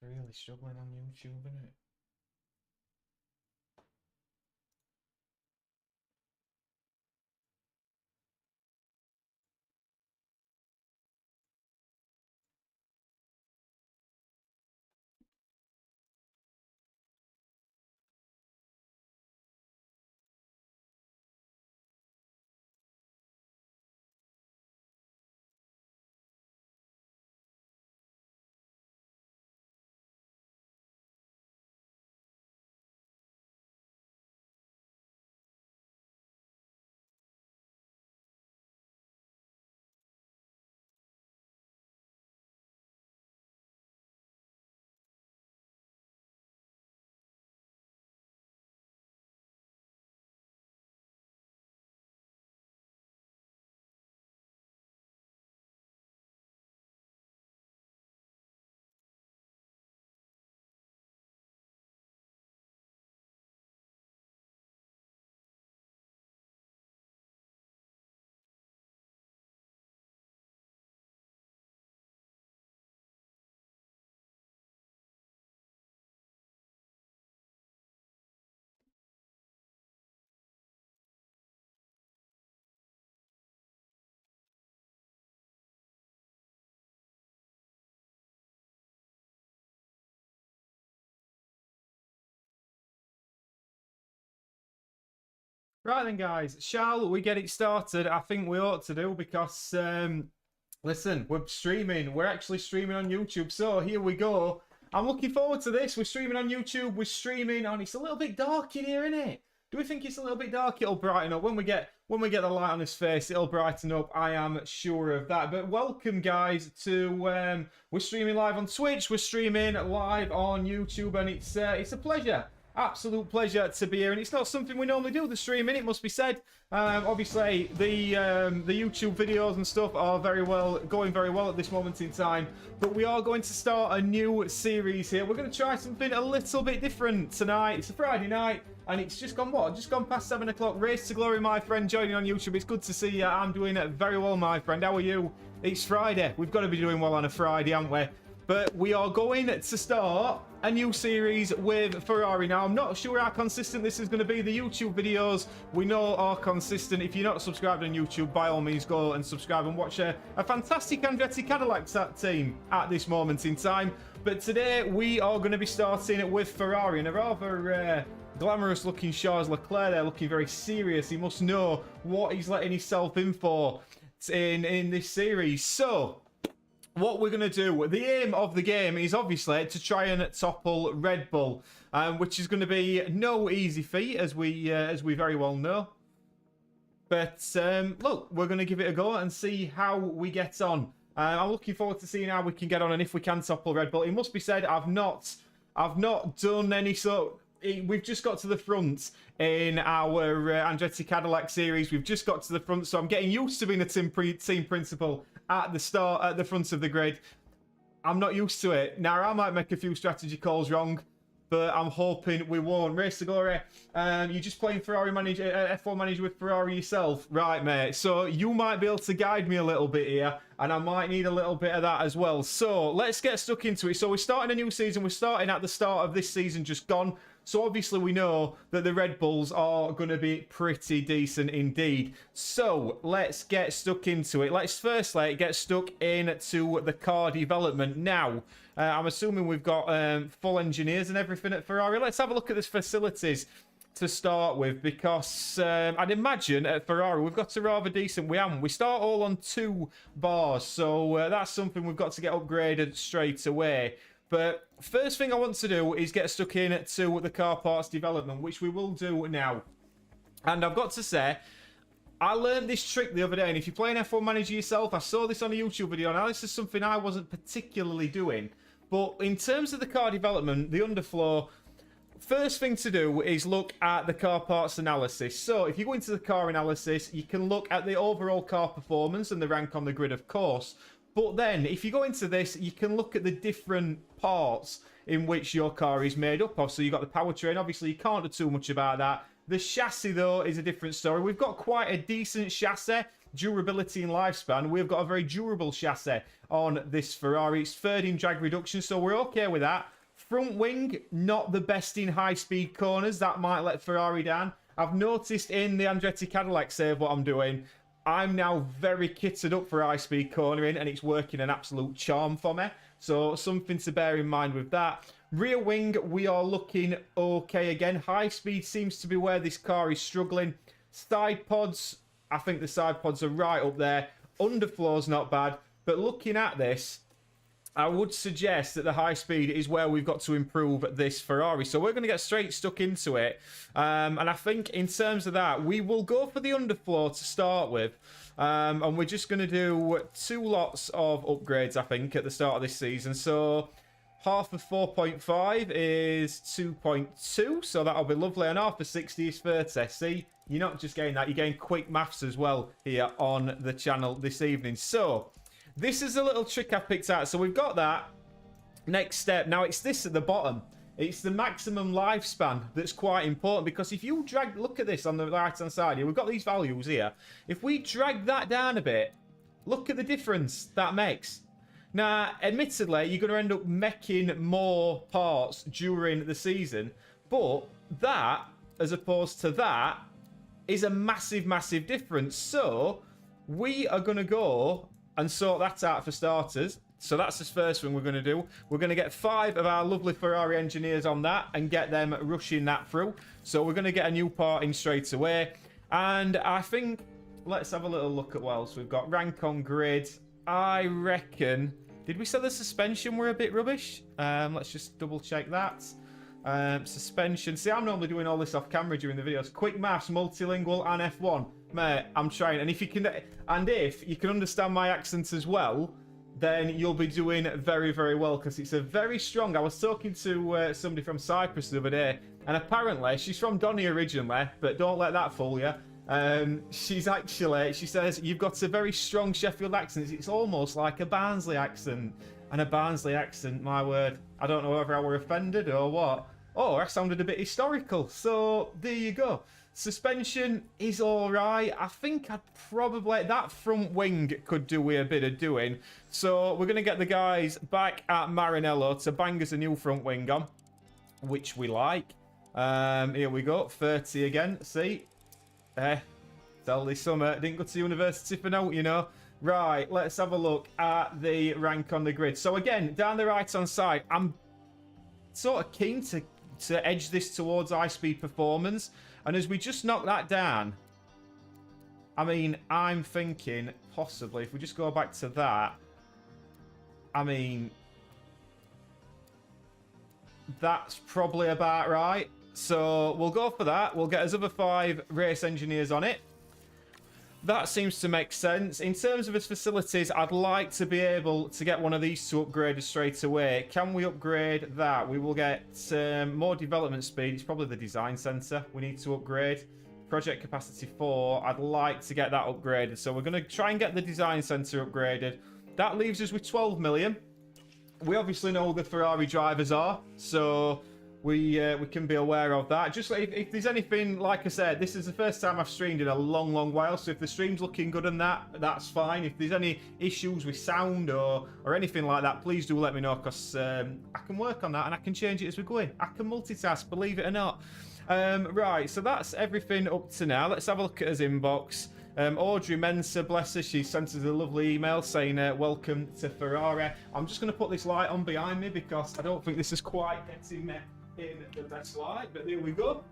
Really struggling on YouTube, isn't it? Right then, guys, shall we get it started? I think we ought to do because, listen, we're streaming. We're actually streaming on YouTube. So here we go. I'm looking forward to this. We're streaming on YouTube. We're streaming on. It's a little bit dark in here, isn't it? Do we think it's a little bit dark? It'll brighten up when we get the light on his face. It'll brighten up. I am sure of that. But welcome, guys, to we're streaming live on Twitch. We're streaming live on YouTube, and it's a pleasure. Absolute pleasure to be here, and it's not something we normally do, the streaming, it must be said. Obviously, the YouTube videos and stuff are going very well at this moment in time, but we are going to start a new series here. We're going to try something a little bit different tonight. It's a Friday night, and it's just gone, what? Just gone past 7 o'clock. Race to Glory, my friend, joining on YouTube. It's good to see you. I'm doing very well, my friend. How are you? It's Friday. We've got to be doing well on a Friday, haven't we? But we are going to start a new series with Ferrari. Now, I'm not sure how consistent this is going to be. The YouTube videos, we know, are consistent. If you're not subscribed on YouTube, by all means, go and subscribe and watch a fantastic Andretti Cadillac team at this moment in time. But today, we are going to be starting with Ferrari. And a rather glamorous-looking Charles Leclerc there, looking very serious. He must know what he's letting himself in for in this series. So what we're going to do, the aim of the game is obviously to try and topple Red Bull, which is going to be no easy feat, as we very well know. But look, we're going to give it a go and see how we get on. I'm looking forward to seeing how we can get on and if we can topple Red Bull. It must be said, I've not done any sort. We've just got to the front in our Andretti Cadillac series. We've just got to the front, so I'm getting used to being a team principal at the start, at the front of the grid. I'm not used to it. Now, I might make a few strategy calls wrong, but I'm hoping we won't. Race to Glory, you're just playing Ferrari manager, F1 manager with Ferrari yourself. Right, mate. So you might be able to guide me a little bit here, and I might need a little bit of that as well. So let's get stuck into it. So we're starting a new season. We're starting at the start of this season just gone. So obviously we know that the Red Bulls are going to be pretty decent indeed. So let's get stuck into it. Let's firstly get stuck into the car development. Now, I'm assuming we've got full engineers and everything at Ferrari. Let's have a look at the facilities to start with, because I'd imagine at Ferrari we've got a rather decent. We start all on 2 bars, so that's something we've got to get upgraded straight away. But first thing I want to do is get stuck in to the car parts development, which we will do now. And I've got to say, I learned this trick the other day, and if you're playing F1 Manager yourself, I saw this on a YouTube video. Now, this is something I wasn't particularly doing. But in terms of the car development, the underflow, first thing to do is look at the car parts analysis. So if you go into the car analysis, you can look at the overall car performance and the rank on the grid, of course. But then, if you go into this, you can look at the different parts in which your car is made up of. So you've got the powertrain. Obviously, you can't do too much about that. The chassis, though, is a different story. We've got quite a decent chassis. durability and lifespan, we've got a very durable chassis on this Ferrari. It's third in drag reduction, so we're okay with that. Front wing, not the best in high-speed corners. That might let Ferrari down. I've noticed in the Andretti Cadillac save what I'm doing. I'm now very kitted up for high-speed cornering, and it's working an absolute charm for me. So something to bear in mind with that. Rear wing, we are looking okay again. High speed seems to be where this car is struggling. Side pods, I think the side pods are right up there. Underflow's not bad. But looking at this, I would suggest that the high speed is where we've got to improve this Ferrari. So we're going to get straight stuck into it. And I think in terms of that, we will go for the underflow to start with. And we're just going to do 2 lots of upgrades, I think, at the start of this season. So half of 4.5 is 2.2. So that'll be lovely. And half of 60 is 30. See, you're not just getting that. You're getting quick maths as well here on the channel this evening. So this is a little trick I picked out. So we've got that. Next step. Now, it's this at the bottom. It's the maximum lifespan that's quite important, because if you drag... Look at this on the right-hand side here. We've got these values here. If we drag that down a bit, look at the difference that makes. Now, admittedly, you're going to end up making more parts during the season. But that, as opposed to that, is a massive, massive difference. So we are going to go and sort that out for starters. So that's the first thing we're going to do. We're going to get 5 of our lovely Ferrari engineers on that and get them rushing that through. So we're going to get a new part in straight away. And I think, let's have a little look at what else we've got. Rank on grid. I reckon, did we say the suspension were a bit rubbish? Let's just double check that. Suspension. See, I'm normally doing all this off camera during the videos. Quick maths, multilingual, and F1. Mate, I'm trying. And if you can understand my accent as well, then you'll be doing very, very well, because it's a very strong... I was talking to somebody from Cyprus the other day, and apparently she's from Donny originally, but don't let that fool you. She's actually... She says, you've got a very strong Sheffield accent. It's almost like a Barnsley accent. And a Barnsley accent, my word. I don't know whether I were offended or what. Oh, I sounded a bit historical. So, there you go. Suspension is alright. I think I'd probably... That front wing could do with a bit of doing. So we're going to get the guys back at Maranello to bang us a new front wing on, which we like. Here we go. 30 again. See? Tell this summer. Didn't go to university for now, you know. Right, let's have a look at the rank on the grid. So again, down the right-hand side, I'm sort of keen to edge this towards high-speed performance. And as we just knock that down, I mean, I'm thinking possibly, if we just go back to that, I mean, that's probably about right. So we'll go for that. We'll get us other 5 race engineers on it. That seems to make sense. In terms of his facilities, I'd like to be able to get one of these to upgrade straight away. Can we upgrade that? We will get more development speed. It's probably the design center we need to upgrade. Project capacity 4. I'd like to get that upgraded. So we're going to try and get the design center upgraded. That leaves us with 12 million. We obviously know who the Ferrari drivers are, so we can be aware of that. Just if there's anything, like I said, this is the first time I've streamed in a long, long while. So if the stream's looking good and that's fine. If there's any issues with sound or anything like that, please do let me know, because I can work on that and I can change it as we go in. I can multitask, believe it or not. Right, so that's everything up to now. Let's have a look at his inbox. Audrey Mensa, bless her, she sent us a lovely email saying welcome to Ferrari. I'm just going to put this light on behind me because I don't think this is quite getting me in the best light, but there we go.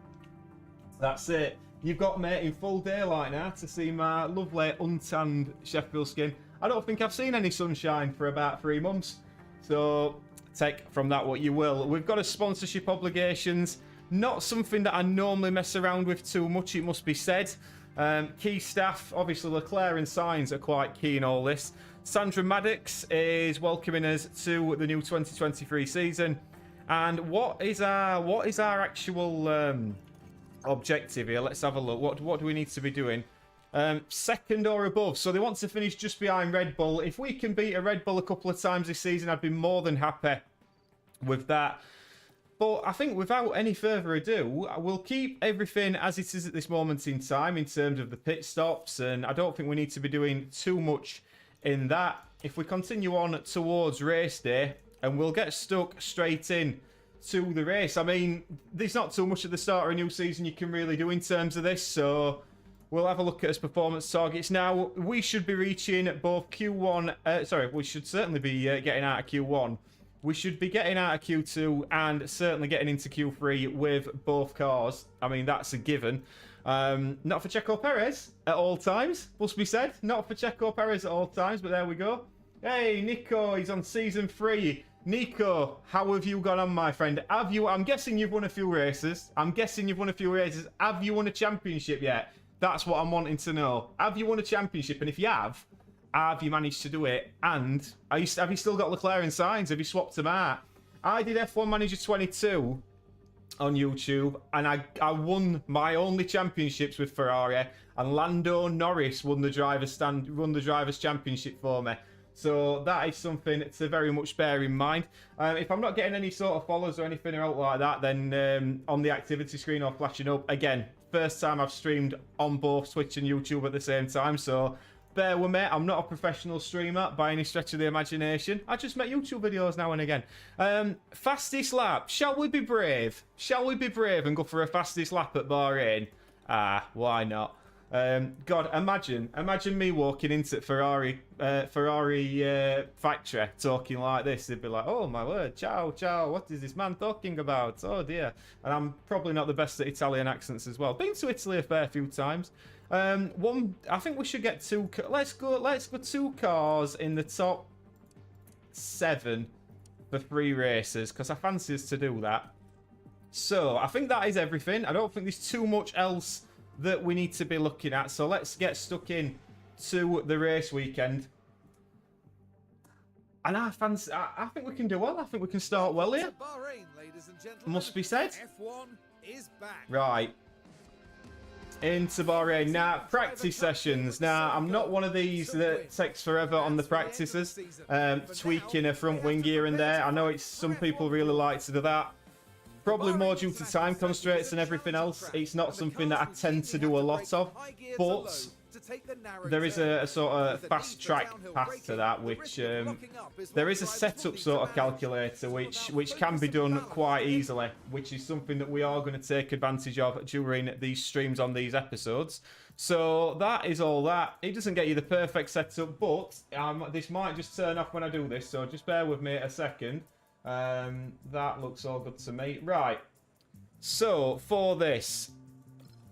That's it. You've got me in full daylight now to see my lovely untanned Sheffield skin. I don't think I've seen any sunshine for about 3 months, so take from that what you will. We've got a sponsorship obligations, not something that I normally mess around with too much, it must be said. Key staff, obviously Leclerc and Sainz are quite key in all this. Sandra Maddox is welcoming us to the new 2023 season. And what is our actual objective here? Let's have a look. What do we need to be doing? Second or above. So they want to finish just behind Red Bull. If we can beat a Red Bull a couple of times this season, I'd be more than happy with that. But I think without any further ado, we'll keep everything as it is at this moment in time in terms of the pit stops, and I don't think we need to be doing too much in that. If we continue on towards race day, and we'll get stuck straight in to the race. I mean, there's not too much at the start of a new season you can really do in terms of this, so we'll have a look at his performance targets. Now, we should be reaching both Q1, we should certainly be getting out of Q1. We should be getting out of Q2 and certainly getting into Q3 with both cars. I mean, that's a given. Not for Checo Perez at all times, must be said. Not for Checo Perez at all times, but there we go. Hey, Nico, he's on season 3. Nico, how have you gone on, my friend? Have you? I'm guessing you've won a few races. Have you won a championship yet? That's what I'm wanting to know. Have you won a championship? And if you have you managed to do it? And have you still got Leclerc and Sainz? Have you swapped them out? I did F1 Manager 22 on YouTube, and I won my only championships with Ferrari, and Lando Norris won the drivers' championship for me. So that is something to very much bear in mind. If I'm not getting any sort of follows or anything out like that, then on the activity screen or flashing up, again, first time I've streamed on both Twitch and YouTube at the same time, so bear with me. I'm not a professional streamer by any stretch of the imagination. I just make YouTube videos now and again. Fastest lap. Shall we be brave? Shall we be brave and go for a fastest lap at Bahrain? Why not? God, imagine me walking into Ferrari factory talking like this. They'd be like, oh my word, ciao, what is this man talking about? Oh dear. And I'm probably not the best at Italian accents as well. Been to Italy a fair few times. I think we should get two. Let's go 2 cars in the top 7 for 3 races, because I fancy us to do that. So I think that is everything. I don't think there's too much else that we need to be looking at. So let's get stuck in to the race weekend. And I think we can do well. I think we can start well here. Must be said. F1 is back. Right. Into Bahrain. Now, practice sessions. Now, I'm not one of these that takes forever on the practices. Tweaking a front wing here and there. I know some people really like to do that. Probably more due to time constraints and everything else. It's not something that I tend to do a lot of. But there is a sort of fast track path to that, which there is a setup sort of calculator which can be done quite easily, which is something that we are going to take advantage of during these streams on these episodes. So that is all that. It doesn't get you the perfect setup, but this might just turn off when I do this, so just bear with me a second. That looks all good to me. Right, so for this,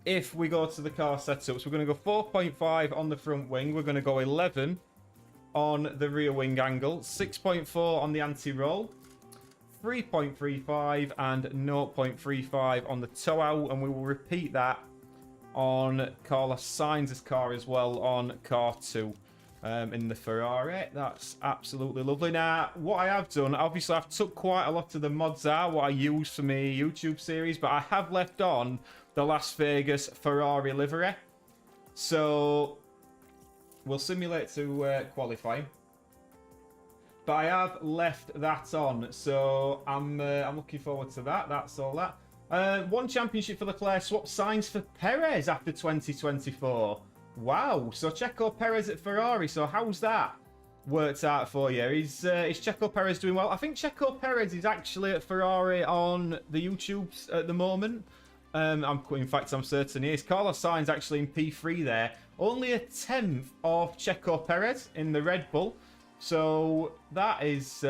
if we go to the car setups, we're going to go 4.5 on the front wing, we're going to go 11 on the rear wing angle, 6.4 on the anti-roll, 3.35 and 0.35 on the toe out, and we will repeat that on Carlos Sainz's car as well on car 2. In the Ferrari. That's absolutely lovely. Now, what I have done, obviously I've took quite a lot of the mods out, what I use for my YouTube series, but I have left on the Las Vegas Ferrari livery. So, we'll simulate to qualify. But I have left that on, so I'm looking forward to that. That's all that. One championship for Leclerc, swap Sainz for Perez after 2024. Wow, so Checo Perez at Ferrari. So how's that worked out for you? Is Checo Perez doing well? I think Checo Perez is actually at Ferrari on the YouTubes at the moment. In fact, I'm certain he is. Carlos Sainz actually in P3 there. Only a 10th of Checo Perez in the Red Bull. So that is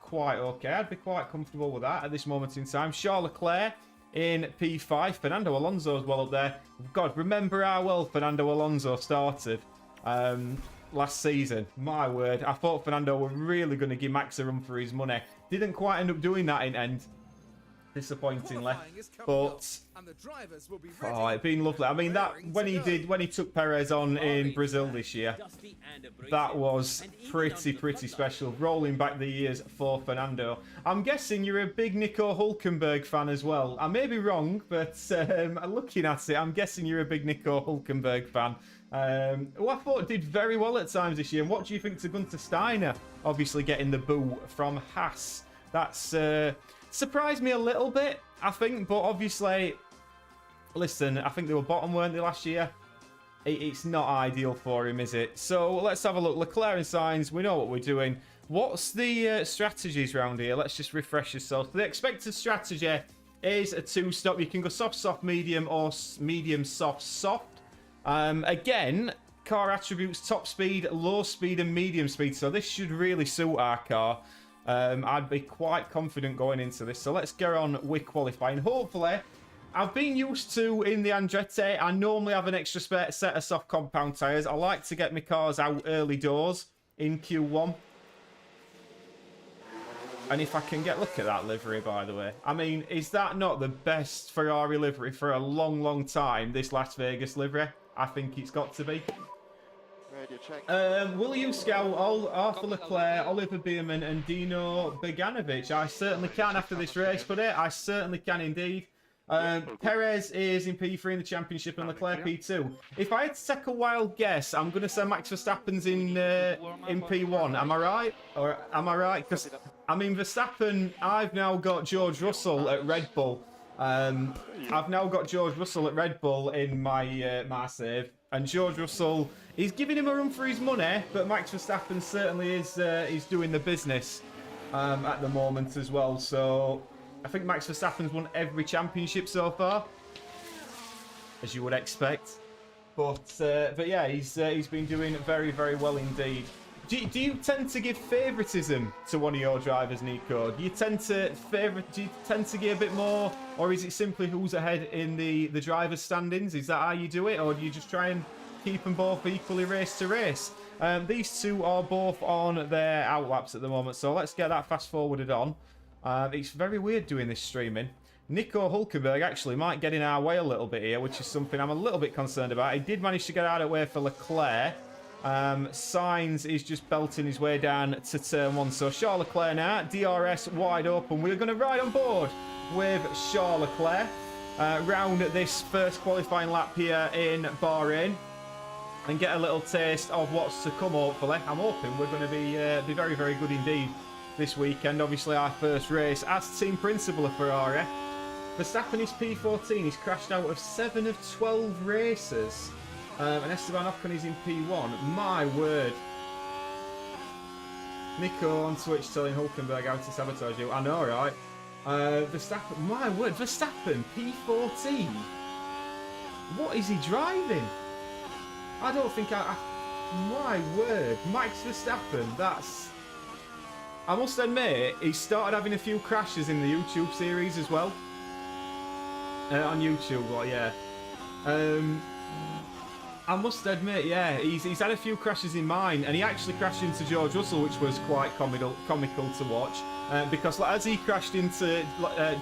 quite okay. I'd be quite comfortable with that at this moment in time. Charles Leclerc in P5. Fernando Alonso as well up there. God, remember how well Fernando Alonso started last season. My word. I thought Fernando were really going to give Max a run for his money. Didn't quite end up doing that in end. Disappointingly. But oh, it's been lovely. I mean, that when he took Perez on in Brazil this year, that was pretty special. Rolling back the years for Fernando. I'm guessing you're a big Nico Hülkenberg fan as well. I may be wrong, but looking at it, I'm guessing you're a big Nico Hülkenberg fan. Who I thought did very well at times this year. And what do you think to Gunther Steiner? Obviously getting the boo from Haas. That's surprised me a little bit, I think. But obviously, listen, I think they were bottom, weren't they, last year? It's not ideal for him, is it? So let's have a look. Leclerc and Sainz, we know what we're doing. What's the strategies around here? Let's just refresh yourself. The expected strategy is a 2-stop. You can go soft, soft, medium, or medium, soft, soft. Again, car attributes top speed, low speed, and medium speed. So this should really suit our car. I'd be quite confident going into this. So let's get on with qualifying. Hopefully, I've been used to, in the Andretti, I normally have an extra set of soft compound tyres. I like to get my cars out early doors in Q1. And if I can get... Look at that livery, by the way. I mean, is that not the best Ferrari livery for a long, long time, this Las Vegas livery? I think it's got to be. Will you scout Arthur Leclerc, Oliver Bierman, and Dino Beganovic? I certainly can after this race, buddy. I certainly can indeed. Perez is in P3 in the championship and Leclerc P2. If I had to take a wild guess, I'm going to say Max Verstappen's in P1. Am I right? Or am I right? Because, I mean, Verstappen, I've now got George Russell at Red Bull. I've now got George Russell at Red Bull in my save. And George Russell, he's giving him a run for his money, but Max Verstappen certainly is doing the business at the moment as well. So I think Max Verstappen's won every championship so far, as you would expect. But yeah, he's been doing very, very well indeed. Do you tend to give favouritism to one of your drivers, Nico? Do you tend to give a bit more, or is it simply who's ahead in the drivers' standings? Is that how you do it, or do you just try and keep them both equally race to race? These two are both on their outlaps at the moment, so let's get that fast forwarded on. It's very weird doing this streaming. Nico Hulkenberg actually might get in our way a little bit here, which is something I'm a little bit concerned about. He did manage to get out of the way for Leclerc. Sainz is just belting his way down to turn 1. So Charles Leclerc now, DRS wide open. We're going to ride on board with Charles Leclerc round this first qualifying lap here in Bahrain and get a little taste of what's to come, hopefully. I'm hoping we're going to be very, very good indeed this weekend. Obviously our first race as team principal of Ferrari. Verstappen is P14. He's crashed out of 7 of 12 races. And Esteban Ocon is in P1. My word. Nico on Twitch telling Hulkenberg how to sabotage you. I know, right? Verstappen, my word, Verstappen, P14. What is he driving? I don't think my word, Max Verstappen, that's... I must admit, he started having a few crashes in the YouTube series as well. On YouTube, well, yeah. I must admit, yeah, he's had a few crashes in mine, and he actually crashed into George Russell, which was quite comical to watch. Because as he crashed into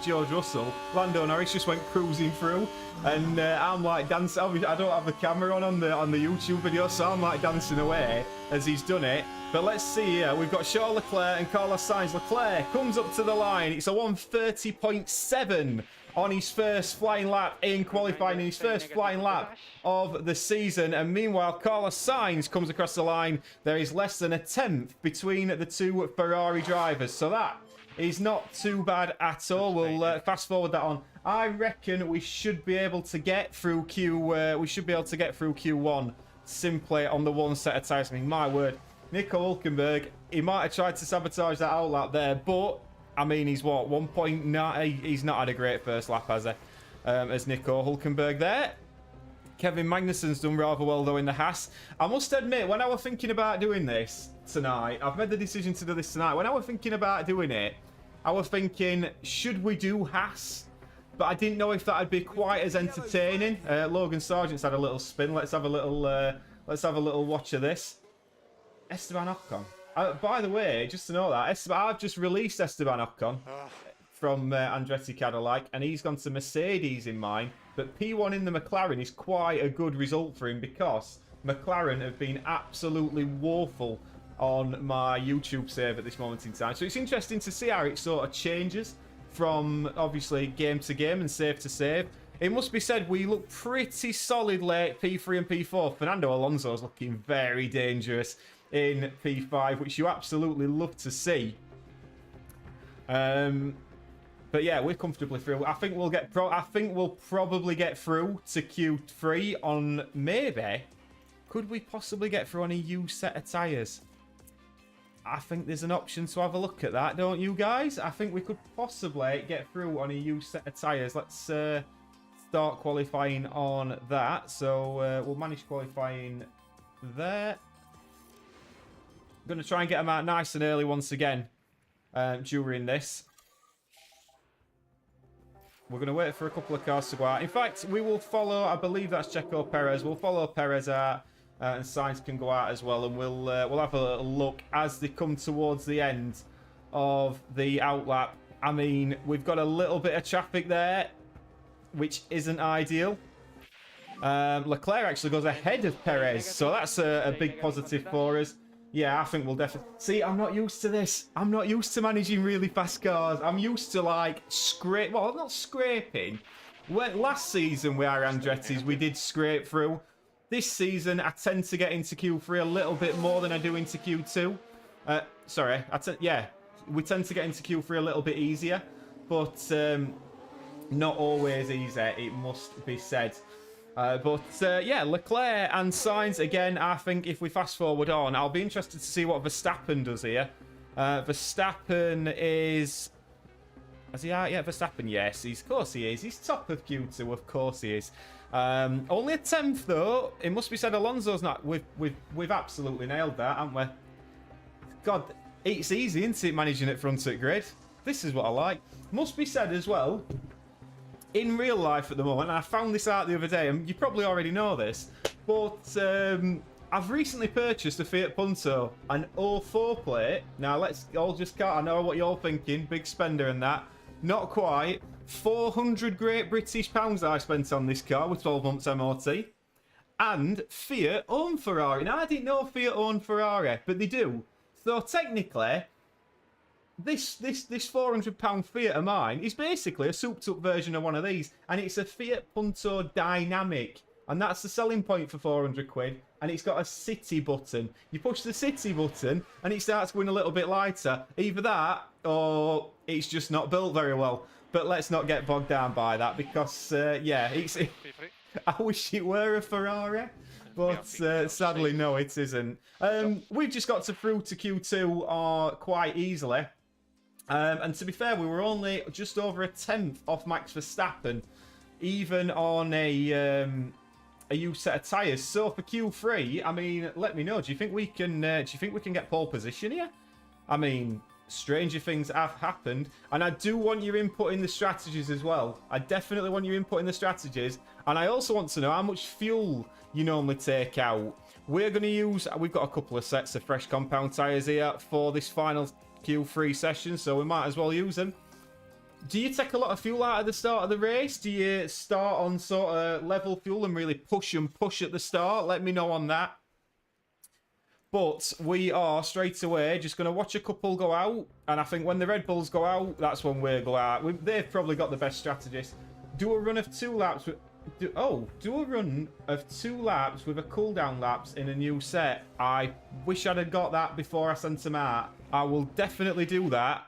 George Russell, Lando Norris just went cruising through, and I'm like dancing. I don't have the camera on the YouTube video, so I'm like dancing away as he's done it. But let's see here. We've got Charles Leclerc and Carlos Sainz. Leclerc comes up to the line. It's a 1:30.7 on his first flying lap in qualifying, in his first flying lap of the season. And meanwhile, Carlos Sainz comes across the line. There is less than a tenth between the two Ferrari drivers. So that is not too bad at all. We'll fast forward that on. I reckon we should be able to get through Q1 simply on the one set of tyres. I mean, my word, Nico Hulkenberg, he might have tried to sabotage that outlap there, but I mean, he's what, 1.9? He's not had a great first lap, has he? As Nico Hulkenberg there. Kevin Magnussen's done rather well, though, in the Haas. I must admit, when I was thinking about doing this tonight, I've made the decision to do this tonight. When I was thinking about doing it, I was thinking, should we do Haas? But I didn't know if that would be quite as entertaining. Logan Sargent's had a little spin. Let's have a little watch of this. Esteban Ocon. By the way, just to know that, I've just released Esteban Ocon from Andretti Cadillac, and he's gone to Mercedes in mine. But P1 in the McLaren is quite a good result for him because McLaren have been absolutely woeful on my YouTube save at this moment in time. So it's interesting to see how it sort of changes from, obviously, game to game and save to save. It must be said, we look pretty solid late, P3 and P4. Fernando Alonso's looking very dangerous in P5, which you absolutely love to see. But yeah, we're comfortably through. I think we'll get I think we'll probably get through to Q3 on maybe. Could we possibly get through on a used set of tyres? I think there's an option to have a look at that, don't you guys? I think we could possibly get through on a used set of tyres. Let's start qualifying on that. So we'll manage qualifying there. I'm going to try and get them out nice and early once again during this. We're going to wait for a couple of cars to go out. In fact, we will follow, I believe that's Checo Perez. We'll follow Perez out and Sainz can go out as well. And we'll have a little look as they come towards the end of the outlap. I mean, we've got a little bit of traffic there, which isn't ideal. Leclerc actually goes ahead of Perez, so that's a big positive for us. Yeah, I think we'll definitely... See, I'm not used to this. I'm not used to managing really fast cars. I'm used to, like, well, not scraping. Last season with our Andretti's, we did scrape through. This season, I tend to get into Q3 a little bit more than I do into Q2. Sorry, yeah, we tend to get into Q3 a little bit easier, but not always easy, it must be said. Yeah, Leclerc and Sainz, again, I think if we fast forward on, I'll be interested to see what Verstappen does here. Verstappen is... Is he out? Yeah, Verstappen, yes. Of course he is. He's top of Q2, of course he is. Only a 10th, though. It must be said Alonso's not... We've absolutely nailed that, haven't we? God, it's easy, isn't it, managing it front at grid? This is what I like. Must be said as well... In real life at the moment, and I found this out the other day, and you probably already know this, but I've recently purchased a Fiat Punto, an 04 plate. Now, let's all just count. I know what you're thinking, big spender and that. Not quite. 400 Great British pounds I spent on this car with 12 months MOT. And Fiat own Ferrari. Now, I didn't know Fiat owned Ferrari, but they do. So, technically... This £400 Fiat of mine is basically a souped-up version of one of these, and it's a Fiat Punto Dynamic, and that's the selling point for 400 quid, and it's got a city button. You push the city button, and it starts going a little bit lighter. Either that, or it's just not built very well. But let's not get bogged down by that, because, yeah, I wish it were a Ferrari. But sadly, no, it isn't. We've just got through to Q2 quite easily. And to be fair, we were only just over a 10th off Max Verstappen, even on a used set of tyres. So for Q3, I mean, let me know. Do you think we can? Do you think we can get pole position here? I mean, stranger things have happened, and I do want your input in the strategies as well. I definitely want your input in the strategies, and I also want to know how much fuel you normally take out. We're going to use... We've got a couple of sets of fresh compound tyres here for this final Q3 session, so we might as well use them. Do you take a lot of fuel out at the start of the race? Do you start on sort of level fuel and really push at the start? Let me know on that. But we are straight away just going to watch a couple go out, and I think when the Red Bulls go out, that's when we'll go out. They've probably got the best strategist. Do a run of 2 laps with... Do a run of 2 laps with a cooldown laps in a new set. I wish I'd have got that before I sent them out. I will definitely do that.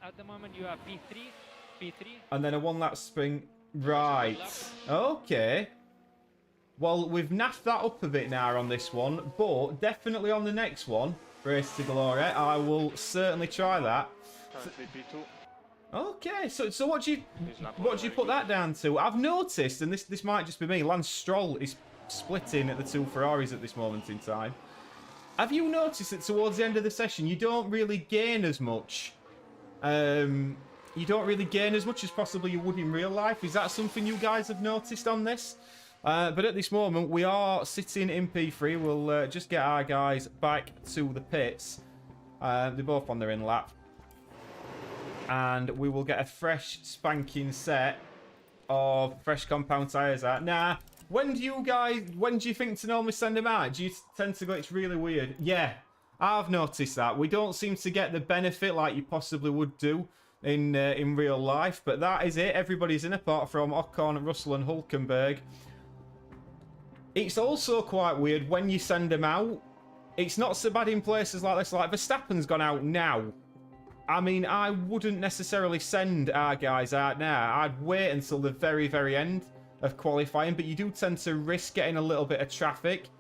At the moment you have P3. And then a 1 lap sprint. Right. Okay. Well, we've naffed that up a bit now on this one, but definitely on the next one, Race to Glory, I will certainly try that. Okay, so what do you put that down to? I've noticed, and this might just be me, Lance Stroll is splitting at the 2 Ferraris at this moment in time. Have you noticed that towards the end of the session, you don't really gain as much? You don't really gain as much as possibly you would in real life. Is that something you guys have noticed on this? But at this moment, we are sitting in P3. We'll just get our guys back to the pits. They're both on their in lap. And we will get a fresh spanking set of fresh compound tyres out. Now, when do you think to normally send them out? Do you tend to go, it's really weird? Yeah, I've noticed that. We don't seem to get the benefit like you possibly would do in real life. But that is it. Everybody's in apart from Ocon, Russell and Hülkenberg. It's also quite weird when you send them out. It's not so bad in places like this. Like Verstappen's gone out now. I mean, I wouldn't necessarily send our guys out now. I'd wait until the very, very end of qualifying, but you do tend to risk getting a little bit of traffic.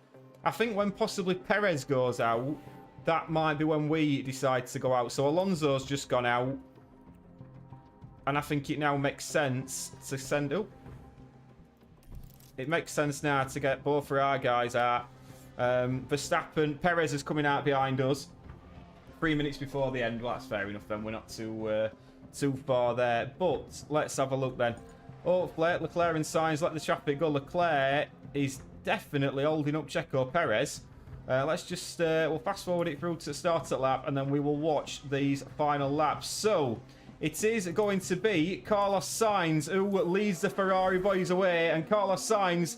I think when possibly Perez goes out, that might be when we decide to go out. So Alonso's just gone out. And I think it now makes sense to send... Oh. It makes sense now to get both of our guys out. Verstappen, Perez is coming out behind us. 3 minutes before the end. Well, that's fair enough then. We're not too far there. But let's have a look then. Hopefully, Leclerc and Sainz let the traffic go. Leclerc is definitely holding up Checo Perez. Let's just... we'll fast forward it through to the start at lap, and then we will watch these final laps. So, it is going to be Carlos Sainz who leads the Ferrari boys away, and Carlos Sainz...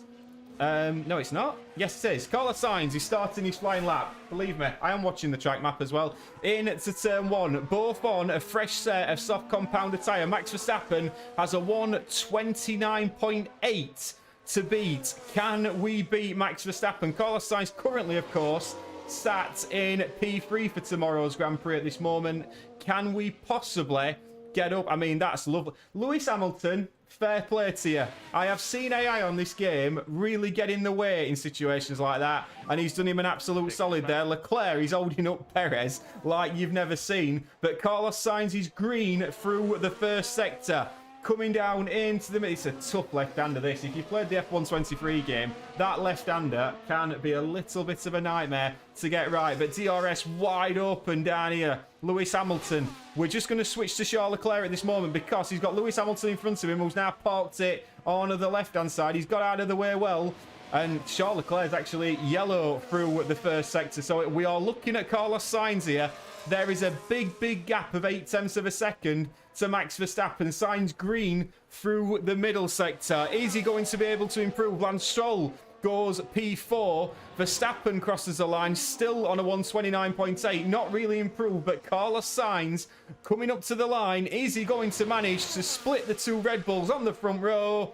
no, it's not. Yes, it is. Carlos Sainz is starting his flying lap. Believe me, I am watching the track map as well. In to turn one, both on a fresh set of soft compounded tyre. Max Verstappen has a 1:29.8 to beat. Can we beat Max Verstappen? Carlos Sainz currently, of course, sat in P3 for tomorrow's Grand Prix at this moment. Can we possibly get up? I mean, that's lovely. Lewis Hamilton... Fair play to you. I have seen AI on this game really get in the way in situations like that, and he's done him an absolute solid there. Leclerc is holding up Perez like you've never seen, but Carlos Sainz is green through the first sector. Coming down into the middle. It's a tough left-hander, this. If you played the F123 game, that left-hander can be a little bit of a nightmare to get right. But DRS wide open down here. Lewis Hamilton. We're just going to switch to Charles Leclerc at this moment because he's got Lewis Hamilton in front of him, who's now parked it on the left-hand side. He's got out of the way well. And Charles Leclerc is actually yellow through the first sector. So we are looking at Carlos Sainz here. There is a big, big gap of 0.8 of a second to Max Verstappen. Sainz green through the middle sector. Is he going to be able to improve? Lance Stroll goes P4. Verstappen crosses the line, still on a 1:29.8. Not really improved, but Carlos Sainz coming up to the line. Is he going to manage to split the two Red Bulls on the front row?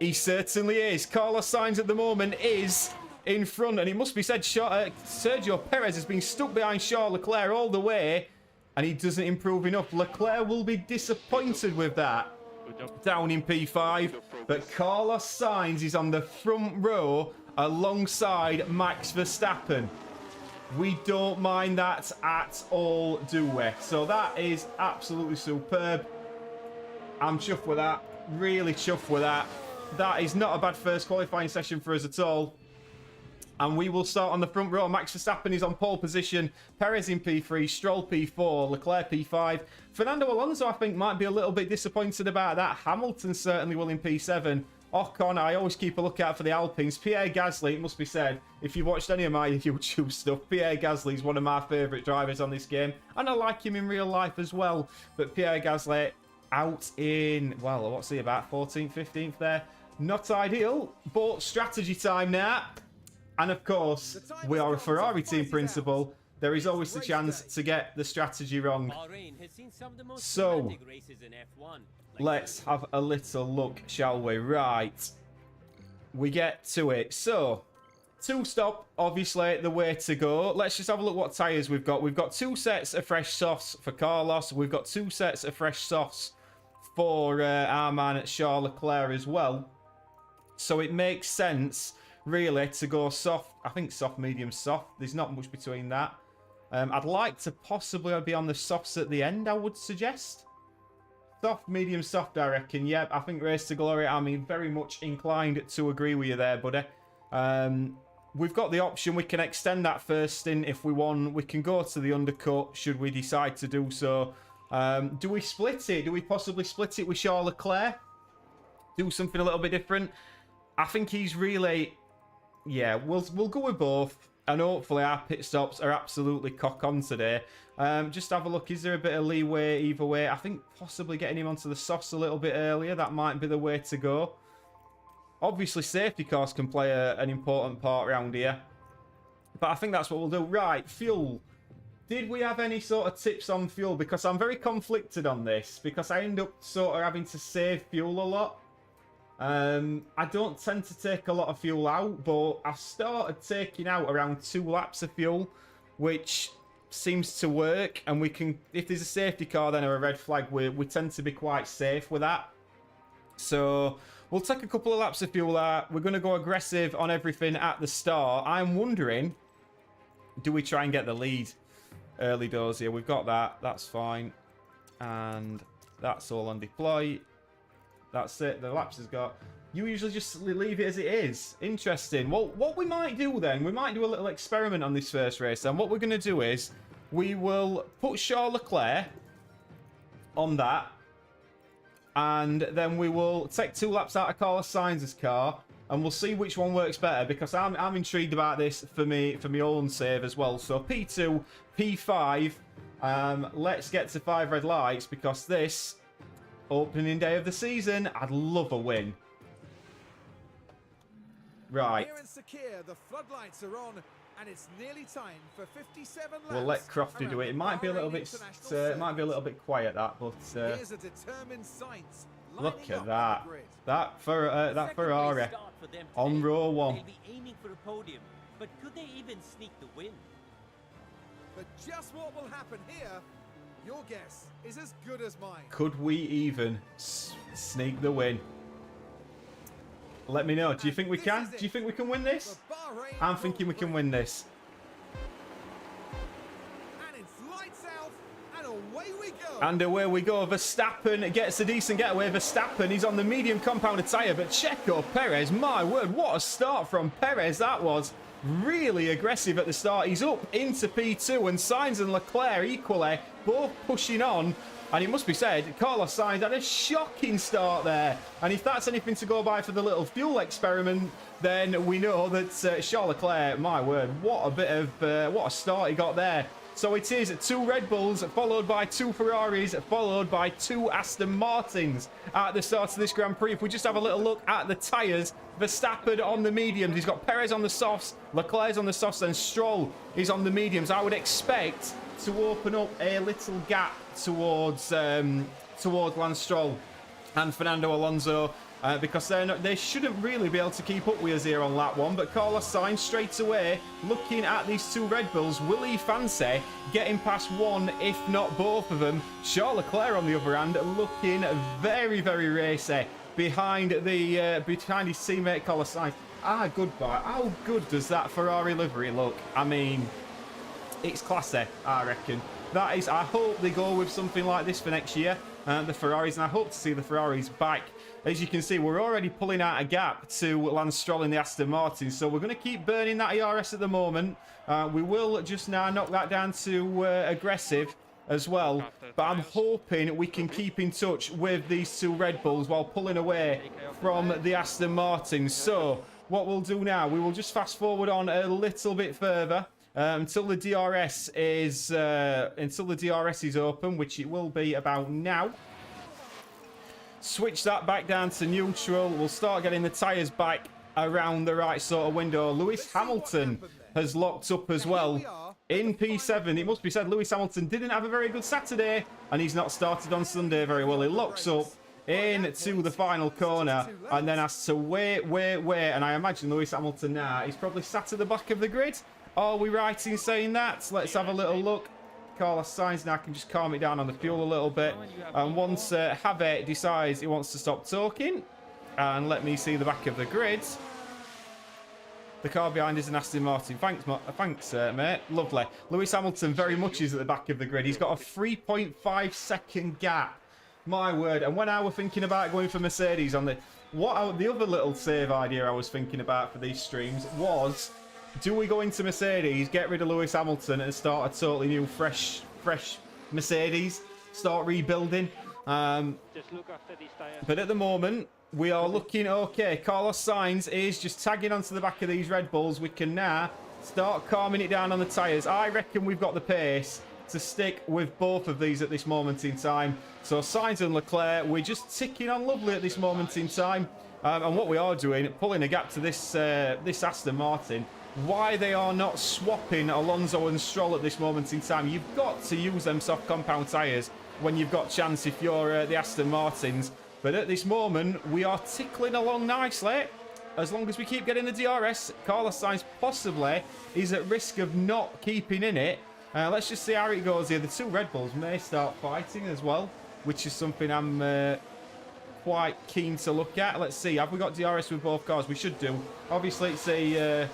He certainly is. Carlos Sainz at the moment is in front, and it must be said Sergio Perez has been stuck behind Charles Leclerc all the way, and he doesn't improve enough. Leclerc will be disappointed with that. Down in P5, but Carlos Sainz is on the front row alongside Max Verstappen. We don't mind that at all, do we? So that is absolutely superb. I'm chuffed with that. Really chuffed with that. That is not a bad first qualifying session for us at all. And we will start on the front row. Max Verstappen is on pole position. Perez in P3. Stroll P4. Leclerc P5. Fernando Alonso, I think, might be a little bit disappointed about that. Hamilton certainly will in P7. Ocon, I always keep a lookout for the Alpines. Pierre Gasly, it must be said, if you've watched any of my YouTube stuff, Pierre Gasly is one of my favourite drivers on this game. And I like him in real life as well. But Pierre Gasly out in, well, what's he about? 14th, 15th there. Not ideal, but strategy time now. And of course, we are a Ferrari team principal. There is always the chance to get the strategy wrong. So, let's have a little look, shall we? Right. We get to it. So, two-stop, obviously, the way to go. Let's just have a look what tyres we've got. We've got 2 sets of fresh softs for Carlos. We've got 2 sets of fresh softs for our man Charles Leclerc as well. So, it makes sense, really, to go soft. I think soft, medium, soft. There's not much between that. I'd like to possibly be on the softs at the end, I would suggest. Soft, medium, soft, I reckon. Yep, I think Race to Glory, I'm very much inclined to agree with you there, buddy. We've got the option. We can extend that first stint if we want. We can go to the undercut, should we decide to do so. Do we split it? Do we possibly split it with Charles Leclerc? Do something a little bit different? I think he's really... Yeah, we'll go with both. And hopefully our pit stops are absolutely cock on today. Just have a look. Is there a bit of leeway either way? I think possibly getting him onto the softs a little bit earlier. That might be the way to go. Obviously, safety cars can play an important part around here. But I think that's what we'll do. Right, fuel. Did we have any sort of tips on fuel? Because I'm very conflicted on this. Because I end up sort of having to save fuel a lot. I don't tend to take a lot of fuel out, but I started taking out around 2 laps of fuel, which seems to work, and we can, if there's a safety car then or a red flag, we tend to be quite safe with that. So we'll take a couple of laps of fuel out. We're going to go aggressive on everything at the start. I'm wondering, do we try and get the lead early doors here? We've got that. That's fine. And that's all on deploy. That's it. The laps has got... You usually just leave it as it is. Interesting. Well, what we might do then, we might do a little experiment on this first race. And what we're going to do is, we will put Charles Leclerc on that. And then we will take 2 laps out of Carlos Sainz's car. And we'll see which one works better. Because I'm intrigued about this for my own save as well. So P2, P5. Let's get to 5 red lights. Because this, opening day of the season, I'd love a win. Right. Here in Sakir, the floodlights are on, and it's nearly time for 57 laps. We'll let Crofty do it. It might be a little bit, quiet that, but here's a determined Sainz look lining at up that. on That Ferrari on row 1. They'll be aiming for the podium, but could they even sneak the win? But just what will happen here, your guess is as good as mine. Could we even sneak the win? Let me know. Do you think we can? Do you think we can win this? I'm thinking we can win this. And it's lights out, and away we go. And away we go. Verstappen gets a decent getaway. Verstappen, he's on the medium compounded tyre, but Checo Perez, my word, what a start from Perez that was. Really aggressive at the start. He's up into P2, and Sainz and Leclerc equally, both pushing on. And it must be said, Carlos Sainz had a shocking start there. And if that's anything to go by for the little fuel experiment, then we know that Charles Leclerc, my word, what a start he got there. So it is 2 Red Bulls, followed by 2 Ferraris, followed by 2 Aston Martins at the start of this Grand Prix. If we just have a little look at the tyres, Verstappen on the mediums. He's got Perez on the softs, Leclerc's on the softs, and Stroll is on the mediums. I would expect to open up a little gap towards Lance Stroll and Fernando Alonso, because they shouldn't really be able to keep up with us here on lap 1. But Carlos Sainz straight away looking at these 2 Red Bulls. Will he fancy getting past one, if not both of them? Charles Leclerc on the other hand looking very, very racy behind his teammate Carlos Sainz. Goodbye. How good does that Ferrari livery look? I mean, it's classy, I reckon. That is, I hope they go with something like this for next year, the Ferraris, and I hope to see the Ferraris back. As you can see, we're already pulling out a gap to Lance Stroll in the Aston Martin, so we're going to keep burning that ERS at the moment. We will just now knock that down to aggressive as well, but I'm hoping we can keep in touch with these 2 Red Bulls while pulling away from the Aston Martin. So what we'll do now, we will just fast forward on a little bit further. Until the DRS is open, which it will be about now. Switch that back down to neutral. We'll start getting the tyres back around the right sort of window. Lewis Hamilton has locked up as well in P7. It must be said, Lewis Hamilton didn't have a very good Saturday, and he's not started on Sunday very well. He locks up into the final corner and then has to wait, and I imagine Lewis Hamilton now is probably sat at the back of the grid. Are we right in saying that? Let's have a little look. Carlos Sainz now can just calm it down on the fuel a little bit. And once Javier decides he wants to stop talking, and let me see the back of the grid. The car behind is an Aston Martin. Thanks, mate. Lovely. Lewis Hamilton very much is at the back of the grid. He's got a 3.5 second gap. My word. And when I was thinking about going for Mercedes on the other little save idea I was thinking about for these streams was, do we go into Mercedes, get rid of Lewis Hamilton and start a totally new, fresh Mercedes, start rebuilding? Just look after these tires. But at the moment, we are looking okay. Carlos Sainz is just tagging onto the back of these Red Bulls. We can now start calming it down on the tyres. I reckon we've got the pace to stick with both of these at this moment in time. So Sainz and Leclerc, we're just ticking on lovely at this moment in time. And what we are doing, pulling a gap to this Aston Martin. Why they are not swapping Alonso and Stroll at this moment in time. You've got to use them soft compound tyres when you've got chance if you're the Aston Martins. But at this moment, we are tickling along nicely. As long as we keep getting the DRS, Carlos Sainz possibly is at risk of not keeping in it. Let's just see how it goes here. The two Red Bulls may start fighting as well, which is something I'm quite keen to look at. Let's see. Have we got DRS with both cars? We should do. Obviously, it's a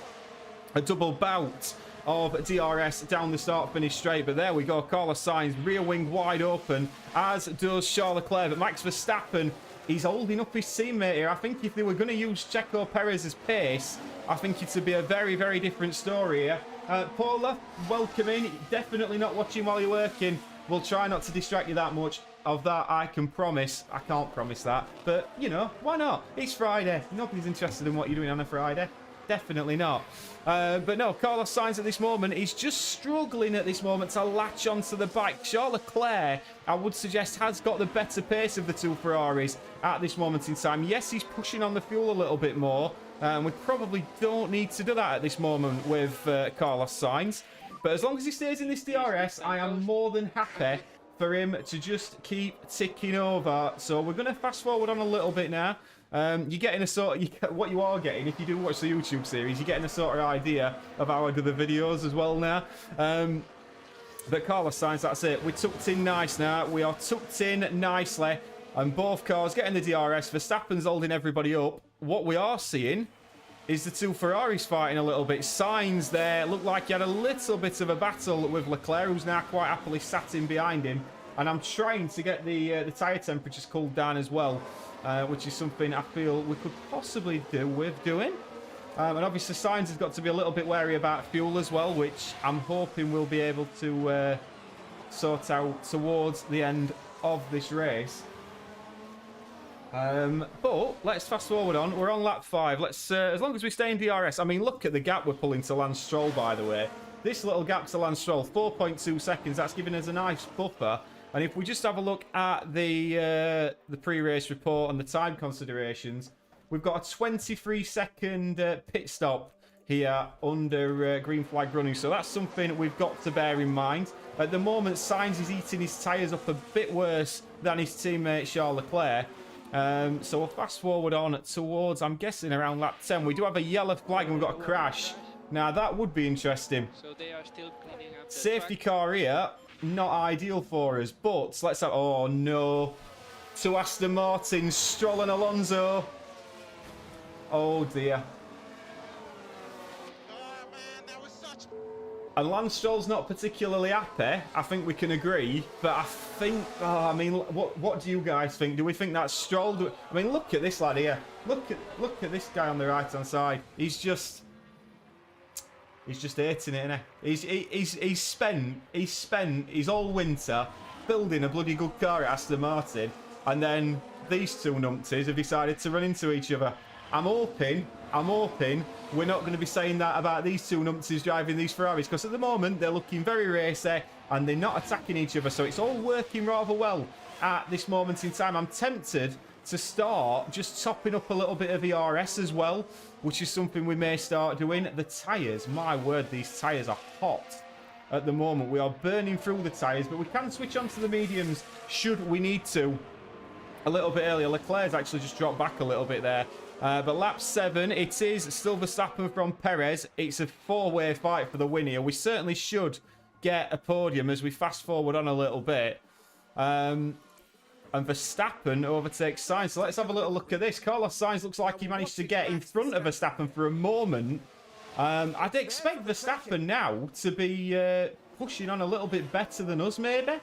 double bout of DRS down the start-finish straight. But there we go. Carlos Sainz, rear wing wide open, as does Charles Leclerc. But Max Verstappen, he's holding up his teammate here. I think if they were going to use Checo Perez's pace, I think it would be a very, very different story here. Paula, welcome in. Definitely not watching while you're working. We'll try not to distract you that much. Of that, I can promise. I can't promise that. But, you know, why not? It's Friday. Nobody's interested in what you're doing on a Friday. Definitely not. But no, Carlos Sainz at this moment, he's just struggling at this moment to latch onto the bike. Charles Leclerc, I would suggest, has got the better pace of the two Ferraris at this moment in time. Yes, he's pushing on the fuel a little bit more. We probably don't need to do that at this moment with Carlos Sainz. But as long as he stays in this DRS, I am more than happy for him to just keep ticking over. So we're going to fast forward on a little bit now. You're getting a sort of, what you are getting, if you do watch the YouTube series, you're getting a sort of idea of how I do the videos as well now. But Carlos Sainz, that's it. We're tucked in nice now. We are tucked in nicely. And both cars getting the DRS. Verstappen's holding everybody up. What we are seeing is the two Ferraris fighting a little bit. Sainz there looked like he had a little bit of a battle with Leclerc, who's now quite happily sat in behind him. And I'm trying to get the tyre temperatures cooled down as well, which is something I feel we could possibly do with doing. And obviously Sainz has got to be a little bit wary about fuel as well, which I'm hoping we'll be able to sort out towards the end of this race. But let's fast forward on. We're on lap 5. Let's as long as we stay in DRS. I mean, look at the gap we're pulling to Lance Stroll, by the way. This little gap to Lance Stroll, 4.2 seconds. That's giving us a nice buffer. And if we just have a look at the pre-race report and the time considerations, we've got a 23-second pit stop here under green flag running. So that's something we've got to bear in mind. At the moment, Sainz is eating his tyres up a bit worse than his teammate Charles Leclerc. So we'll fast forward on towards, I'm guessing, around lap 10. We do have a yellow flag and we've got a crash. Now, that would be interesting. So they are still cleaning up the Safety track. car here, not ideal for us. But let's have... Oh, no. To Aston Martin, Stroll and Alonso. Oh, dear. And Lance Stroll's not particularly happy. I think we can agree. But I think... Oh, I mean, what do you guys think? Do we think that's Stroll? I mean, look at this lad here. Look at this guy on the right-hand side. He's just hating it, isn't he? He's spent his whole winter building a bloody good car at Aston Martin. And then these two numpties have decided to run into each other. I'm hoping we're not going to be saying that about these two numpties driving these Ferraris, because at the moment they're looking very racy and they're not attacking each other, so it's all working rather well at this moment in time. I'm tempted to start just topping up a little bit of ERS as well, which is something we may start doing. The tyres, my word, these tyres are hot at the moment. We are burning through the tyres, but we can switch on to the mediums should we need to a little bit earlier. Leclerc's actually just dropped back a little bit there. But lap 7, it is still Verstappen from Perez. It's a four-way fight for the win here. We certainly should get a podium as we fast forward on a little bit. And Verstappen overtakes Sainz. So let's have a little look at this. Carlos Sainz looks like he managed to get in front of Verstappen for a moment. I'd expect Verstappen now to be pushing on a little bit better than us, maybe.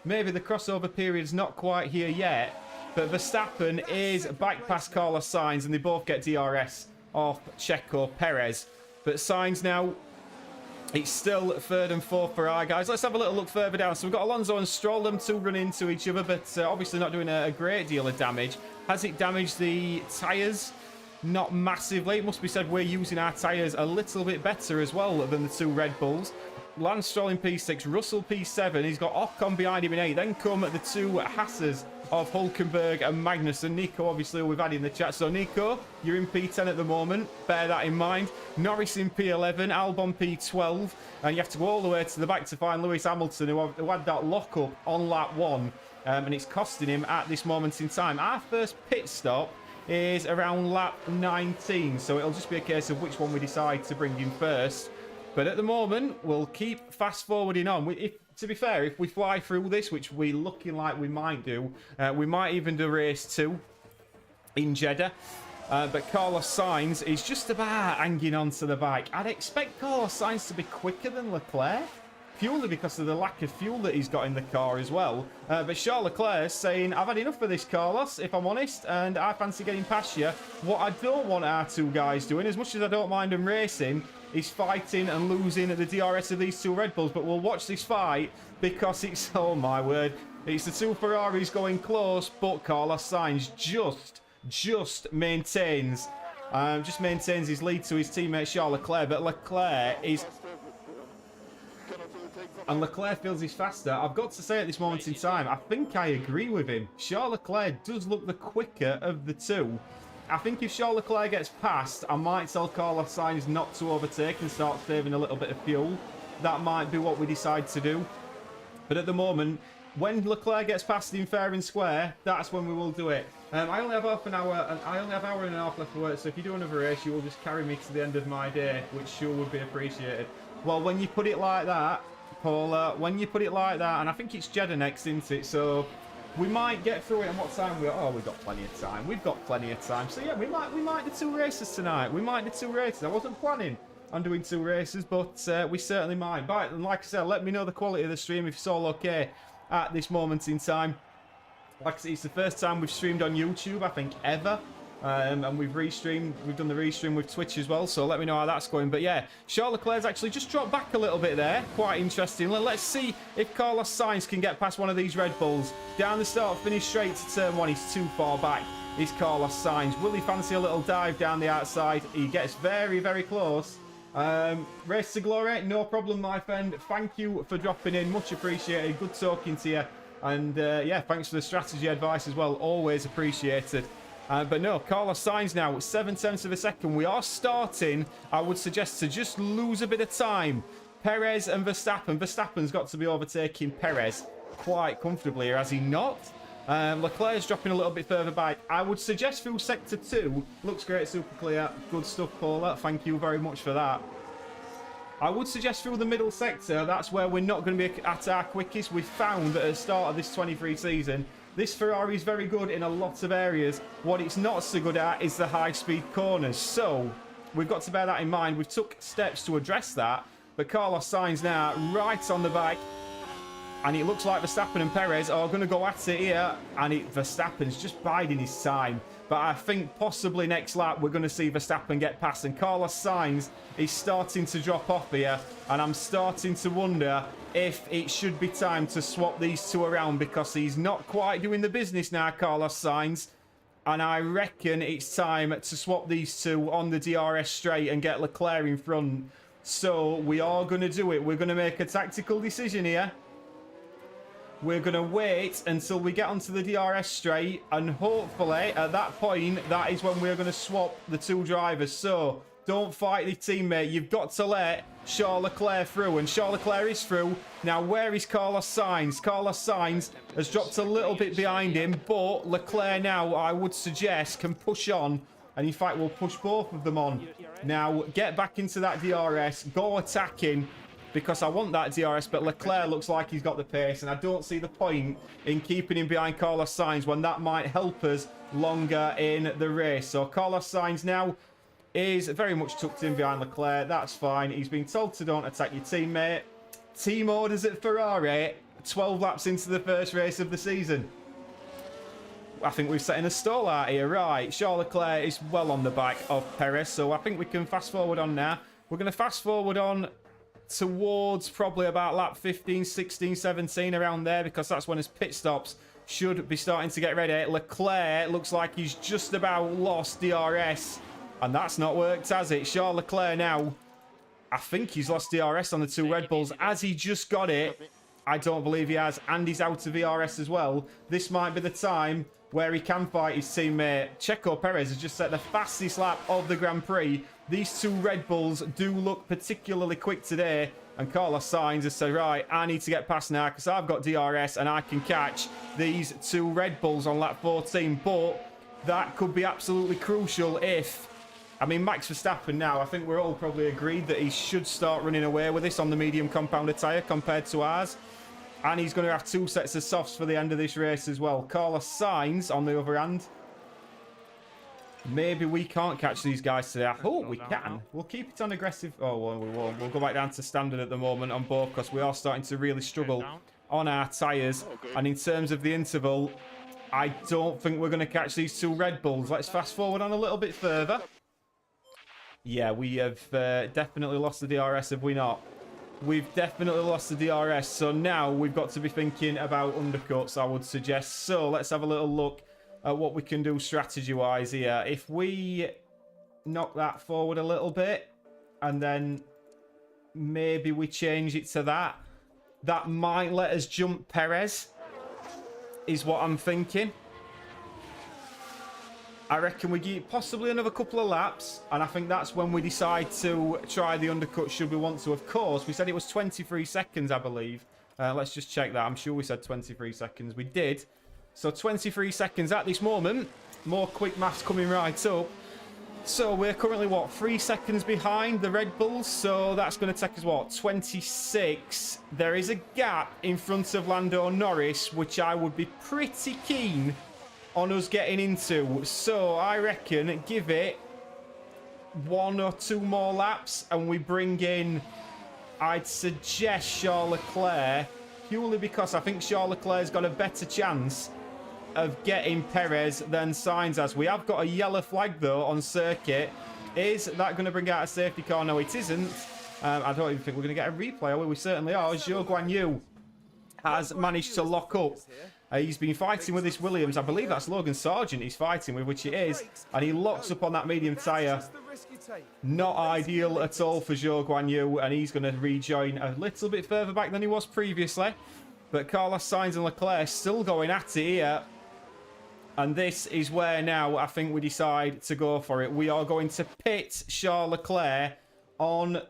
Maybe the crossover period's not quite here yet. But Verstappen is back past Carlos Sainz, and they both get DRS off Checo Perez. But Sainz now, it's still third and fourth for our guys. Let's have a little look further down. So we've got Alonso and Stroll, them two run into each other, but obviously not doing a great deal of damage. Has it damaged the tyres? Not massively. It must be said we're using our tyres a little bit better as well than the two Red Bulls. Lance Stroll in P6, Russell P7. He's got Ocon behind him in 8. Then come the two Haasers of Hülkenberg and Magnussen. Nico, obviously, we've had in the chat. So, Nico, you're in P10 at the moment. Bear that in mind. Norris in P11, Albon P12. And you have to go all the way to the back to find Lewis Hamilton, who had that lock-up on lap 1. And it's costing him at this moment in time. Our first pit stop is around lap 19. So, it'll just be a case of which one we decide to bring in first. But at the moment, we'll keep fast forwarding on. To be fair, if we fly through this, which we're looking like we might do, we might even do race 2 in Jeddah. But Carlos Sainz is just about hanging on to the bike. I'd expect Carlos Sainz to be quicker than Leclerc, purely because of the lack of fuel that he's got in the car as well. But Charles Leclerc is saying, I've had enough of this, Carlos, if I'm honest, and I fancy getting past you. What I don't want our two guys doing, as much as I don't mind them racing, is fighting and losing at the DRS of these two Red Bulls. But we'll watch this fight because it's, oh my word, it's the two Ferraris going close, but Carlos Sainz just maintains his lead to his teammate Charles Leclerc. But Leclerc is... And Leclerc feels he's faster. I've got to say at this moment in time, I think I agree with him. Charles Leclerc does look the quicker of the two. I think if Charles Leclerc gets past, I might tell Carlos Sainz not to overtake and start saving a little bit of fuel. That might be what we decide to do. But at the moment, when Leclerc gets past him fair and square, that's when we will do it. I only have half an hour, and I only have an hour and a half left for work, so if you do another race, you will just carry me to the end of my day, which sure would be appreciated. Well, when you put it like that, Paula, when you put it like that, and I think it's Jeddah next, isn't it? So we might get through it. And what time we've got plenty of time. We've got plenty of time. So yeah, we might do 2 races tonight. We might do 2 races. I wasn't planning on doing 2 races, but we certainly might. But and like I said, let me know the quality of the stream if it's all okay at this moment in time. Like I said, it's the first time we've streamed on YouTube, I think, ever. And we've done the restream with Twitch as well, so let me know how that's going. But yeah, Charles Leclerc's actually just dropped back a little bit there. Quite interesting. Let's see if Carlos Sainz can get past one of these Red Bulls. Down the start, finish straight to turn 1. He's too far back. Is Carlos Sainz. Will he fancy a little dive down the outside? He gets very, very close. Race to Glory, no problem, my friend. Thank you for dropping in. Much appreciated. Good talking to you. And yeah, thanks for the strategy advice as well. Always appreciated. But no, Carlos Sainz now, 7/10 of a second. We are starting, I would suggest, to just lose a bit of time. Perez and Verstappen. Verstappen's got to be overtaking Perez quite comfortably, or has he not? Leclerc's dropping a little bit further back. I would suggest through Sector 2. Looks great, super clear. Good stuff, Paula. Thank you very much for that. I would suggest through the middle sector. That's where we're not going to be at our quickest. We found at the start of this 23 season, this Ferrari is very good in a lot of areas. What it's not so good at is the high-speed corners. So we've got to bear that in mind. We've took steps to address that. But Carlos Sainz now right on the back. And it looks like Verstappen and Perez are going to go at it here. And Verstappen's just biding his time. But I think possibly next lap we're going to see Verstappen get past. And Carlos Sainz is starting to drop off here. And I'm starting to wonder if it should be time to swap these two around, because he's not quite doing the business now, Carlos Sainz. And I reckon it's time to swap these two on the DRS straight and get Leclerc in front. So we are going to do it. We're going to make a tactical decision here. We're going to wait until we get onto the DRS straight, and hopefully at that point, that is when we're going to swap the two drivers. So don't fight the teammate. You've got to let Charles Leclerc through, and Charles Leclerc is through. Now, where is Carlos Sainz? Carlos Sainz has dropped a little bit behind him, but Leclerc now, I would suggest, can push on, and in fact, we'll push both of them on. Now, get back into that DRS, go attacking, because I want that DRS, but Leclerc looks like he's got the pace, and I don't see the point in keeping him behind Carlos Sainz when that might help us longer in the race. So Carlos Sainz now is very much tucked in behind Leclerc. That's fine. He's been told to don't attack your teammate. Team orders at Ferrari, 12 laps into the first race of the season. I think we're setting a stall out here. Right, Charles Leclerc is well on the back of Perez, so I think we can fast forward on now. We're going to fast forward on towards probably about lap 15, 16, 17, around there, because that's when his pit stops should be starting to get ready. Leclerc looks like he's just about lost DRS, and that's not worked, has it? Charles Leclerc now, I think he's lost DRS on the two Red Bulls. Has he just got it? I don't believe he has, and he's out of DRS as well. This might be the time where he can fight his teammate. Checo Perez has just set the fastest lap of the Grand Prix. These two Red Bulls do look particularly quick today. And Carlos Sainz has said, right, I need to get past now because I've got DRS and I can catch these two Red Bulls on lap 14. But that could be absolutely crucial if I mean, Max Verstappen now, I think we're all probably agreed that he should start running away with this on the medium compounder tyre compared to ours. And he's going to have 2 sets of softs for the end of this race as well. Carlos Sainz, on the other hand. Maybe we can't catch these guys today. I hope we can. We'll keep it on aggressive. Oh, well, we won't. We'll go back down to standard at the moment on both because we are starting to really struggle on our tyres. And in terms of the interval, I don't think we're going to catch these 2 Red Bulls. Let's fast forward on a little bit further. Yeah, we have definitely lost the DRS, have we not? We've definitely lost the DRS. So now we've got to be thinking about undercuts, I would suggest. So let's have a little look at what we can do strategy-wise here. If we knock that forward a little bit, and then maybe we change it to that. That might let us jump Perez, is what I'm thinking. I reckon we give possibly another couple of laps, and I think that's when we decide to try the undercut should we want to. Of course, we said it was 23 seconds, I believe. Let's just check that. I'm sure we said 23 seconds. We did. So 23 seconds at this moment. More quick maths coming right up. So we're currently, what, 3 seconds behind the Red Bulls? So that's going to take us, what, 26? There is a gap in front of Lando Norris, which I would be pretty keen on us getting into. So I reckon give it 1 or 2 more laps and we bring in, I'd suggest Charles Leclerc, purely because I think Charles Leclerc's got a better chance of getting Perez than Sainz has. We have got a yellow flag though on circuit. Is that going to bring out a safety car? No, it isn't. I don't even think we're going to get a replay. Well, we certainly are. Zhou Guanyu has managed to lock up. He's been fighting with this Williams. I believe that's Logan Sargent he's fighting with, which it is. And he locks up on that medium tyre. Not ideal at all for Zhou Guanyu. And he's going to rejoin a little bit further back than he was previously. But Carlos Sainz and Leclerc still going at it here. And this is where now I think we decide to go for it. We are going to pit Charles Leclerc on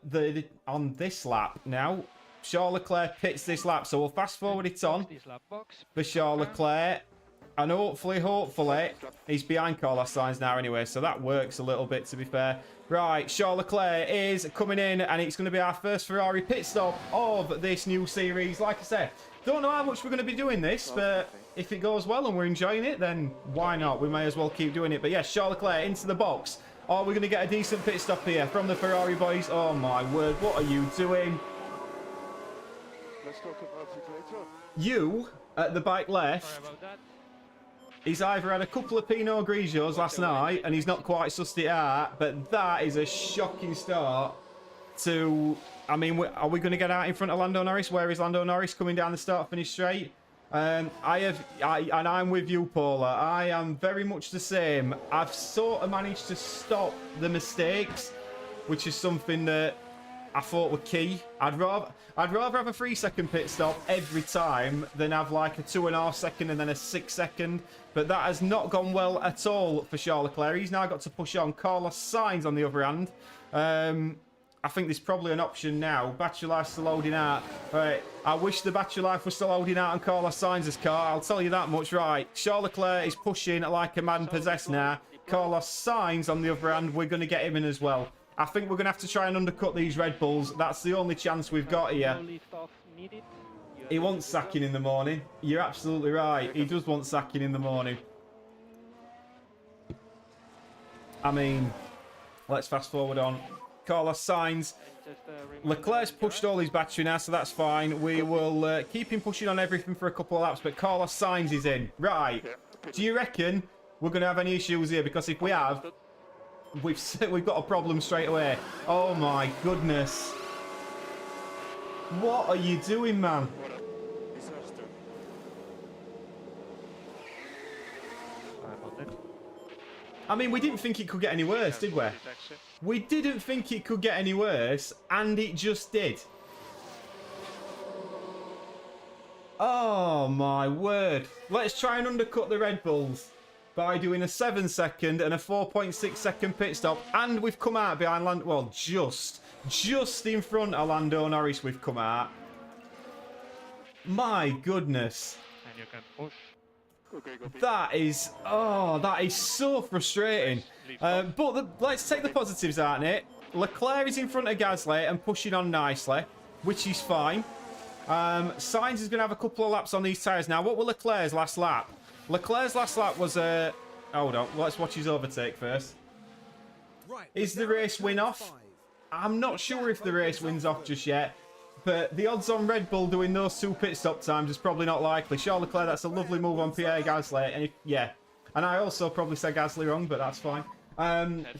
this lap now. Charles Leclerc pits this lap, so we'll fast forward it on for Charles Leclerc. And hopefully, he's behind Carlos Sainz now anyway, so that works a little bit, to be fair. Right, Charles Leclerc is coming in, and it's going to be our first Ferrari pit stop of this new series. Like I said, don't know how much we're going to be doing this, but if it goes well and we're enjoying it, then why not? We may as well keep doing it. But yeah, Charles Leclerc into the box. Are we going to get a decent pit stop here from the Ferrari boys? Oh my word, what are you doing? Let's talk about it later. You, at the bike left, Sorry about that. he's either had a couple of Pinot Grigios last night and he's not quite sussed it out, but that is a shocking start to... I mean, are we going to get out in front of Lando Norris? Where is Lando Norris coming down the start-finish straight? And I'm with you, Paula. I am very much the same. I've sort of managed to stop the mistakes, which is something that I thought were key. I'd rather have a 3-second pit stop every time than have like a 2.5 second and then a 6 second. But that has not gone well at all for Charles Leclerc. He's now got to push on. Carlos Sainz, on the other hand. I think there's probably an option now. Battery life's still holding out. Right, I wish the battery life was still holding out on Carlos Sainz's car. I'll tell you that much. Right, Charles Leclerc is pushing like a man possessed now. Carlos Sainz, on the other hand, we're going to get him in as well. I think we're going to have to try and undercut these Red Bulls. That's the only chance we've got here. He wants sacking in the morning. You're absolutely right. He does want sacking in the morning. I mean, let's fast forward on. Carlos Sainz. Leclerc's pushed all his battery now, so that's fine. We will keep him pushing on everything for a couple of laps, but Carlos Sainz is in. Right. Do you reckon we're going to have any issues here? Because if we have, we've got a problem straight away. Oh my goodness. What are you doing, man? I mean, we didn't think it could get any worse, did we? We didn't think it could get any worse, and it just did. Oh my word. Let's try and undercut the Red Bulls by doing a 7-second and a 4.6 second pit stop, and we've come out behind Lando. Well, just in front of Lando Norris we've come out. My goodness. And you can push. Okay, copy. That is so frustrating. Let's take the positives out of it. Leclerc is in front of Gasly and pushing on nicely, which is fine. Sainz is going to have a couple of laps on these tyres now. What were Leclerc's last lap? Leclerc's last lap was a... Hold on, let's watch his overtake first. Right, Is the race win off? I'm not sure if the race wins off just yet, but the odds on Red Bull doing those 2 pit stop times is probably not likely. Charles Leclerc, that's a lovely move on Pierre Gasly, and and I also probably said Gasly wrong, but that's fine.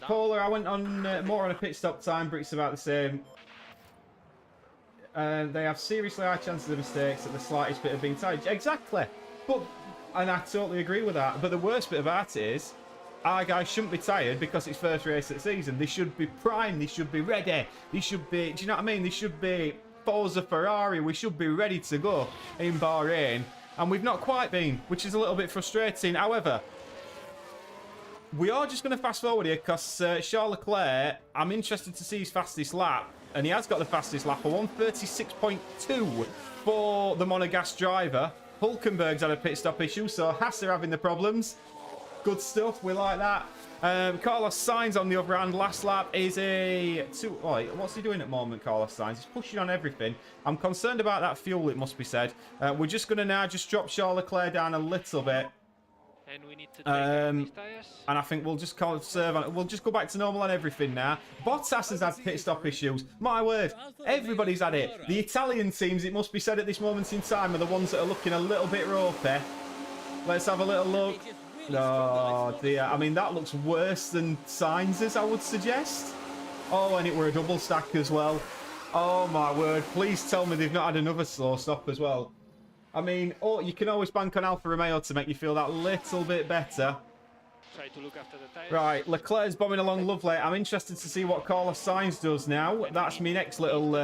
Paula, I went on more on a pit stop time, but it's about the same. They have seriously high chances of mistakes at the slightest bit of being tired. Exactly, and I totally agree with that. But the worst bit about it is, our guys shouldn't be tired because it's first race of the season. They should be primed. They should be ready. They should be, do you know what I mean? They should be Forza Ferrari. We should be ready to go in Bahrain. And we've not quite been, which is a little bit frustrating. However, we are just going to fast forward here because Charles Leclerc, I'm interested to see his fastest lap. And he has got the fastest lap, a 1:36.2 for the monogas driver. Hulkenberg's had a pit stop issue, so Haas are having the problems. Good stuff, we like that. Carlos Sainz, on the other hand, last lap is a... what's he doing at the moment, Carlos Sainz? He's pushing on everything. I'm concerned about that fuel, it must be said. We're just going to now just drop Charles Leclerc down a little bit. And we need to take these tires. And I think we'll just conserve on it. We'll just go back to normal on everything now. Bottas has had pit stop issues. My word, everybody's had it. The Italian teams, it must be said at this moment in time, are the ones that are looking a little bit ropey. Let's have a little look. Oh dear, I mean that looks worse than Sainz's, I would suggest. Oh, and it were a double stack as well. Oh my word, please tell me they've not had another slow stop as well. I mean, you can always bank on Alfa Romeo to make you feel that little bit better. Try to look after the tires. Right, Leclerc's bombing along lovely. I'm interested to see what Carlos Sainz does now. That's my next little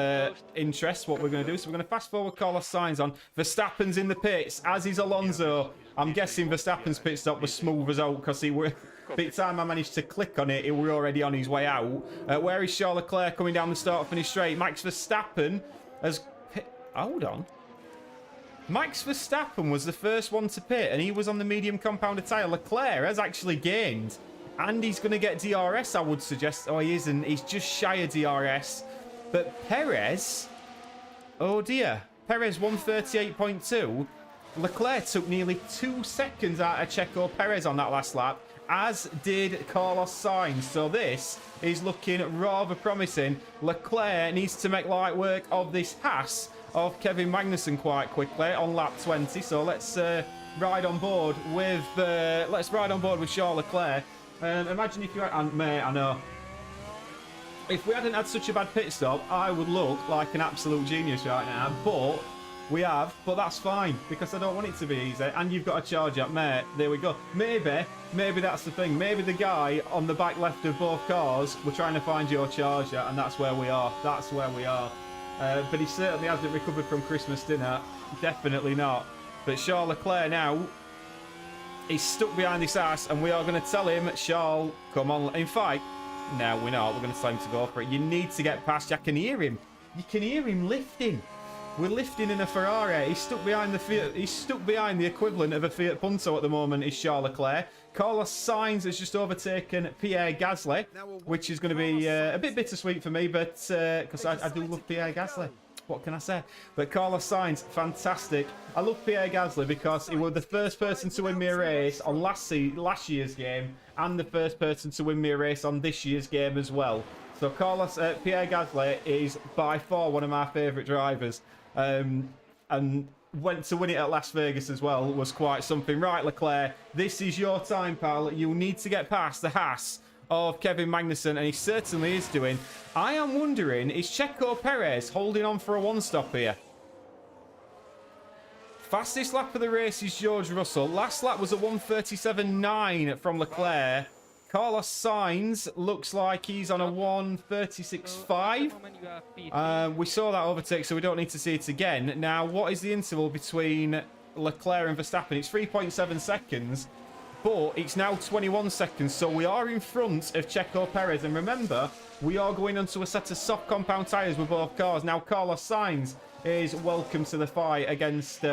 interest, what we're going to do. So we're going to fast forward Carlos Sainz on. Verstappen's in the pits, as is Alonso. I'm guessing Verstappen's pit stop was smooth as out because he were... By the time I managed to click on it, he were already on his way out. Where is Charles Leclerc coming down the start-finish straight? Max Verstappen has... Hold on. Max Verstappen was the first one to pit, and he was on the medium compounder tyre. Leclerc has actually gained, and he's going to get DRS, I would suggest. Oh, he isn't. He's just shy of DRS. But Perez... Oh, dear. Perez 1:38.2. Leclerc took nearly 2 seconds out of Checo Perez on that last lap, as did Carlos Sainz. So this is looking rather promising. Leclerc needs to make light work of this Haas of Kevin Magnussen quite quickly on lap 20. So let's ride on board with Charles Leclerc. Imagine if you had, and mate, I know, if we hadn't had such a bad pit stop, I would look like an absolute genius right now. But we have, but that's fine because I don't want it to be easy. And you've got a charge up, mate. There we go. Maybe that's the thing. Maybe the guy on the back left of both cars were trying to find your charger, and that's where we are. That's where we are. But he certainly hasn't recovered from Christmas dinner. Definitely not. But Charles Leclerc now, he's stuck behind this ass, and we are going to tell him, Charles, come on. In fact, no, we're not. We're going to tell him to go for it. You need to get past. I can hear him. You can hear him lifting. We're lifting in a Ferrari. He's stuck behind the Fiat. He's stuck behind the equivalent of a Fiat Punto at the moment. Is Charles Leclerc. Carlos Sainz has just overtaken Pierre Gasly, which is going to be a bit bittersweet for me, but because I do love Pierre Gasly. What can I say? But Carlos Sainz, fantastic. I love Pierre Gasly because he was the first person to win me a race on last year's game, and the first person to win me a race on this year's game as well. So Pierre Gasly is by far one of my favourite drivers. And went to win it at Las Vegas as well was quite something. Right, Leclerc, this is your time, pal. You need to get past the Haas of Kevin Magnussen, and he certainly is doing. I am wondering, is Checo Perez holding on for a one-stop here? Fastest lap of the race is George Russell. Last lap was a 1:37.9 from Leclerc. Carlos Sainz looks like he's on a 1:36.5. We saw that overtake, so we don't need to see it again. Now, what is the interval between Leclerc and Verstappen? It's 3.7 seconds, but it's now 21 seconds, so we are in front of Checo Perez. And remember, we are going onto a set of soft compound tyres with both cars. Now, Carlos Sainz is welcome to the fight against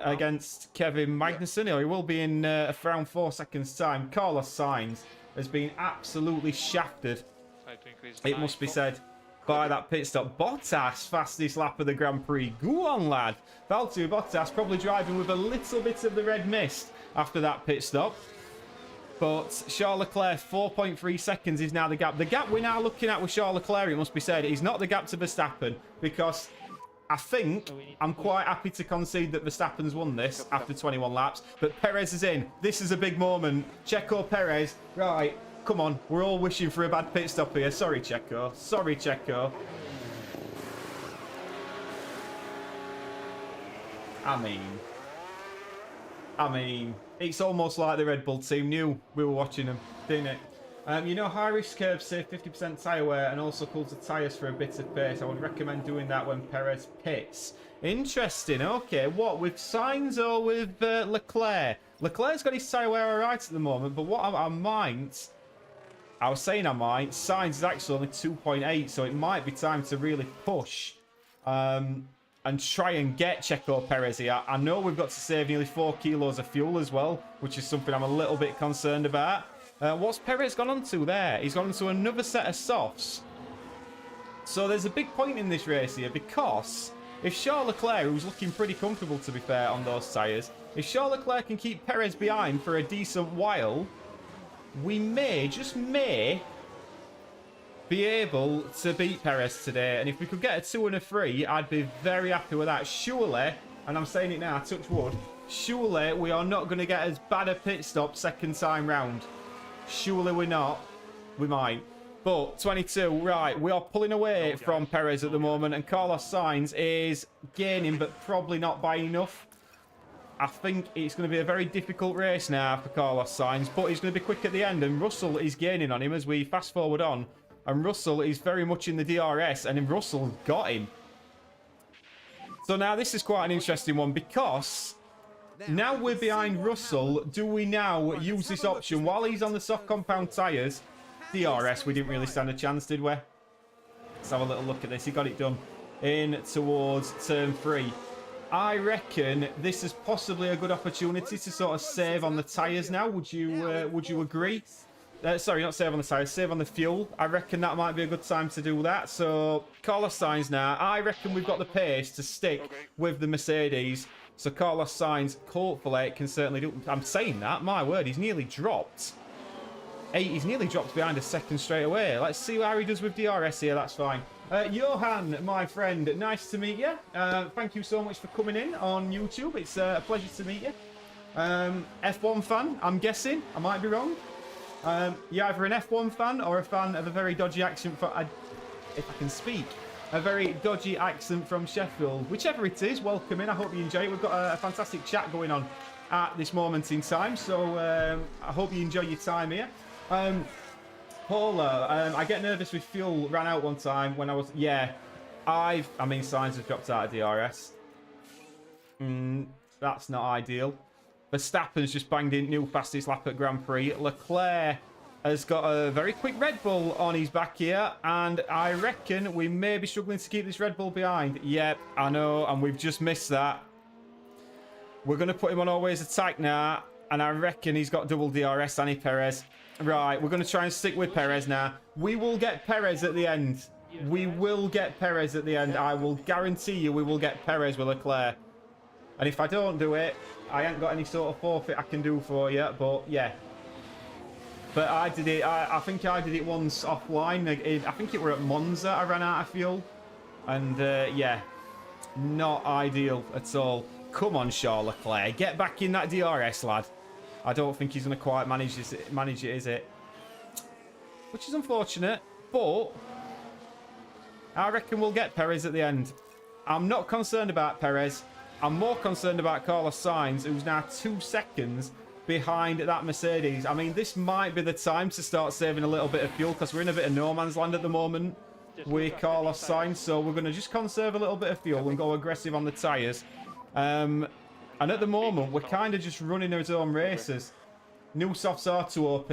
against Kevin Magnussen, or he will be in around 4 seconds' time. Carlos Sainz has been absolutely shafted, Try to increase it must be said, by that pit stop. Bottas, fastest lap of the Grand Prix. Go on, lad. Valtteri Bottas probably driving with a little bit of the red mist after that pit stop. But Charles Leclerc, 4.3 seconds is now the gap. The gap we're now looking at with Charles Leclerc, it must be said, is not the gap to Verstappen, because I think I'm quite happy to concede that Verstappen's won this after 21 laps. But Perez is in. This is a big moment. Checo Perez. Right, come on. We're all wishing for a bad pit stop here. Sorry, Checo. Sorry, Checo. I mean, it's almost like the Red Bull team knew we were watching them, didn't it? You know, high-risk curves save 50% tyre wear and also cools the tyres for a bit of pace. I would recommend doing that when Perez pits. Interesting. Okay, what, with Sainz or with Leclerc? Leclerc's got his tyre wear all right at the moment, but what I might... I was saying I might. Sainz is actually only 2.8, so it might be time to really push. And try and get Checo Perez here. I know we've got to save nearly 4 kilos of fuel as well, which is something I'm a little bit concerned about. What's Perez gone on to there? He's gone on to another set of softs. So there's a big point in this race here, because if Charles Leclerc, who's looking pretty comfortable to be fair on those tyres, if Charles Leclerc can keep Perez behind for a decent while, we may, just may, be able to beat Perez today. And if we could get a 2 and a 3, I'd be very happy with that. Surely, and I'm saying it now, touch wood, surely we are not going to get as bad a pit stop second time round. Surely we're not. We might. But 22, right, we are pulling away from Perez at the moment, and Carlos Sainz is gaining, but probably not by enough. I think it's going to be a very difficult race now for Carlos Sainz, but he's going to be quick at the end, and Russell is gaining on him as we fast forward on. And Russell is very much in the DRS, and Russell got him. So now this is quite an interesting one, because now we're behind Russell. Do we now use this option while he's on the soft compound tyres? DRS, we didn't really stand a chance, did we? Let's have a little look at this. He got it done in towards turn 3. I reckon this is possibly a good opportunity to sort of save on the tyres now. Would you agree? Sorry, not save on the tyres, save on the fuel. I reckon that might be a good time to do that. So, Carlos Sainz now. I reckon we've got the pace to stick with the Mercedes. So, Carlos Sainz, hopefully, can certainly do... I'm saying that. My word, he's nearly dropped. He's nearly dropped behind a second straight away. Let's see how he does with DRS here. That's fine. Johan, my friend, nice to meet you. Thank you so much for coming in on YouTube. It's a pleasure to meet you. F1 fan, I'm guessing. I might be wrong. You're either an F1 fan or a fan of a very dodgy accent from, if I can speak, a very dodgy accent from Sheffield. Whichever it is, welcome in. I hope you enjoy it. We've got a fantastic chat going on at this moment in time, so I hope you enjoy your time here. Paula, I get nervous with fuel. Ran out one time when I was... Yeah, I mean, Sainz has dropped out of DRS. That's not ideal. Verstappen's just banged in new fastest lap at Grand Prix. Leclerc has got a very quick Red Bull on his back here, and I reckon we may be struggling to keep this Red Bull behind. Yep, I know, and we've just missed that. We're going to put him on always attack now, and I reckon he's got double DRS, Annie Perez. Right, we're going to try and stick with Perez now. We will get Perez at the end. We will get Perez at the end. I will guarantee you we will get Perez with Leclerc. And if I don't do it, I ain't got any sort of forfeit I can do for you, but yeah. But I did it, I think I did it once offline. I think it were at Monza I ran out of fuel. And yeah, not ideal at all. Come on, Charles Leclerc, get back in that DRS, lad. I don't think he's going to quite manage it, is it? Which is unfortunate, but I reckon we'll get Perez at the end. I'm not concerned about Perez. I'm more concerned about Carlos Sainz, who's now 2 seconds behind that Mercedes. I mean, this might be the time to start saving a little bit of fuel, because we're in a bit of no man's land at the moment with Carlos Sainz. So we're going to just conserve a little bit of fuel and go aggressive on the tyres. And at the moment, we're kind of just running our own races. New softs are too OP,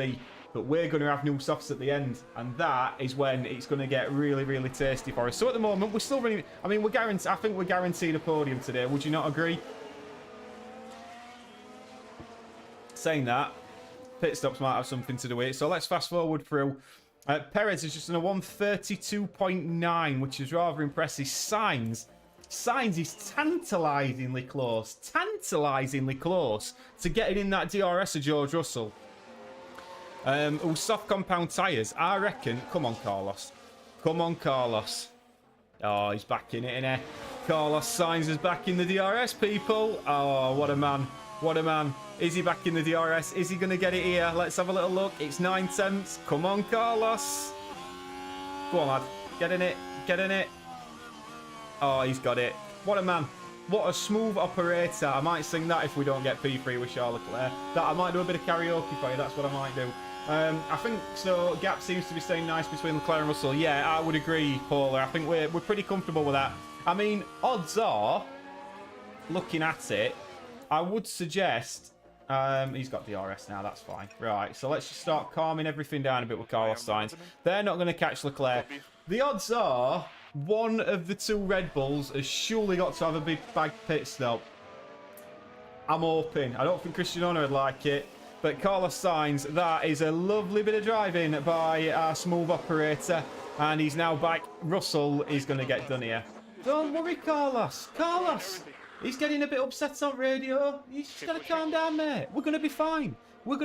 but we're going to have new softs at the end. And that is when it's going to get really, really tasty for us. So at the moment, we're still running... I mean, I think we're guaranteed a podium today. Would you not agree? saying that, pit stops might have something to do with it. So let's fast forward through. Perez is just in a 132.9, which is rather impressive. Sainz is tantalisingly close to getting in that DRS of George Russell. Soft compound tyres, I reckon. Come on, Carlos. Oh, he's back in it, innit? Carlos Sainz is back in the DRS, people. Oh, what a man. Is he back in the DRS? Is he going to get it here? Let's have a little look. It's 9/10. Come on, Carlos. Go on, lad. Get in it. Oh, he's got it. What a man. What a smooth operator. I might sing that if we don't get P3 with Charles Leclerc. That I might do a bit of karaoke for you. That's what I might do. I think so. Gap seems to be staying nice between Leclerc and Russell. Yeah, I would agree, Paula. I think we're pretty comfortable with that. I mean, odds are, looking at it, I would suggest he's got DRS now. That's fine. Right. So let's just start calming everything down a bit with Carlos Sainz. They're not going to catch Leclerc. The odds are one of the two Red Bulls has surely got to have a big bag pit stop. I'm hoping. I don't think Christian Horner would like it. But Carlos Sainz, that is a lovely bit of driving by our smooth operator. And he's now back. Russell is going to get done here. Don't worry, Carlos. He's getting a bit upset on radio. He's just got to calm down, mate. We're going to be fine. We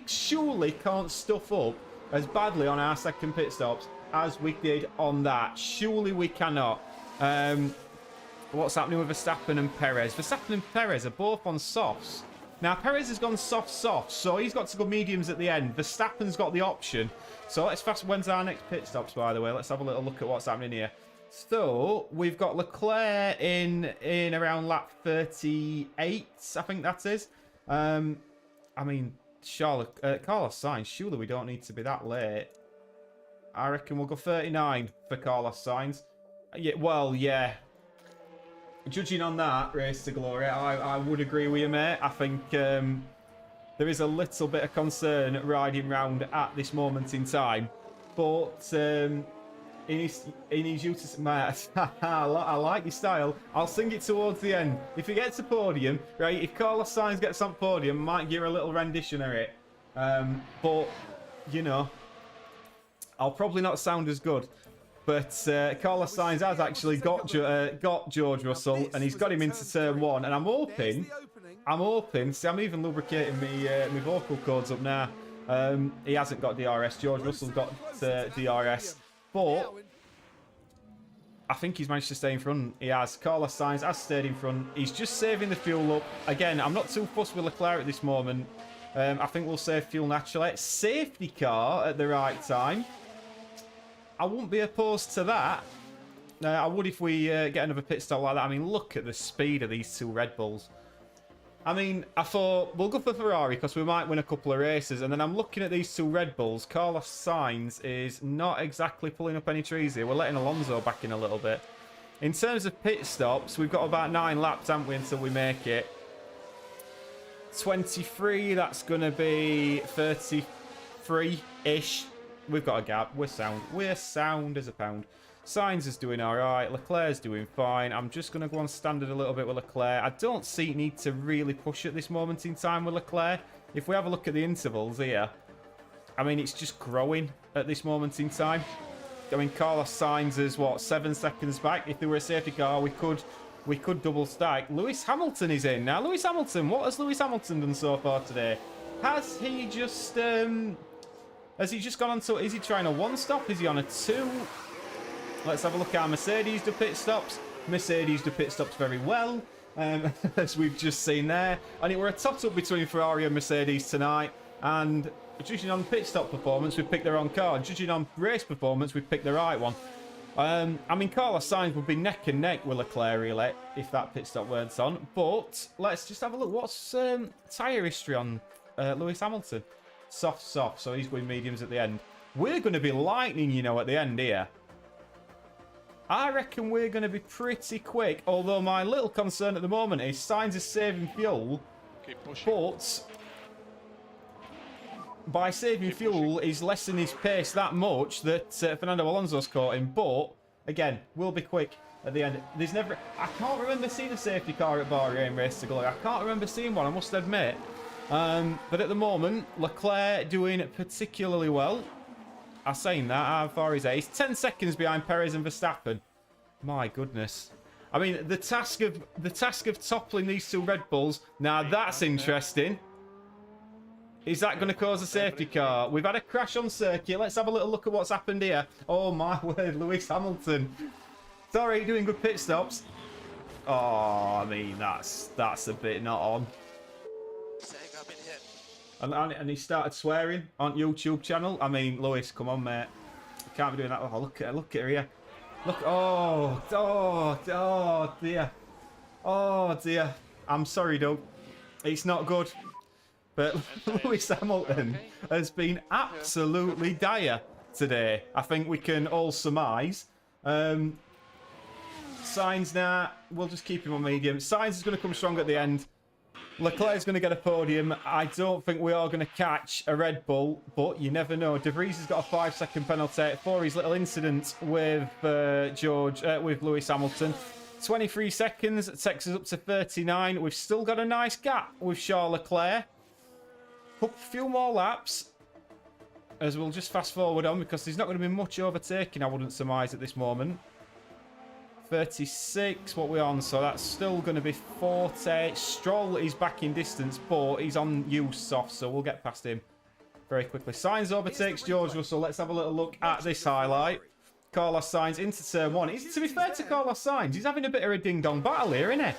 surely can't stuff up as badly on our second pit stops as we did on that. Surely we cannot. What's happening with Verstappen and Perez? Verstappen and Perez are both on softs. Now, Perez has gone soft, so he's got to go mediums at the end. Verstappen's got the option. So let's when's our next pit stops, by the way? Let's have a little look at what's happening here. So we've got Leclerc in around lap 38, I think that is. I mean, Carlos Sainz, surely we don't need to be that late. I reckon we'll go 39 for Carlos Sainz. Yeah. Judging on that race to glory, I would agree with you, mate. I think there is a little bit of concern riding round at this moment in time. But in his use, mate, I like your style. I'll sing it towards the end. If he gets a podium, right, if Carlos Sainz gets on podium, I might give a little rendition of it. But, you know, I'll probably not sound as good. But Carlos Sainz has actually got George Russell, and he's got him into turn one. And I'm hoping, see, I'm even lubricating my vocal cords up now. He hasn't got DRS. George Russell's got DRS. But I think he's managed to stay in front. He has. Carlos Sainz has stayed in front. He's just saving the fuel up. Again, I'm not too fussed with Leclerc at this moment. I think we'll save fuel naturally. Safety car at the right time. I wouldn't be opposed to that. I would if we get another pit stop like that. I mean, look at the speed of these two Red Bulls. I mean, I thought we'll go for Ferrari because we might win a couple of races. And then I'm looking at these two Red Bulls. Carlos Sainz is not exactly pulling up any trees here. We're letting Alonso back in a little bit. In terms of pit stops, we've got about 9 laps, haven't we, until we make it. 23, that's going to be 33-ish. We've got a gap. We're sound. We're sound as a pound. Sainz is doing all right. Leclerc's doing fine. I'm just going to go on standard a little bit with Leclerc. I don't see need to really push at this moment in time with Leclerc. If we have a look at the intervals here, I mean, it's just growing at this moment in time. I mean, Carlos Sainz is, what, 7 seconds back? If there were a safety car, we could double stack. Lewis Hamilton is in. Now, Lewis Hamilton, what has Lewis Hamilton done so far today? Has he just gone on to... Is he trying a 1-stop? Is he on a 2? Let's have a look at our Mercedes do pit stops. Mercedes do pit stops very well, as we've just seen there. And it were a toss-up between Ferrari and Mercedes tonight. And judging on pit stop performance, we've picked the wrong car. Judging on race performance, we've picked the right one. I mean, Carlos Sainz would be neck and neck with Leclerc, really, if that pit stop weren't on. But let's just have a look. What's tyre history on Lewis Hamilton? Soft, so he's going mediums at the end. We're going to be lightning, you know, at the end here. I reckon we're going to be pretty quick, although my little concern at the moment is Sainz is saving fuel, but by saving fuel, he's lessening his pace that much that Fernando Alonso's caught him. But, again, we'll be quick. at the end. There's never... I can't remember seeing a safety car at Bahrain Race to Glory. I can't remember seeing one, I must admit. But at the moment, Leclerc doing particularly well. I'm saying that. How far is he? He's 10 seconds behind Perez and Verstappen. My goodness. I mean, the task of toppling these two Red Bulls. Now that's interesting. Is that going to cause a safety car? We've had a crash on circuit. Let's have a little look at what's happened here. Oh my word, Lewis Hamilton. Sorry, doing good pit stops. Oh, I mean, that's a bit not on. And he started swearing on YouTube channel. I mean, Lewis, come on, mate. Can't be doing that. Oh, look at her here. Look, oh dear. Oh dear. I'm sorry, Doug. It's not good. But Lewis Hamilton has been absolutely dire today. I think we can all surmise. Sainz now, we'll just keep him on medium. Sainz is going to come strong at the end. Leclerc is going to get a podium. I don't think we are going to catch a Red Bull, but you never know. De Vries has got a 5-second penalty for his little incident with with Lewis Hamilton. 23 seconds takes us up to 39. We've still got a nice gap with Charles Leclerc. A few more laps, as we'll just fast forward on because there's not going to be much overtaking, I wouldn't surmise at this moment. 36, what we're on, so that's still going to be 40. Stroll is back in distance, but he's on use soft, so we'll get past him very quickly. Sainz overtakes George Russell. Let's have a little look at this highlight. Carlos Sainz into turn 1. To be fair to Carlos Sainz, he's having a bit of a ding-dong battle here, isn't he?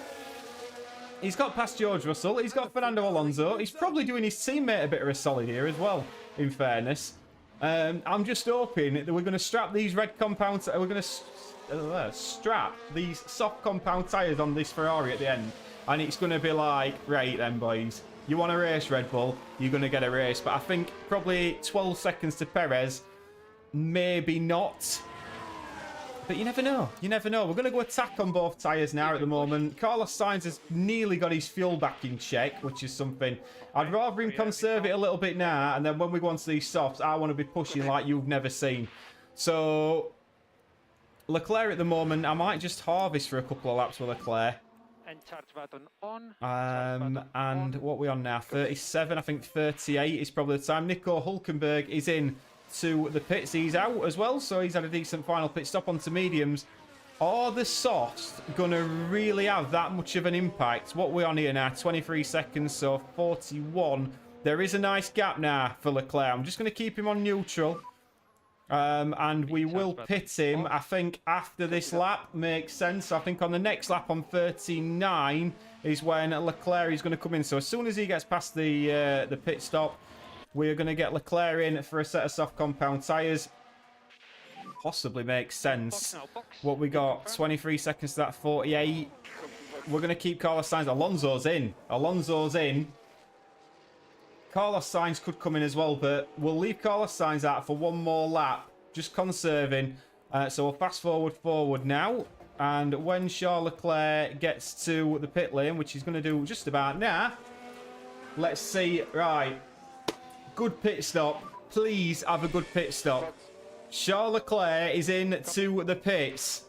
He's got past George Russell. He's got Fernando Alonso. He's probably doing his teammate a bit of a solid here as well, in fairness. I'm just hoping that we're going to strap these red compounds. We're going to strap these soft compound tyres on this Ferrari at the end. And it's going to be like, right then, boys. You want a race, Red Bull? You're going to get a race. But I think probably 12 seconds to Perez. Maybe not. But you never know. You never know. We're going to go attack on both tyres now at the moment. Carlos Sainz has nearly got his fuel back in check, which is something. I'd rather him conserve it a little bit now, and then when we go on to these softs, I want to be pushing like you've never seen. So, Leclerc at the moment, I might just harvest for a couple of laps with Leclerc. And charge button on. And what are we on now? 37, I think 38 is probably the time. Nico Hülkenberg is in to the pits. He's out as well, so he's had a decent final pit stop onto mediums. Are the softs going to really have that much of an impact? What are we on here now? 23 seconds, so 41. There is a nice gap now for Leclerc. I'm just going to keep him on neutral. And we will pit him, I think, after this lap. Makes sense. I think on the next lap on 39 is when Leclerc is going to come in. So as soon as he gets past the pit stop, we're going to get Leclerc in for a set of soft compound tyres. Possibly makes sense. What we got? 23 seconds to that 48. We're going to keep Carlos Sainz. Alonso's in. Alonso's in. Carlos Sainz could come in as well, but we'll leave Carlos Sainz out for one more lap. Just conserving. So we'll fast forward now. And when Charles Leclerc gets to the pit lane, which he's going to do just about now. Let's see. Right. Good pit stop. Please have a good pit stop. Charles Leclerc is in to the pits.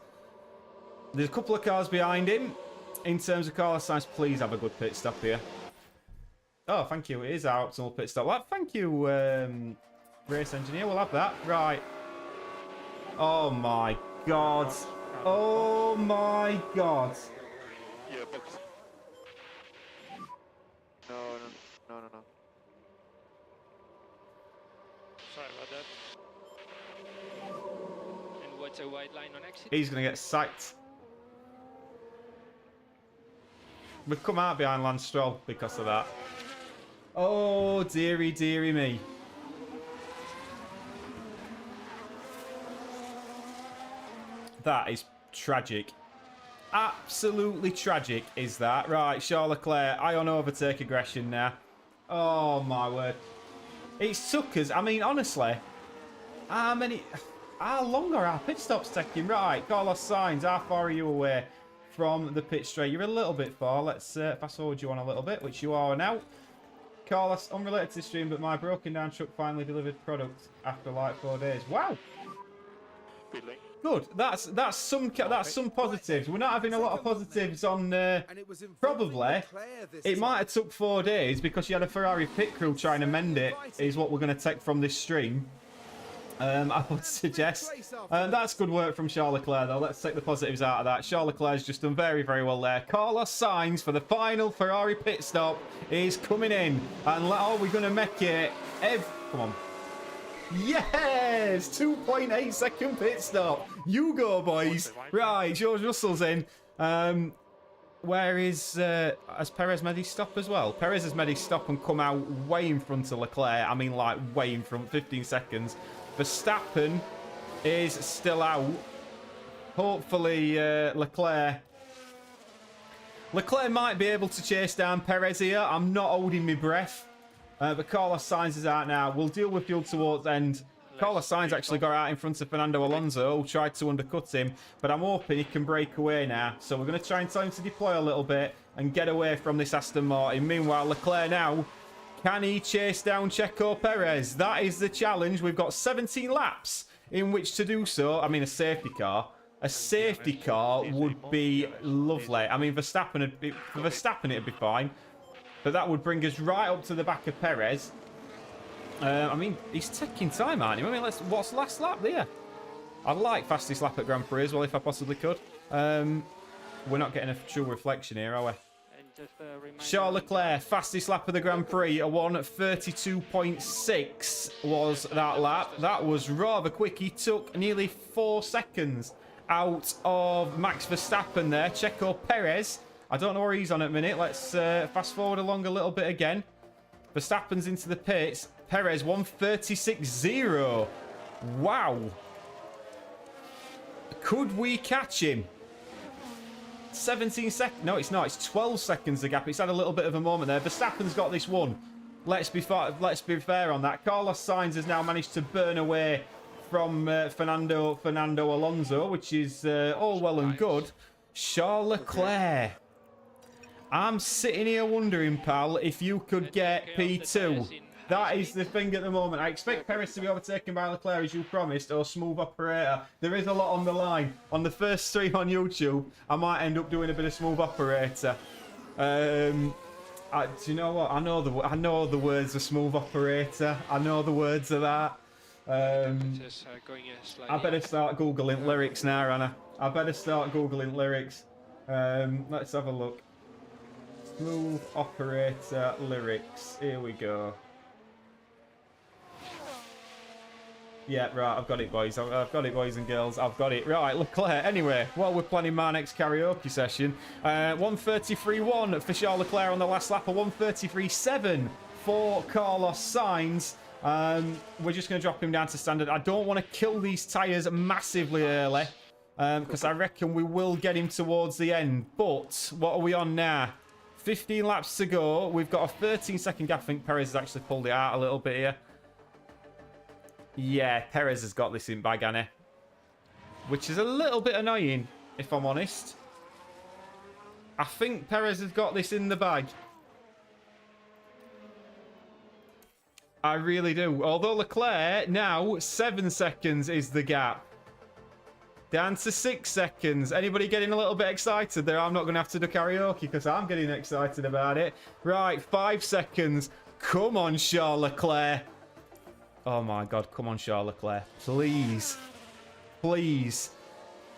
There's a couple of cars behind him. In terms of Carlos Sainz, please have a good pit stop here. Oh, thank you. It is our optimal pit stop. Well, thank you, race engineer. We'll have that. Right. Oh, my God. Oh, my God. Yeah, box. No. Sorry about that. And what's a white line on exit? He's going to get sacked. We've come out behind Lance Stroll because of that. Oh, dearie, dearie me. That is tragic. Absolutely tragic is that. Right, Charles Leclerc, I on overtake aggression now. Oh, my word. It's took us, I mean, honestly, how long are our pit stops taking? Right, Carlos Sainz, how far are you away from the pit straight? You're a little bit far. Let's fast forward you on a little bit, which you are now. Carlos, unrelated to this stream, but my broken down truck finally delivered product after like 4 days. Wow. Pit lane. Good. That's some positives. We're not having a lot of positives on. And it was involving Probably. Leclerc this It might time. have took 4 days because you had a Ferrari pit crew trying to mend it. Is what we're going to take from this stream. I would suggest. That's good work from Charles Leclerc, though. Let's take the positives out of that. Charles Leclerc's just done very, very well there. Carlos Sainz for the final Ferrari pit stop is coming in. And we're going to make it. Come on. Yes! 2.8 second pit stop. You go, boys. Right, George Russell's in. Where is... has Perez made his stop as well? Perez has made his stop and come out way in front of Leclerc. I mean, like, way in front. 15 seconds. Verstappen is still out. Hopefully, Leclerc might be able to chase down Perez here. I'm not holding my breath. But Carlos Sainz is out now. We'll deal with fuel towards end. Carlos Sainz actually got out in front of Fernando Alonso, who tried to undercut him. But I'm hoping he can break away now. So we're going to try and tell him to deploy a little bit and get away from this Aston Martin. Meanwhile, Leclerc now, can he chase down Checo Perez? That is the challenge. We've got 17 laps in which to do so. I mean, a safety car. A safety car would be lovely. I mean, for Verstappen, it'd be fine. But that would bring us right up to the back of Perez. I mean, he's taking time, aren't he? I mean, what's last lap there? I'd like fastest lap at Grand Prix as well, if I possibly could. We're not getting a true reflection here, are we? Charles Leclerc, fastest lap of the Grand Prix, a 1:32.6 was that lap. That was rather quick. He took nearly 4 seconds out of Max Verstappen there. Checo Perez, I don't know where he's on at the minute. Let's fast forward along a little bit again. Verstappen's into the pits. Perez 1:36.0. Wow. Could we catch him? 17 seconds. No, it's not. It's 12 seconds the gap. It's had a little bit of a moment there. Verstappen's got this one. Let's be fair on that. Carlos Sainz has now managed to burn away from Fernando Alonso, which is all well and good. Charles Leclerc. I'm sitting here wondering, pal, if you could get P2. That is the thing at the moment. I expect Perez to be overtaken by Leclerc, as you promised, or smooth operator. There is a lot on the line. On the first stream on YouTube, I might end up doing a bit of smooth operator. Do you know what? I know the words of smooth operator. I know the words of that. I better start Googling lyrics now, Anna. I better start Googling lyrics. Let's have a look. Smooth operator lyrics. Here we go. Yeah, right, I've got it, boys. I've got it, boys and girls. I've got it. Right, Leclerc. Anyway, while we're planning my next karaoke session, 1:33.1 for Charles Leclerc on the last lap, a 1:33.7 for Carlos Sainz. We're just going to drop him down to standard. I don't want to kill these tyres massively early, because I reckon we will get him towards the end. But what are we on now? 15 laps to go. We've got a 13-second gap. I think Perez has actually pulled it out a little bit here. Yeah, Perez has got this in bag, Annie. Which is a little bit annoying, if I'm honest. I think Perez has got this in the bag. I really do. Although Leclerc, now, 7 seconds is the gap. Down to 6 seconds. Anybody getting a little bit excited there? I'm not going to have to do karaoke because I'm getting excited about it. Right, 5 seconds. Come on, Charles Leclerc. Oh my God, come on, Charles Leclerc. Please. Please.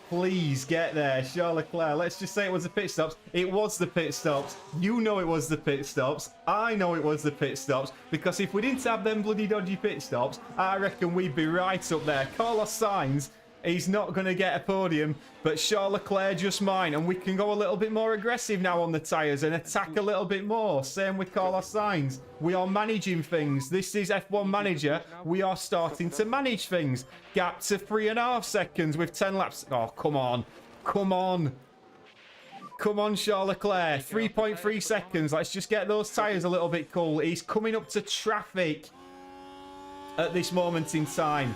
Please get there, Charles Leclerc. Let's just say it was the pit stops. It was the pit stops. You know it was the pit stops. I know it was the pit stops. Because if we didn't have them bloody dodgy pit stops, I reckon we'd be right up there. Carlos Sainz, he's not going to get a podium, but Charles Leclerc just mine. And we can go a little bit more aggressive now on the tyres and attack a little bit more. Same with Carlos Sainz. We are managing things. This is F1 Manager. We are starting to manage things. Gap to 3.5 seconds with 10 laps. Oh, come on. Come on. Come on, Charles Leclerc. 3.3 seconds. Let's just get those tyres a little bit cool. He's coming up to traffic at this moment in time.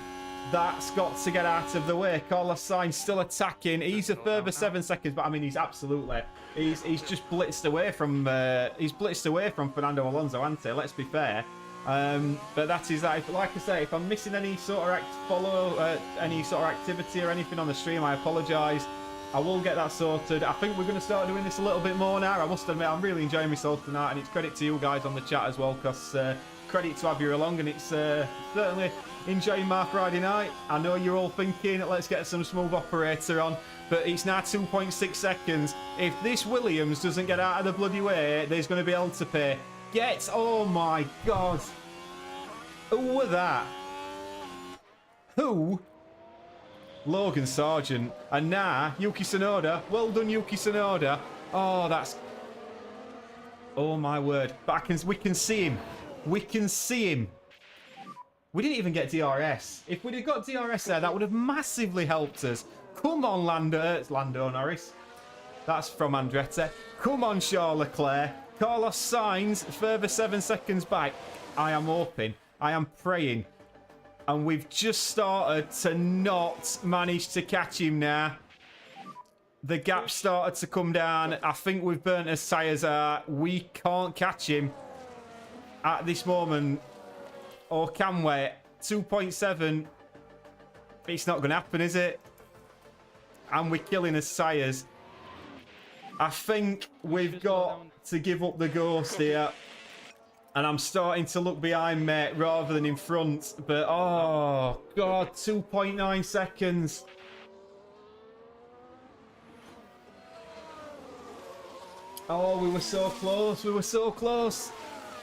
That's got to get out of the way. Carlos Sainz still attacking. He's a further 7 seconds, but I mean, he's absolutely, he's just blitzed away from, Fernando Alonso, hasn't he? Let's be fair. But that is that. Like I say, if I'm missing any sort of any sort of activity or anything on the stream, I apologise. I will get that sorted. I think we're going to start doing this a little bit more now. I must admit, I'm really enjoying myself tonight, and it's credit to you guys on the chat as well, because credit to have you along, and it's certainly enjoying my Friday night. I know you're all thinking, let's get some smooth operator on, but it's now 2.6 seconds. If this Williams doesn't get out of the bloody way, there's going to be hell to pay. Oh my God. Who were that? Who? Logan Sargent. And now, Yuki Tsunoda. Well done, Yuki Tsunoda. Oh, that's... Oh, my word. But we can see him. We can see him. We didn't even get DRS. If we'd have got DRS there, that would have massively helped us. Come on, Lando Norris. That's from Andretti. Come on, Charles Leclerc. Carlos Sainz, further 7 seconds back. I am hoping. I am praying. And we've just started to not manage to catch him now. The gap started to come down. I think we've burnt his tyres out. We can't catch him at this moment. Or can we? 2.7. It's not going to happen, is it? And we're killing his tyres. I think we've got to give up the ghost here. And I'm starting to look behind me rather than in front. But, oh, God, 2.9 seconds. Oh, we were so close. We were so close.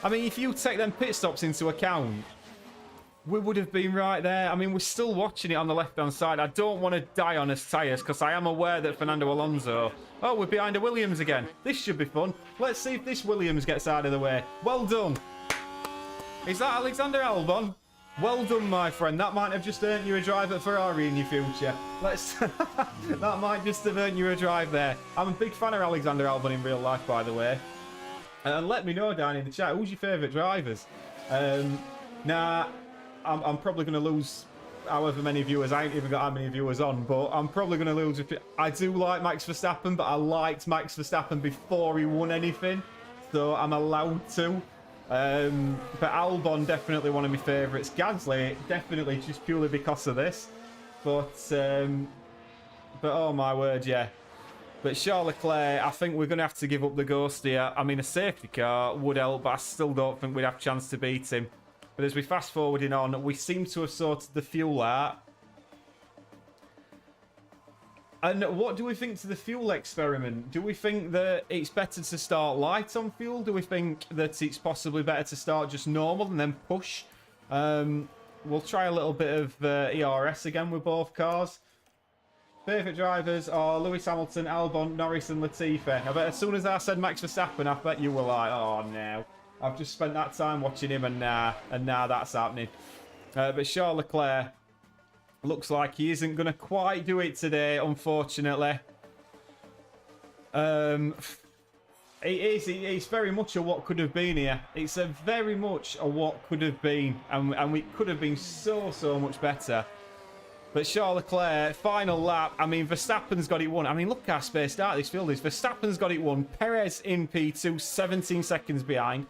I mean, if you take them pit stops into account, we would have been right there. I mean, we're still watching it on the left-hand side. I don't want to die on his tyres because I am aware that Fernando Alonso... Oh, we're behind a Williams again. This should be fun. Let's see if this Williams gets out of the way. Well done. Is that Alexander Albon? Well done, my friend. That might have just earned you a drive at Ferrari in your future. That might just have earned you a drive there. I'm a big fan of Alexander Albon in real life, by the way. And let me know down in the chat, who's your favourite drivers? Nah, I'm probably going to lose however many viewers. I ain't even got how many viewers on, but I'm probably going to lose. I do like Max Verstappen, but I liked Max Verstappen before he won anything, so I'm allowed to. But Albon, definitely one of my favourites. Gasly, definitely just purely because of this. But oh my word, yeah. But Charles Leclerc, I think we're going to have to give up the ghost here. I mean, a safety car would help, but I still don't think we'd have a chance to beat him. But as we fast forwarding on, we seem to have sorted the fuel out. And what do we think to the fuel experiment? Do we think that it's better to start light on fuel? Do we think that it's possibly better to start just normal and then push? We'll try a little bit of ERS again with both cars. Favourite drivers are Lewis Hamilton, Albon, Norris and Latifi. I bet as soon as I said Max Verstappen, I bet you were like, oh no. I've just spent that time watching him and now that's happening. But Charles Leclerc looks like he isn't going to quite do it today, unfortunately. It's very much a what could have been here. It's a very much a what could have been. And we could have been so much better. But Charles Leclerc, final lap. I mean, Verstappen's got it won. I mean, look how spaced out this field is. Verstappen's got it won. Perez in P2, 17 seconds behind.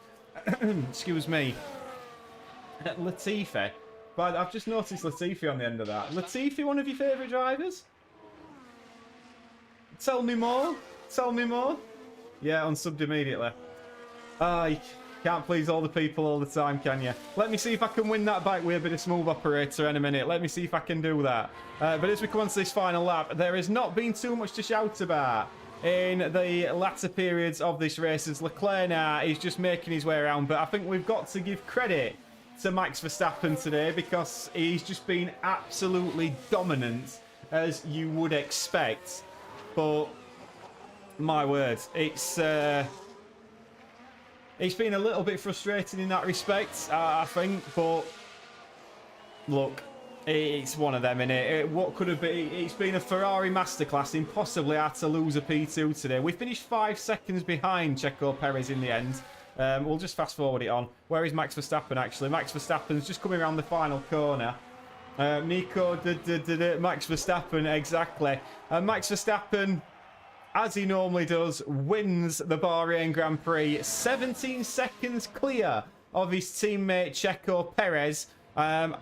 Excuse me. Latifi. But I've just noticed Latifi on the end of that. Latifi, one of your favourite drivers? Tell me more. Tell me more. Yeah, unsubbed immediately. You can't please all the people all the time, can you? Let me see if I can win that back with a bit of smooth operator in a minute. Let me see if I can do that. But as we come on to this final lap, there has not been too much to shout about in the latter periods of this race, as Leclerc now is just making his way around. But I think we've got to give credit to Max Verstappen today because he's just been absolutely dominant, as you would expect. But my word, it's been a little bit frustrating in that respect, I think. But look, it's one of them, innit? What could have been? It's been a Ferrari masterclass in possibly how to lose a P2 today. We finished 5 seconds behind Checo Perez in the end. We'll just fast forward it on. Where is Max Verstappen, actually? Max Verstappen's just coming around the final corner. Nico, Max Verstappen, exactly. Max Verstappen, as he normally does, wins the Bahrain Grand Prix. 17 seconds clear of his teammate Checo Perez.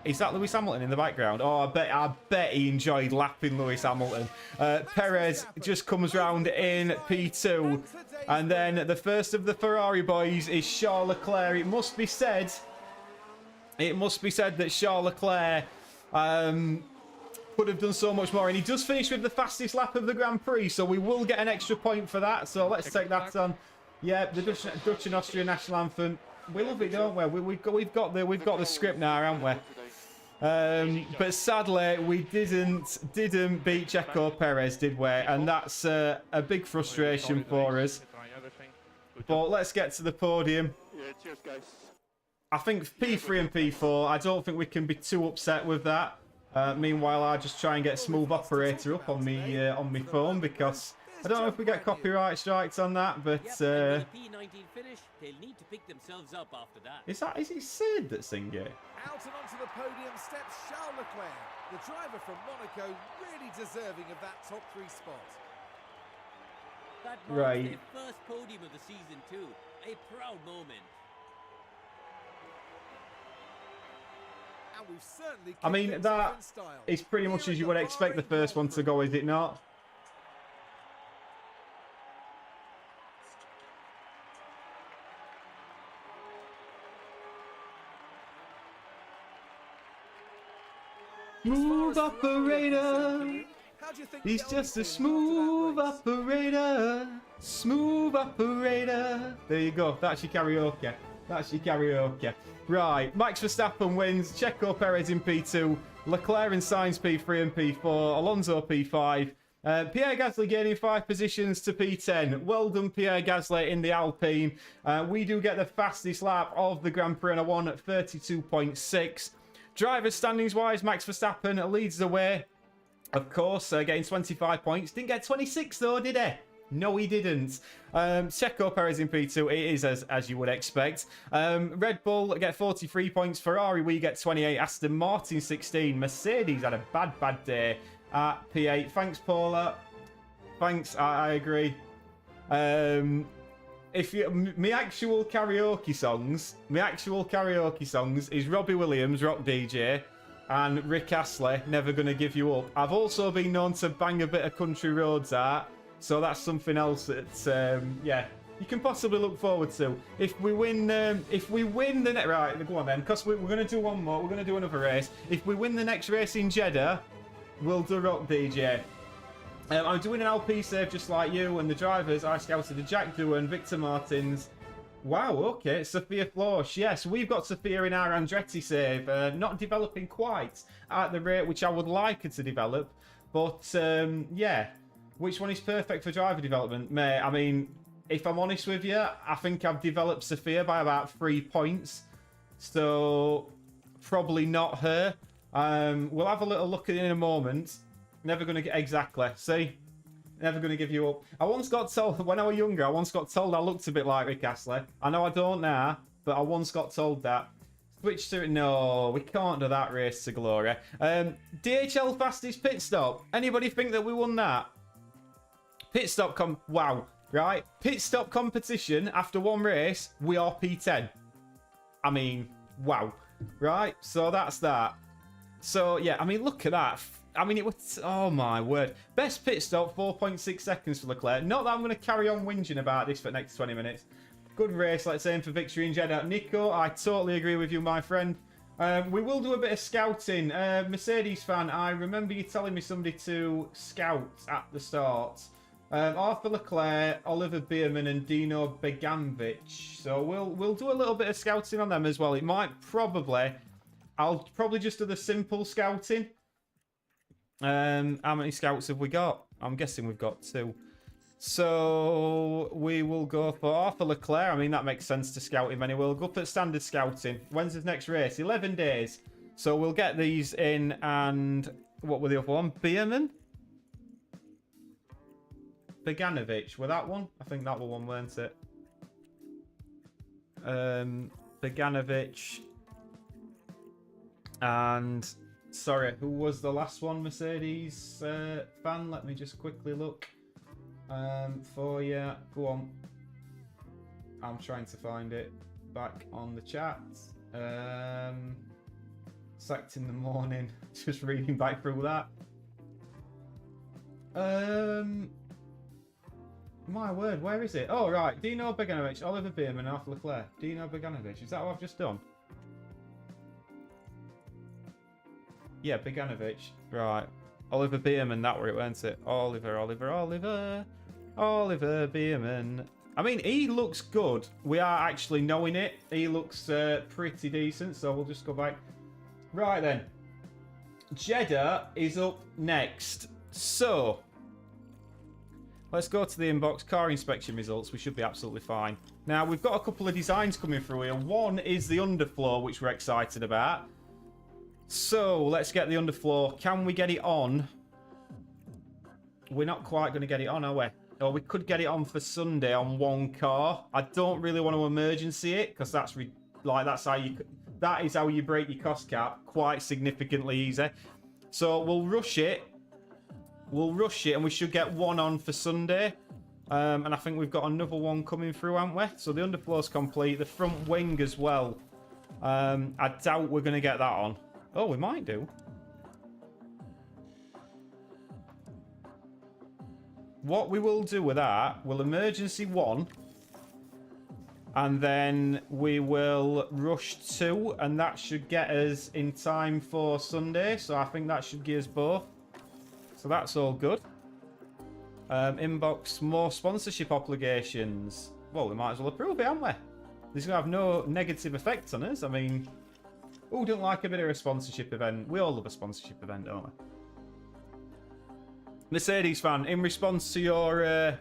Is that Lewis Hamilton in the background? Oh, I bet he enjoyed lapping Lewis Hamilton. Perez just comes round in P2. And then the first of the Ferrari boys is Charles Leclerc. It must be said that Charles Leclerc could have done so much more. And he does finish with the fastest lap of the Grand Prix, so we will get an extra point for that. So let's take that on. Yeah, the Dutch and Austrian national anthem. We love it, don't we? We've got the script now, haven't we? But sadly, we didn't beat Checo Perez, did we? And that's a big frustration for us. But let's get to the podium. Yeah, cheers, guys. I think P3 and P4. I don't think we can be too upset with that. Meanwhile, I just try and get Smooth Operator up on me phone because I don't know if we get copyright strikes on that, but P19 finish, they'll need to pick themselves up after that. is it Sid that's singing it? Out and onto the podium steps Charles Leclerc, the driver from Monaco, really deserving of that top 3 spot. That marks Right. their first podium of the season too. A proud moment. And we've certainly I mean, kicked things that off in style. is pretty much Here as in you the would expect the Bahrain first one Grand to go, is it not? Smooth operator. How do you think He's Charles just a is feeling smooth after that race? operator. Smooth operator. There you go. That's your karaoke. That's your karaoke. Right. Max Verstappen wins. Checo Perez in P2. Leclerc and Sainz P3 and P4. Alonso P5. Pierre Gasly gaining 5 positions to P10. Well done, Pierre Gasly in the Alpine. We do get the fastest lap of the Grand Prix, and I won at 32.6. Drivers standings wise, Max Verstappen leads the way. Of course, getting 25 points. Didn't get 26 though, did he? No, he didn't. Checo Perez in P2. It is as you would expect. Red Bull get 43 points. Ferrari, we get 28. Aston Martin 16. Mercedes had a bad day at P8. Thanks, Paula. Thanks, I agree. If you, my actual karaoke songs is Robbie Williams, Rock DJ, and Rick Astley, Never Gonna Give You Up. I've also been known to bang a bit of Country Roads out, so that's something else that yeah, you can possibly look forward to. If we win the next, right, go on then, because we're gonna do one more. We're gonna do another race. If we win the next race in Jeddah, we'll do Rock DJ. I'm doing an LP save just like you, and the drivers I scouted the Jack Doohan, Victor Martins. Wow, okay, Sophia Flosh. Yes, we've got Sophia in our Andretti save. Not developing quite at the rate which I would like her to develop. But, yeah, which one is perfect for driver development? Mate, I mean, if I'm honest with you, I think I've developed Sophia by about 3 points. So, probably not her. We'll have a little look at it in a moment. Never going to get... Exactly. See? Never going to give you up. I once got told... When I was younger, I once got told I looked a bit like Rick Astley. I know I don't now, but I once got told that. Switch to... No, we can't do that race to glory. DHL fastest pit stop. Anybody think that we won that? Pit stop... Wow. Right? Pit stop competition after one race, we are P10. I mean, wow. Right? So that's that. So, yeah, I mean, look at that. I mean, it was... Oh, my word. Best pit stop, 4.6 seconds for Leclerc. Not that I'm going to carry on whinging about this for the next 20 minutes. Good race. Let's aim for victory in Jeddah. Nico, I totally agree with you, my friend. We will do a bit of scouting. Mercedes fan, I remember you telling me somebody to scout at the start. Arthur Leclerc, Oliver Bierman, and Dino Beganvich. So we'll do a little bit of scouting on them as well. It might probably... I'll probably just do the simple scouting. How many scouts have we got? I'm guessing we've got 2. So we will go for Arthur Leclerc. I mean, that makes sense to scout him anyway. We'll go for standard scouting. When's his next race? 11 days. So we'll get these in. And what were the other one? Bierman? Beganovich. Were that one? I think that was one, weren't it? Beganovich. And... Sorry, who was the last one, Mercedes fan? Let me just quickly look for you. Go on. I'm trying to find it. back on the chat. Sacked in the morning. Just reading back through that. My word, where is it? Oh, right. Dino Beganovic, Oliver Bierman, Arthur Leclerc. Dino Beganovic. Is that what I've just done? Yeah, Beganovic. Right. Oliver Bierman, that were it, weren't it? Oliver Bierman. I mean, he looks good. We are actually knowing it. He looks pretty decent, so we'll just go back. Right then. Jeddah is up next. So, let's go to the inbox. Car inspection results. We should be absolutely fine. Now, we've got a couple of designs coming through here. One is the underfloor, which we're excited about. So, let's get the underfloor. Can we get it on? We're not quite going to get it on, are we? Or we could get it on for Sunday on one car. I don't really want to emergency it, because that's that is how you break your cost cap quite significantly easy. So, we'll rush it. And we should get one on for Sunday. And I think we've got another one coming through, haven't we? So the underfloor's complete. The front wing as well. I doubt we're going to get that on. Oh, we might do. What we will do with that, we'll emergency one. And then we will rush two. And that should get us in time for Sunday. So I think that should give us both. So that's all good. Inbox, more sponsorship obligations. Well, we might as well approve it, haven't we? This is going to have no negative effect on us. I mean, who don't like a bit of a sponsorship event? We all love a sponsorship event, don't we? Mercedes fan, in response to your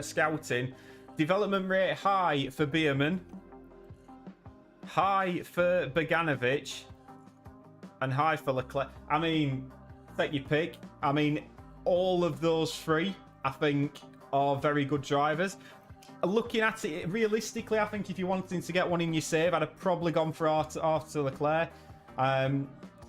scouting, development rate high for Bierman, high for Beganovic, and high for Leclerc. I mean, take your pick. I mean, all of those three, I think, are very good drivers. Looking at it, realistically, I think if you wanted to get one in your save, I'd have probably gone for Arthur Leclerc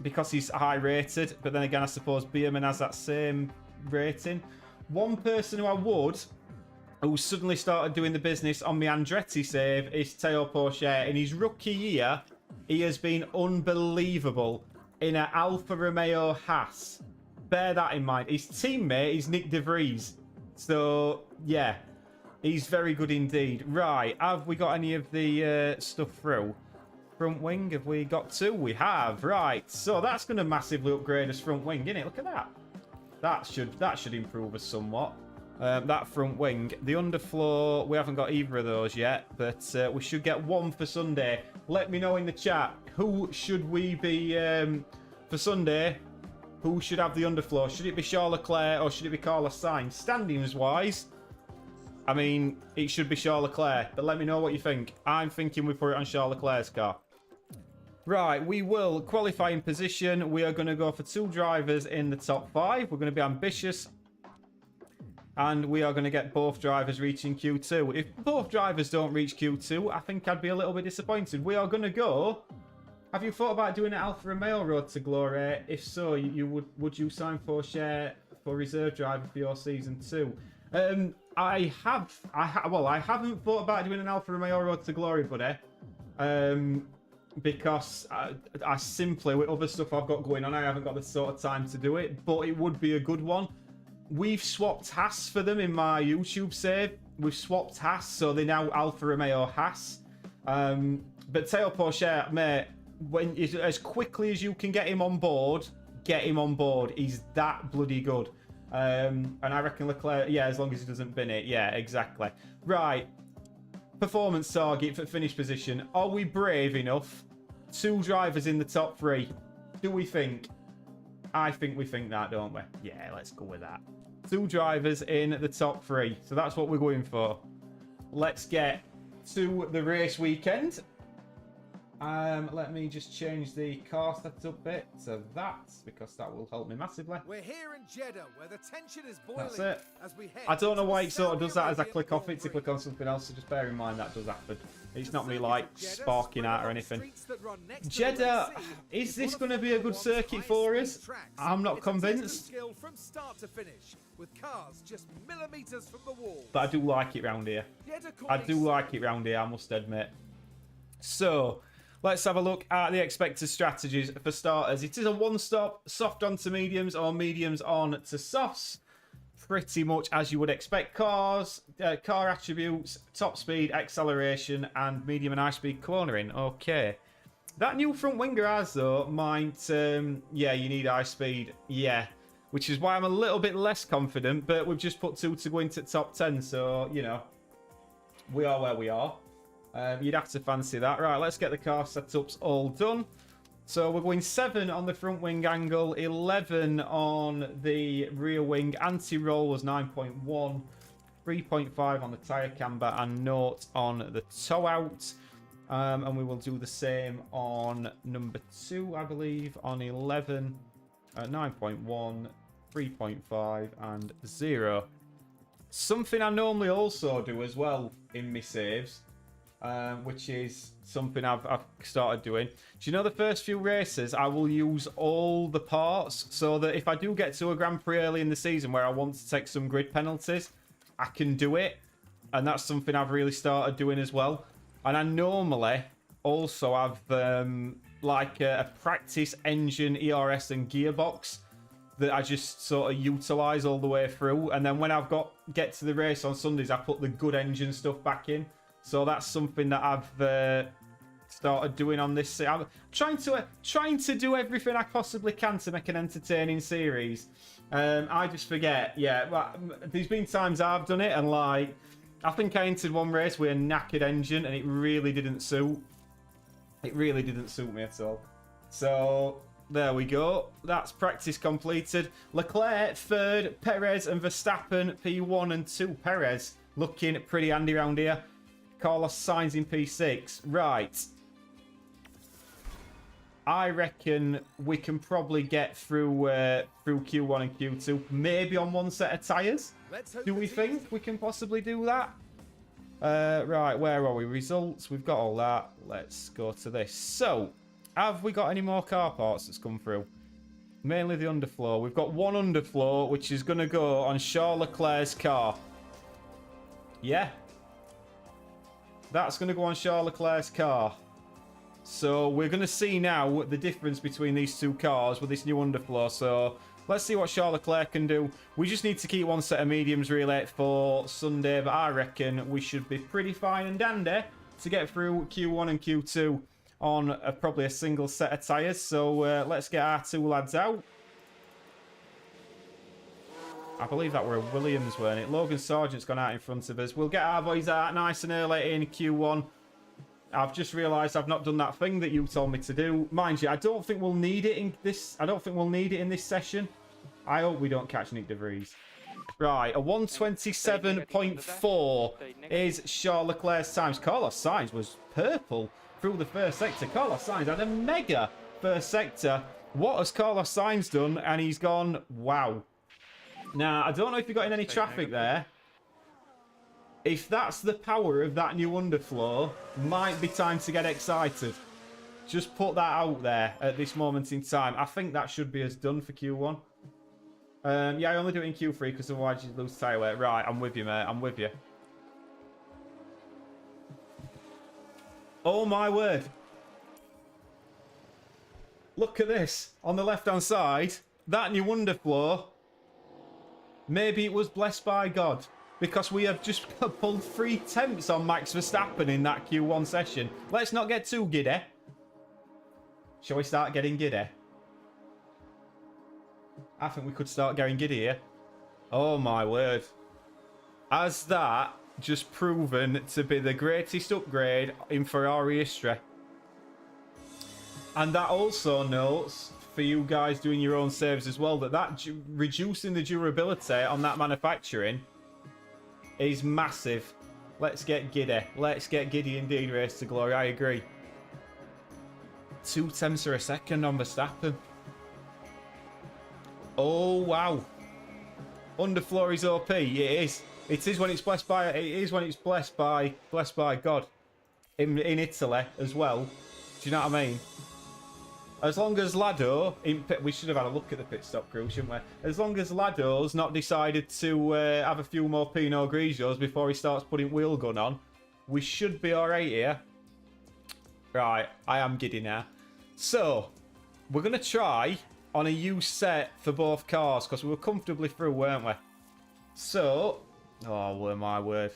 because he's high rated. But then again, I suppose Bierman has that same rating. One person who suddenly started doing the business on the Andretti save is Teo Porcher. In his rookie year, he has been unbelievable in an Alfa Romeo Haas. Bear that in mind. His teammate is Nick De Vries. So, yeah. He's very good indeed. Right. Have we got any of the stuff through? Front wing, have we got two? We have. Right. So, that's going to massively upgrade us front wing, isn't it? Look at that. That should improve us somewhat. That front wing. The underfloor, we haven't got either of those yet. But we should get one for Sunday. Let me know in the chat. Who should we be for Sunday? Who should have the underfloor? Should it be Charles Leclerc or should it be Carlos Sainz? Standings-wise, I mean, it should be Charles Leclerc. But let me know what you think. I'm thinking we put it on Charles Leclerc's car. Right, we will qualify in position. We are going to go for 2 drivers in the top 5. We're going to be ambitious. And we are going to get both drivers reaching Q2. If both drivers don't reach Q2, I think I'd be a little bit disappointed. We are going to go... Have you thought about doing an Alfa Romeo Road to Glory? If so, would you sign for share for reserve driver for your season 2? I haven't thought about doing an Alfa Romeo Road to Glory, buddy. Because I simply, with other stuff I've got going on, I haven't got the sort of time to do it. But it would be a good one. We've swapped Haas for them in my YouTube save. We've swapped Haas, so they're now Alfa Romeo Haas. But Teo Porcher, mate, as quickly as you can get him on board, get him on board. He's that bloody good. And I reckon Leclerc, yeah, as long as he doesn't bin it. Yeah, exactly. Right. Performance target for finish position. Are we brave enough? 2 drivers in the top 3. Do we think? I think we think that, don't we? Yeah, let's go with that. 2 drivers in the top 3. So that's what we're going for. Let's get to the race weekend. Let me just change the car setup bit to that, because that will help me massively. We're here in Jeddah, where the tension is boiling. That's it. As we head I don't know to why the it sort of does that as I Saudi click off it Arabian to click Grand on something else, so just bear in mind that does happen. It's Prix. not me The like circuit of Jeddah, sparking out or spread on anything. streets that run next to the Jeddah, Red Sea, is this one of going to be a good Formula circuit One's for highest us? speed tracks. I'm not It's a test of convinced, skill from start to finish, with cars just millimeters from the wall. but I do like it round here. I do like it round here, I must admit. So, let's have a look at the expected strategies for starters. It is a one-stop, soft onto mediums or mediums on to softs. Pretty much as you would expect. Cars, car attributes, top speed, acceleration, and medium and high speed cornering. Okay. That new front wing garage, though, might... yeah, you need high speed. Yeah. Which is why I'm a little bit less confident, but we've just put 2 to go into top 10, so, you know, we are where we are. You'd have to fancy that. Right, let's get the car setups all done. So we're going 7 on the front wing angle, 11 on the rear wing. Anti-roll was 9.1, 3.5 on the tyre camber, and 0 on the toe out. And we will do the same on number 2, I believe, on 11, 9.1, 3.5, and 0. Something I normally also do as well in my saves, which is something I've started doing. Do you know the first few races, I will use all the parts so that if I do get to a Grand Prix early in the season where I want to take some grid penalties, I can do it. And that's something I've really started doing as well. And I normally also have like a practice engine, ERS and gearbox that I just sort of utilise all the way through. And then when I've get to the race on Sundays, I put the good engine stuff back in. So that's something that I've started doing on this. I'm trying to do everything I possibly can to make an entertaining series. I just forget. Yeah, there's been times I've done it, and like I think I entered one race with a knackered engine, and it really didn't suit. It really didn't suit me at all. So there we go. That's practice completed. Leclerc third, Perez and Verstappen P1 and 2. Perez looking pretty handy around here. Carlos Sainz in P6. Right. I reckon we can probably get through Q1 and Q2. Maybe on one set of tyres. Do we think we can possibly do that? Right, where are we? Results. We've got all that. Let's go to this. So, have we got any more car parts that's come through? Mainly the underfloor. We've got one underfloor, which is going to go on Charles Leclerc's car. Yeah. That's going to go on Charles Leclerc's car. So we're going to see now the difference between these two cars with this new underfloor. So let's see what Charles Leclerc can do. We just need to keep one set of mediums really for Sunday. But I reckon we should be pretty fine and dandy to get through Q1 and Q2 on probably a single set of tyres. So let's get our two lads out. I believe that were a Williams, weren't it? Logan Sargent's gone out in front of us. We'll get our boys out nice and early in Q1. I've just realised I've not done that thing that you told me to do. Mind you, I don't think we'll need it in this. I don't think we'll need it in this session. I hope we don't catch Nick De Vries. Right, a 127.4 is Charles Leclerc's times. Carlos Sainz was purple through the first sector. Carlos Sainz had a mega first sector. What has Carlos Sainz done? And he's gone, wow. Now, I don't know if you got in any traffic there. If that's the power of that new underfloor, might be time to get excited. Just put that out there at this moment in time. I think that should be as done for Q1. Yeah, I only do it in Q3 because otherwise you lose tyre weight. Right, I'm with you, mate. I'm with you. Oh, my word. Look at this. On the left-hand side, that new underfloor... Maybe it was blessed by God, because we have just pulled 3 temps on Max Verstappen in that Q1 session. Let's not get too giddy. Shall we start getting giddy? I think we could start getting giddy here. Oh my word. Has that just proven to be the greatest upgrade in Ferrari history? And that also notes... for you guys doing your own saves as well, that reducing the durability on that manufacturing is massive. Let's get giddy. Let's get giddy indeed, Race to Glory. I agree. 2/10 of a second on Verstappen. Oh, wow. Underfloor is OP. It is. It is when it's blessed by... It is when it's blessed by God. In Italy as well. Do you know what I mean? As long as Lado... we should have had a look at the pit stop crew, shouldn't we? As long as Lado's not decided to have a few more Pinot Grigios before he starts putting wheel gun on, we should be alright here. Right, I am giddy now. So, we're going to try on a U set for both cars because we were comfortably through, weren't we? So... Oh, my word.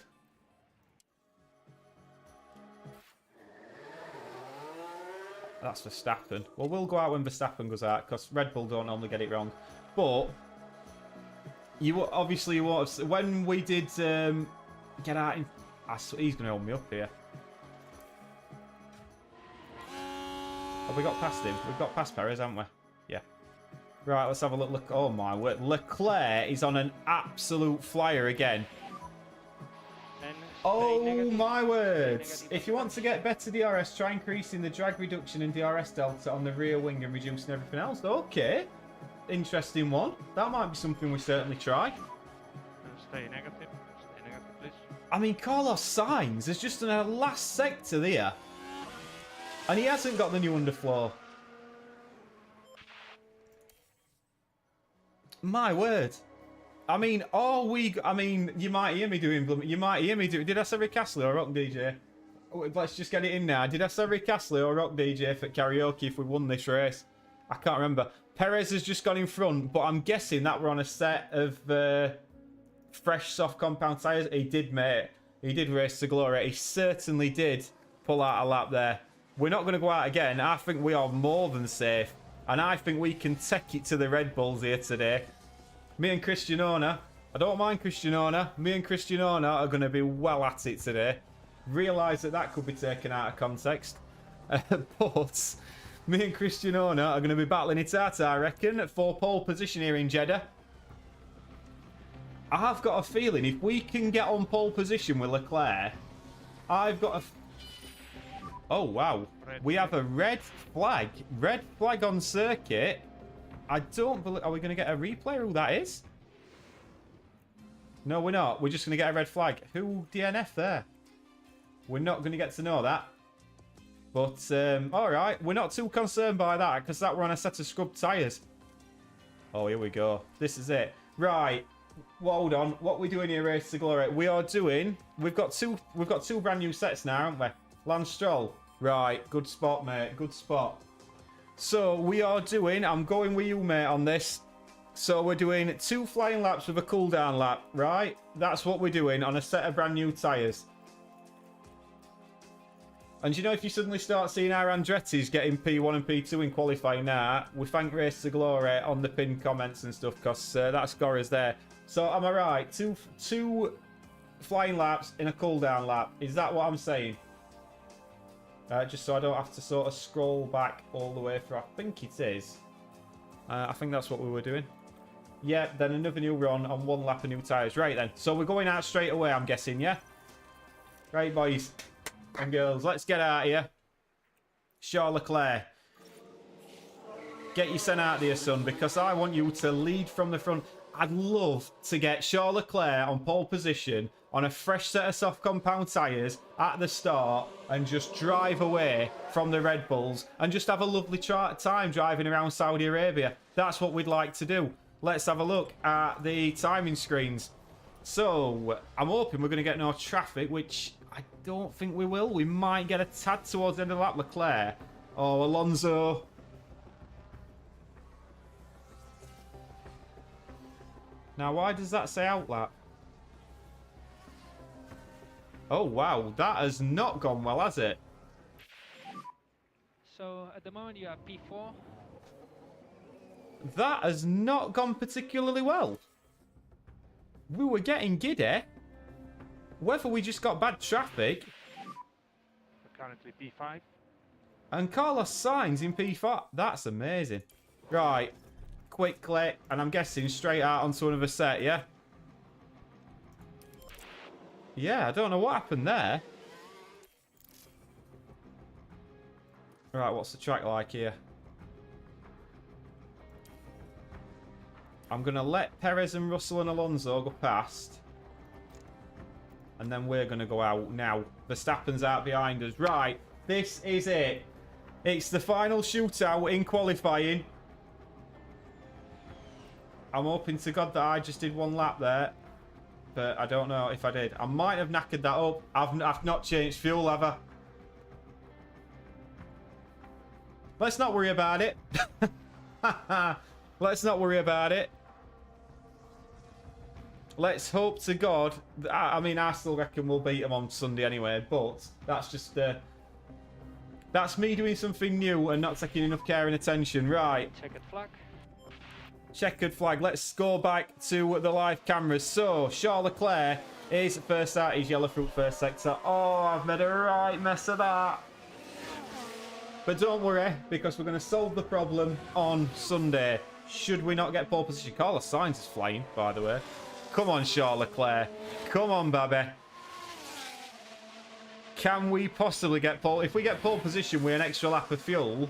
That's Verstappen. Well, we'll go out when Verstappen goes out because Red Bull don't normally get it wrong. But you obviously when we did get out in... He's going to hold me up here. Have we got past him? We've got past Perez, haven't we? Yeah. Right, let's have a look. Oh, my word. Leclerc is on an absolute flyer again. Oh, my words. If you want to get better DRS, try increasing the drag reduction and DRS delta on the rear wing and reducing everything else. Okay. Interesting one. That might be something we certainly try. Stay negative. Stay negative, please. I mean, Carlos Sainz is just in a last sector there. And he hasn't got the new underfloor. My word. I mean, you might hear me doing... Did I say Rick Astley or Rock DJ? Let's just get it in now. Did I say Rick Astley or Rock DJ for karaoke if we won this race? I can't remember. Perez has just gone in front, but I'm guessing that we're on a set of fresh soft compound tyres. He did, mate. He did race to glory. He certainly did pull out a lap there. We're not going to go out again. I think we are more than safe. And I think we can take it to the Red Bulls here today. Me and Christian Horner. I don't mind Christian Horner. Me and Christian Horner are going to be well at it today. Realise that could be taken out of context. But me and Christian Horner are going to be battling it out, I reckon, for pole position here in Jeddah. I have got a feeling if we can get on pole position with Leclerc, I've got a... Oh, wow. We have a red flag. Red flag on circuit. I don't believe... Are we going to get a replay who that is? No, we're not. We're just going to get a red flag. Who DNF there? We're not going to get to know that. But, alright. We're not too concerned by that because that we're on a set of scrub tyres. Oh, here we go. This is it. Right. Well, hold on. What are we doing here, Race to Glory? We are doing... We've got two brand new sets now, haven't we? Lance Stroll. Right. Good spot, mate. Good spot. So, we are doing... I'm going with you, mate, on this. So, we're doing 2 flying laps with a cool-down lap, right? That's what we're doing on a set of brand new tyres. And you know, if you suddenly start seeing our Andretti's getting P1 and P2 in qualifying now, we thank Race to Glory on the pinned comments and stuff, because that score is there. So, am I right? Two flying laps in a cool-down lap. Is that what I'm saying? Just so I don't have to sort of scroll back all the way through. I think it is. I think that's what we were doing. Yeah, then another new run on 1 lap of new tyres. Right then. So we're going out straight away, I'm guessing, yeah? Right, boys and girls. Let's get out of here. Charles Leclerc. Get you sent out there, son, because I want you to lead from the front. I'd love to get Charles Leclerc on pole position on a fresh set of soft compound tyres at the start and just drive away from the Red Bulls and just have a lovely time driving around Saudi Arabia. That's what we'd like to do. Let's have a look at the timing screens. So, I'm hoping we're going to get no traffic, which I don't think we will. We might get a tad towards the end of the lap. Leclerc. Oh, Alonso. Now, why does that say outlap? Oh, wow. That has not gone well, has it? So at the moment you are P4. That has not gone particularly well. We were getting giddy. Whether we just got bad traffic. We're currently P5. And Carlos Sainz in P4. That's amazing. Right. Quickly. And I'm guessing straight out onto another set, yeah? Yeah, I don't know what happened there. Right, what's the track like here? I'm going to let Perez and Russell and Alonso go past. And then we're going to go out now. Verstappen's out behind us. Right, this is it. It's the final shootout in qualifying. I'm hoping to God that I just did one lap there. But I don't know if I did. I might have knackered that up. I've not changed fuel, have I? Let's not worry about it. Let's not worry about it. Let's hope to God. I mean, I still reckon we'll beat them on Sunday anyway. But that's just... that's me doing something new and not taking enough care and attention. Right. Checkered flag. Checkered flag. Let's go back to the live cameras. So, Charles Leclerc is first out. He's yellow through first sector. Oh, I've made a right mess of that. But don't worry, because we're going to solve the problem on Sunday. Should we not get pole position? Carlos Sainz is flying, by the way. Come on, Charles Leclerc. Come on, baby. Can we possibly get pole? If we get pole position with an extra lap of fuel,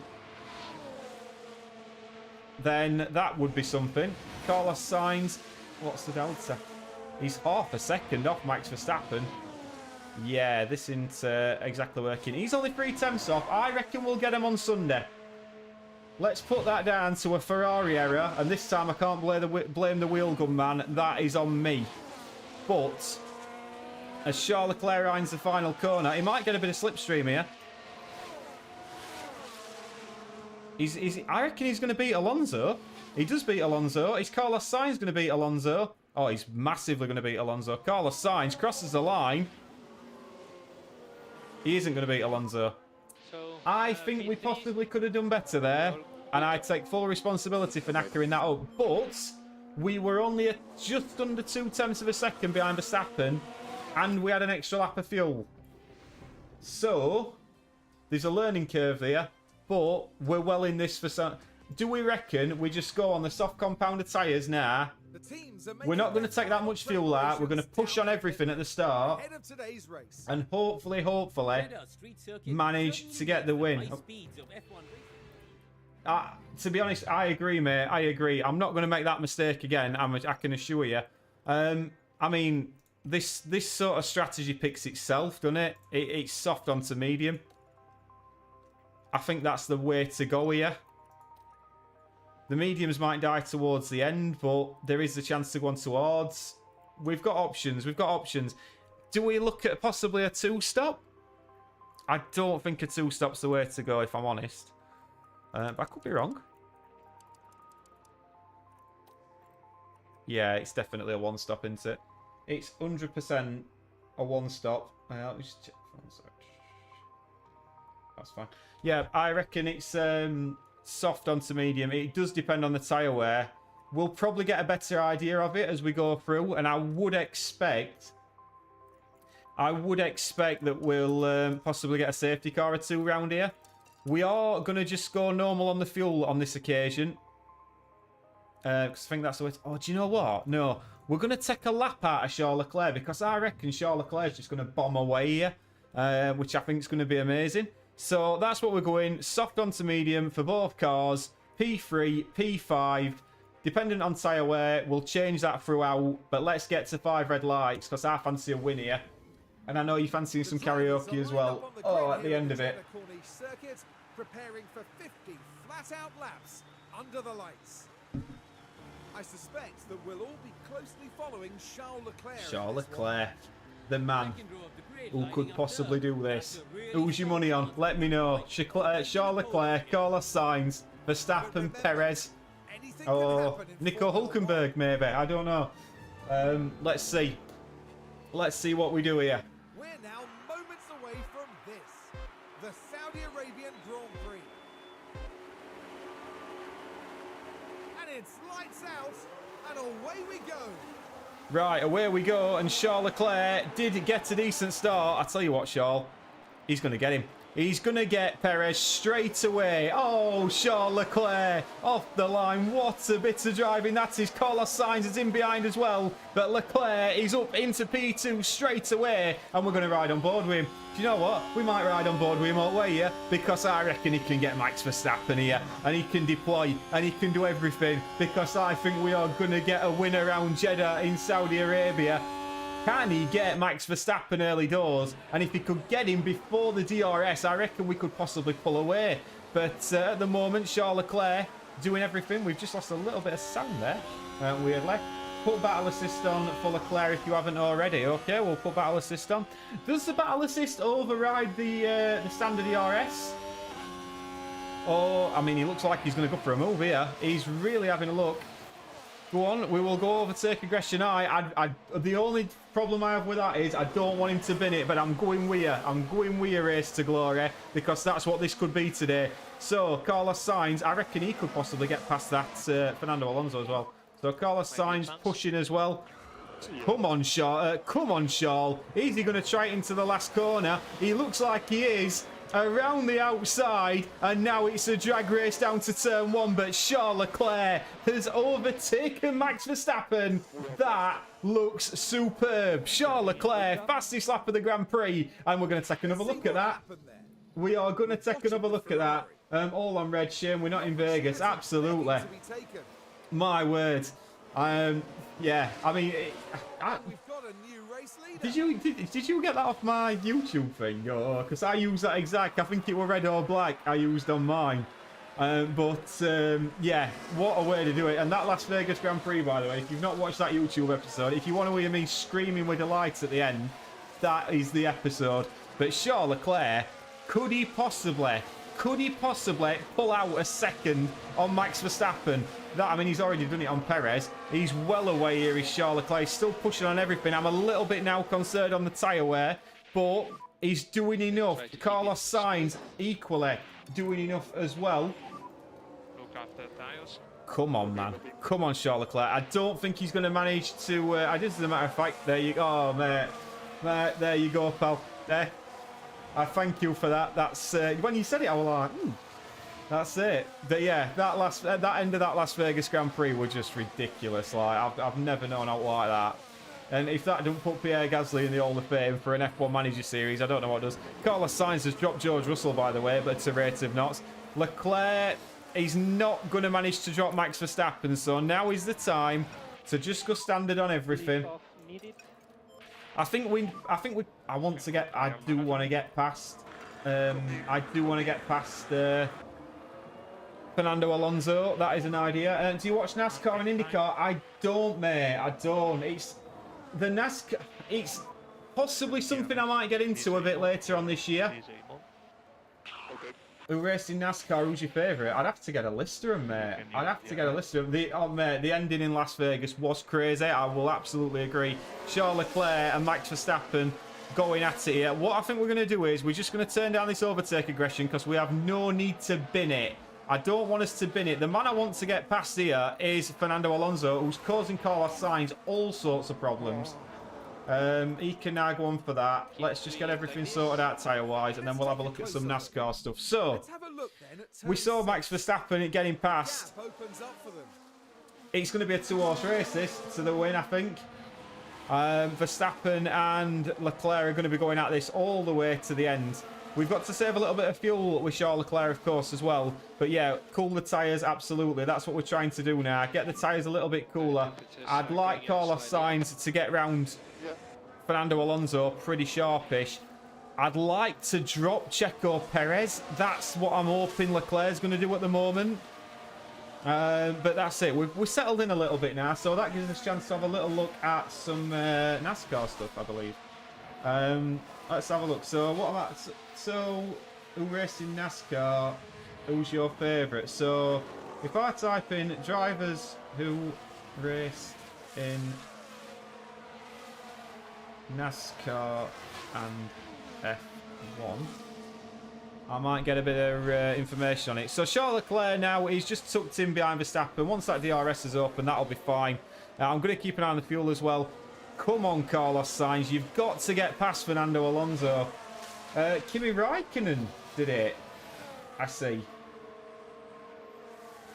then that would be something. Carlos Sainz, what's the delta? He's half a second off Max Verstappen. Yeah, this isn't exactly working. He's only 3/10 off. I reckon we'll get him on Sunday. Let's put that down to a Ferrari error. And this time I can't blame the wheel gun man. That is on me. But as Charles Leclerc irons the final corner, he might get a bit of slipstream here. I reckon he's going to beat Alonso. He does beat Alonso. Is Carlos Sainz going to beat Alonso? Oh, he's massively going to beat Alonso. Carlos Sainz crosses the line. He isn't going to beat Alonso. So, I think we possibly could have done better there. And I take full responsibility for knackering that up. But we were only just under 0.2 of a second behind Verstappen. And we had an extra lap of fuel. So, there's a learning curve there. But we're well in this for some... Do we reckon we just go on the soft compounder tyres now? We're not going to take that much fuel out. We're going to push on everything at the start. And hopefully, manage to get the win. To be honest, I agree, mate. I agree. I'm not going to make that mistake again. I can assure you. I mean, this sort of strategy picks itself, doesn't it? It's soft onto medium. I think that's the way to go here. The mediums might die towards the end, but there is the chance to go on to hards. We've got options. We've got options. Do we look at possibly a 2-stop? I don't think a 2-stop's the way to go, if I'm honest. But I could be wrong. Yeah, it's definitely a 1-stop, isn't it? It's 100% a 1-stop. Let me just check. That's fine. Yeah, I reckon it's soft onto medium. It does depend on the tyre wear. We'll probably get a better idea of it as we go through, and I would expect that we'll possibly get a safety car or two around here. We are going to just go normal on the fuel on this occasion. Because I think that's the way... Oh, do you know what? No. We're going to take a lap out of Charles Leclerc, because I reckon Charles Leclerc's just going to bomb away here. Which I think is going to be amazing. So that's what we're going. Soft onto medium for both cars. P3, P5. Dependent on tyre wear, we'll change that throughout. But let's get to 5 red lights, because I fancy a win here. And I know you're fancying some karaoke as well. Oh, at the end of it. Preparing for 50 flat-out laps under the lights. I suspect that we'll all be closely following Charles Leclerc. Charles Leclerc, the man who could possibly do this. Who's your money on? Let me know. Charles Leclerc, Carlos Sainz, Verstappen, Perez. Oh, Nico Hülkenberg maybe. I don't know. Let's see. Let's see what we do here. We're now moments away from this. The Saudi Arabian Grand Prix. And it's lights out and away we go. Right, away we go, and Charles Leclerc did get a decent start. I tell you what, Charles, he's going to get him. He's going to get Perez straight away. Oh, Charles Leclerc off the line. What a bit of driving that is. Carlos Sainz is in behind as well. But Leclerc is up into P2 straight away. And we're going to ride on board with him. Do you know what? We might ride on board with him all the way here. Because I reckon he can get Max Verstappen here. And he can deploy. And he can do everything. Because I think we are going to get a win around Jeddah in Saudi Arabia. Can he get Max Verstappen early doors? And if he could get him before the DRS, I reckon we could possibly pull away. But at the moment, Charles Leclerc doing everything. We've just lost a little bit of sound there, weirdly. Put battle assist on for Leclerc if you haven't already. Okay, we'll put battle assist on. Does the battle assist override the standard DRS? Oh, I mean, he looks like he's going to go for a move here. He's really having a look. Go on, we will go overtake aggression. The only problem I have with that is I don't want him to bin it, but I'm going with you. I'm going with you, Race to Glory, because that's what this could be today. So, Carlos Sainz, I reckon he could possibly get past that Fernando Alonso as well. So, Carlos Sainz pushing as well. Come on, Charles. Come on, Charles. Is he going to try it into the last corner? He looks like he is. Around the outside, and now it's a drag race down to turn 1, but Charles Leclerc has overtaken Max Verstappen. That looks superb. Charles Leclerc, fastest lap of the Grand Prix, and we're going to take another look at that. We are going to take another look at that. All on red, shame we're not in Vegas. Absolutely. My word. Yeah, I mean... Did you get that off my YouTube thing? Because I use that exact. I think it were red or black I used on mine. Yeah, what a way to do it. And that Las Vegas Grand Prix, by the way, if you've not watched that YouTube episode, if you want to hear me screaming with delight at the end, that is the episode. But Charles Leclerc, could he possibly pull out a second on Max Verstappen? I mean, he's already done it on Perez. He's well away here, is Charles Leclerc. He's still pushing on everything. I'm a little bit now concerned on the tyre wear, but he's doing enough. Carlos Sainz equally doing enough as well. Look after tires. Come on, man. Come on, Charles Leclerc. I don't think he's going to manage to... as a matter of fact, there you go. Oh, mate. Mate, there you go, pal. There. I thank you for that. That's when you said it, I was like, that's it. But yeah, that end of that Las Vegas Grand Prix was just ridiculous. Like I've never known out like that. And if that don't put Pierre Gasly in the Hall of Fame for an F1 Manager Series, I don't know what does. Carlos Sainz has dropped George Russell, by the way, but at a rate of knots. Leclerc, he's not going to manage to drop Max Verstappen, so now is the time to just go standard on everything. I do want to get past Fernando Alonso. That is an idea. Do you watch NASCAR and IndyCar? I don't, mate. I don't. It's the NASCAR. It's possibly something I might get into a bit later on this year. Who raced in NASCAR? Who's your favourite? I'd have to get a list of them, mate. I'd have to get a list of them. Mate, the ending in Las Vegas was crazy. I will absolutely agree. Charles Leclerc and Max Verstappen going at it here. What I think we're going to do is we're just going to turn down this overtake aggression because we have no need to bin it. I don't want us to bin it. The man I want to get past here is Fernando Alonso, who's causing Carlos Sainz all sorts of problems. He can now go on for that. Let's just get everything sorted out tyre-wise, and then we'll have a look at some NASCAR stuff. So, we saw Max Verstappen getting past. It's going to be a two-horse race, this, to the win, I think. Verstappen and Leclerc are going to be going at this all the way to the end. We've got to save a little bit of fuel with Charles Leclerc, of course, as well. But yeah, cool the tyres, absolutely. That's what we're trying to do now. Get the tyres a little bit cooler. I'd like Carlos Sainz to get round Fernando Alonso pretty sharpish. I'd like to drop Checo Perez. That's what I'm hoping Leclerc's going to do at the moment. But that's it. We're settled in a little bit now, so that gives us a chance to have a little look at some NASCAR stuff, I believe. Let's have a look. So what about... So, who raced in NASCAR? Who's your favourite? So, if I type in drivers who raced in NASCAR and F1, I might get a bit of information on it. So, Charles Leclerc now, he's just tucked in behind Verstappen. Once that DRS is open, that'll be fine. I'm going to keep an eye on the fuel as well. Come on, Carlos Sainz. You've got to get past Fernando Alonso. Kimi Räikkönen did it? I see.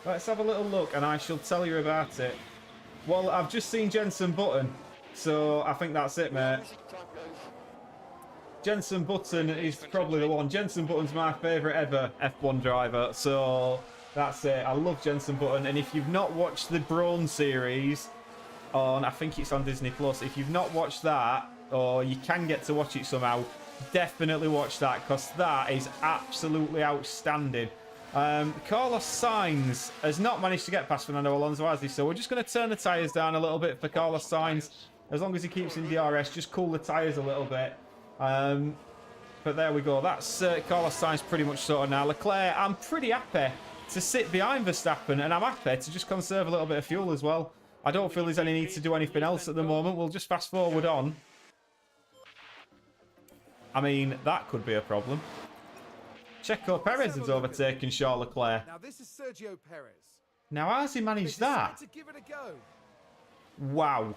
Let's have a little look and I shall tell you about it. Well, I've just seen Jenson Button, so I think that's it, mate. Jenson Button is probably the one. Jenson Button's my favourite ever F1 driver, so that's it. I love Jenson Button, and if you've not watched the Braun series on, I think it's on Disney Plus, if you've not watched that, or you can get to watch it somehow, definitely watch that, because that is absolutely outstanding. Carlos Sainz has not managed to get past Fernando Alonso, has he? So we're just going to turn the tyres down a little bit for Carlos Sainz. As long as he keeps in DRS, just cool the tyres a little bit. But there we go. That's Carlos Sainz pretty much sorted now. Leclerc, I'm pretty happy to sit behind Verstappen, and I'm happy to just conserve a little bit of fuel as well. I don't feel there's any need to do anything else at the moment. We'll just fast forward on. I mean, that could be a problem. Checo Perez has overtaken Charles Leclerc. Now this is Sergio Perez. Now, how's he managed that? To give it a go. Wow.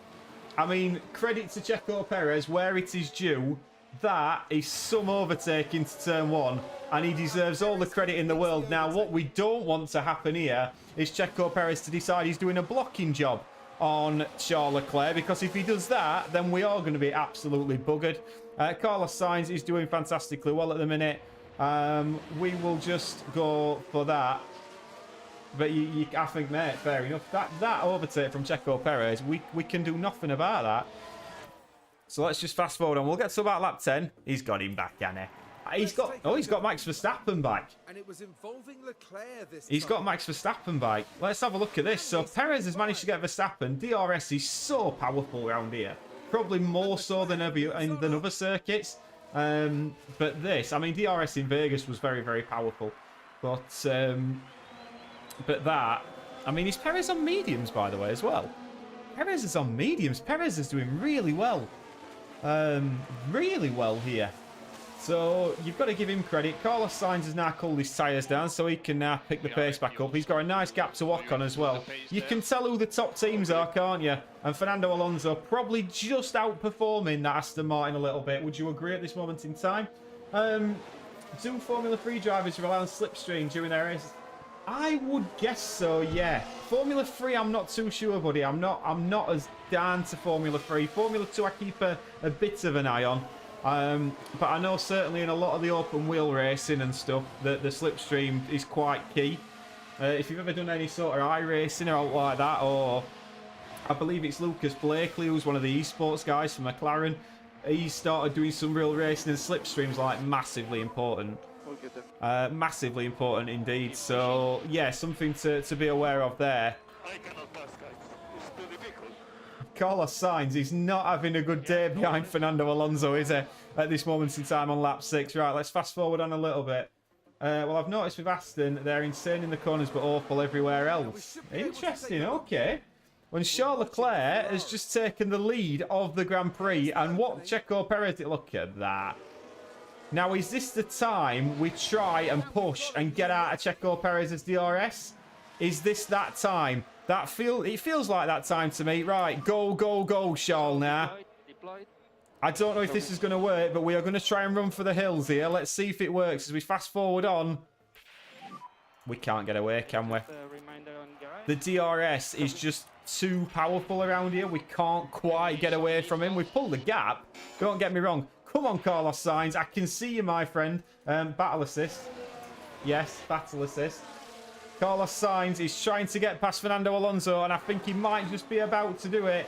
I mean, credit to Checo Perez where it is due. That is some overtaking to turn one, and he deserves all the credit in the world. Now, what we don't want to happen here is Checo Perez to decide he's doing a blocking job on Charles Leclerc, because if he does that, then we are going to be absolutely buggered. Carlos Sainz is doing fantastically well at the minute. We will just go for that. But I think, mate, fair enough. That overtake from Checo Perez, we can do nothing about that. So let's just fast forward on. We'll get to about lap 10. He's got him back, hasn't he? He's got Max Verstappen back. And it was involving Leclerc this He's time. got Max Verstappen back. Let's have a look at this. So Perez has managed to get Verstappen. DRS is so powerful around here. Probably more so than other circuits. But this, I mean, DRS in Vegas was very, very powerful. But that, I mean, is Perez on mediums, by the way, as well? Perez is on mediums. Perez is doing really well. Really well here. So you've got to give him credit. Carlos Sainz has now cooled his tyres down, so he can now pick the pace back up. He's got a nice gap to walk on as well. You can tell who the top teams are, can't you? And Fernando Alonso probably just outperforming that Aston Martin a little bit. Would you agree at this moment in time? Do Formula 3 drivers rely on slipstream during their races? I would guess so, yeah. Formula 3, I'm not too sure, buddy. I'm not as down to Formula 3. Formula 2, I keep a bit of an eye on. But I know certainly in a lot of the open wheel racing and stuff that the slipstream is quite key. If you've ever done any sort of iRacing or out like that, or I believe it's Lucas Blakely, who's one of the esports guys from McLaren. He started doing some real racing, and slipstream's like massively important. Massively important indeed. So yeah, something to be aware of there. I cannot pass, guys. It's too difficult. Carlos Sainz is not having a good day behind Fernando Alonso, is he? At this moment in time on lap 6. Right, let's fast forward on a little bit. Well, I've noticed with Aston, they're insane in the corners but awful everywhere else. Interesting, okay. When Charles Leclerc has just taken the lead of the Grand Prix, and what Checo Perez did, look at that. Now, is this the time we try and push and get out of Checo Perez's DRS? Is this that time? It feels like that time to me. Right, go, go, go, Charles now. I don't know if this is going to work, but we are going to try and run for the hills here. Let's see if it works as we fast forward on. We can't get away, can we? The DRS is just too powerful around here. We can't quite get away from him. We pulled the gap. Don't get me wrong. Come on, Carlos Sainz. I can see you, my friend. Battle assist. Yes, battle assist. Carlos Sainz is trying to get past Fernando Alonso, and I think he might just be about to do it.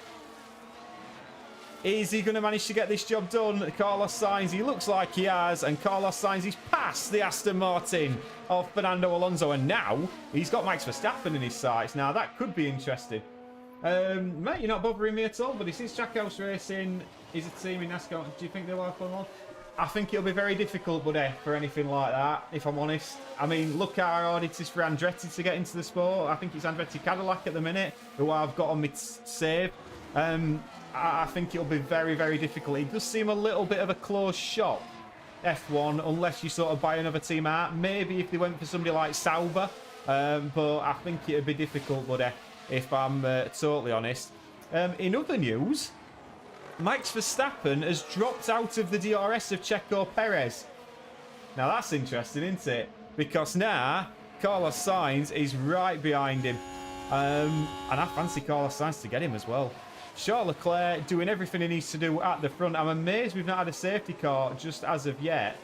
Is he going to manage to get this job done? Carlos Sainz, he looks like he has, and Carlos Sainz is past the Aston Martin of Fernando Alonso, and now he's got Max Verstappen in his sights. Now, that could be interesting. Mate, you're not bothering me at all, but since Trackhouse Racing is a team in NASCAR, do you think they'll have fun on? I think it'll be very difficult, buddy, for anything like that, if I'm honest. I mean, look how hard it is for Andretti to get into the sport. I think it's Andretti Cadillac at the minute, who I've got on my save. I think it'll be very, very difficult. It does seem a little bit of a closed shop, F1, unless you sort of buy another team out. Maybe if they went for somebody like Sauber, but I think it'd be difficult, buddy, if I'm totally honest. In other news, Max Verstappen has dropped out of the DRS of Checo Perez. Now that's interesting, isn't it? Because now Carlos Sainz is right behind him. And I fancy Carlos Sainz to get him as well. Charles Leclerc doing everything he needs to do at the front. I'm amazed we've not had a safety car just as of yet.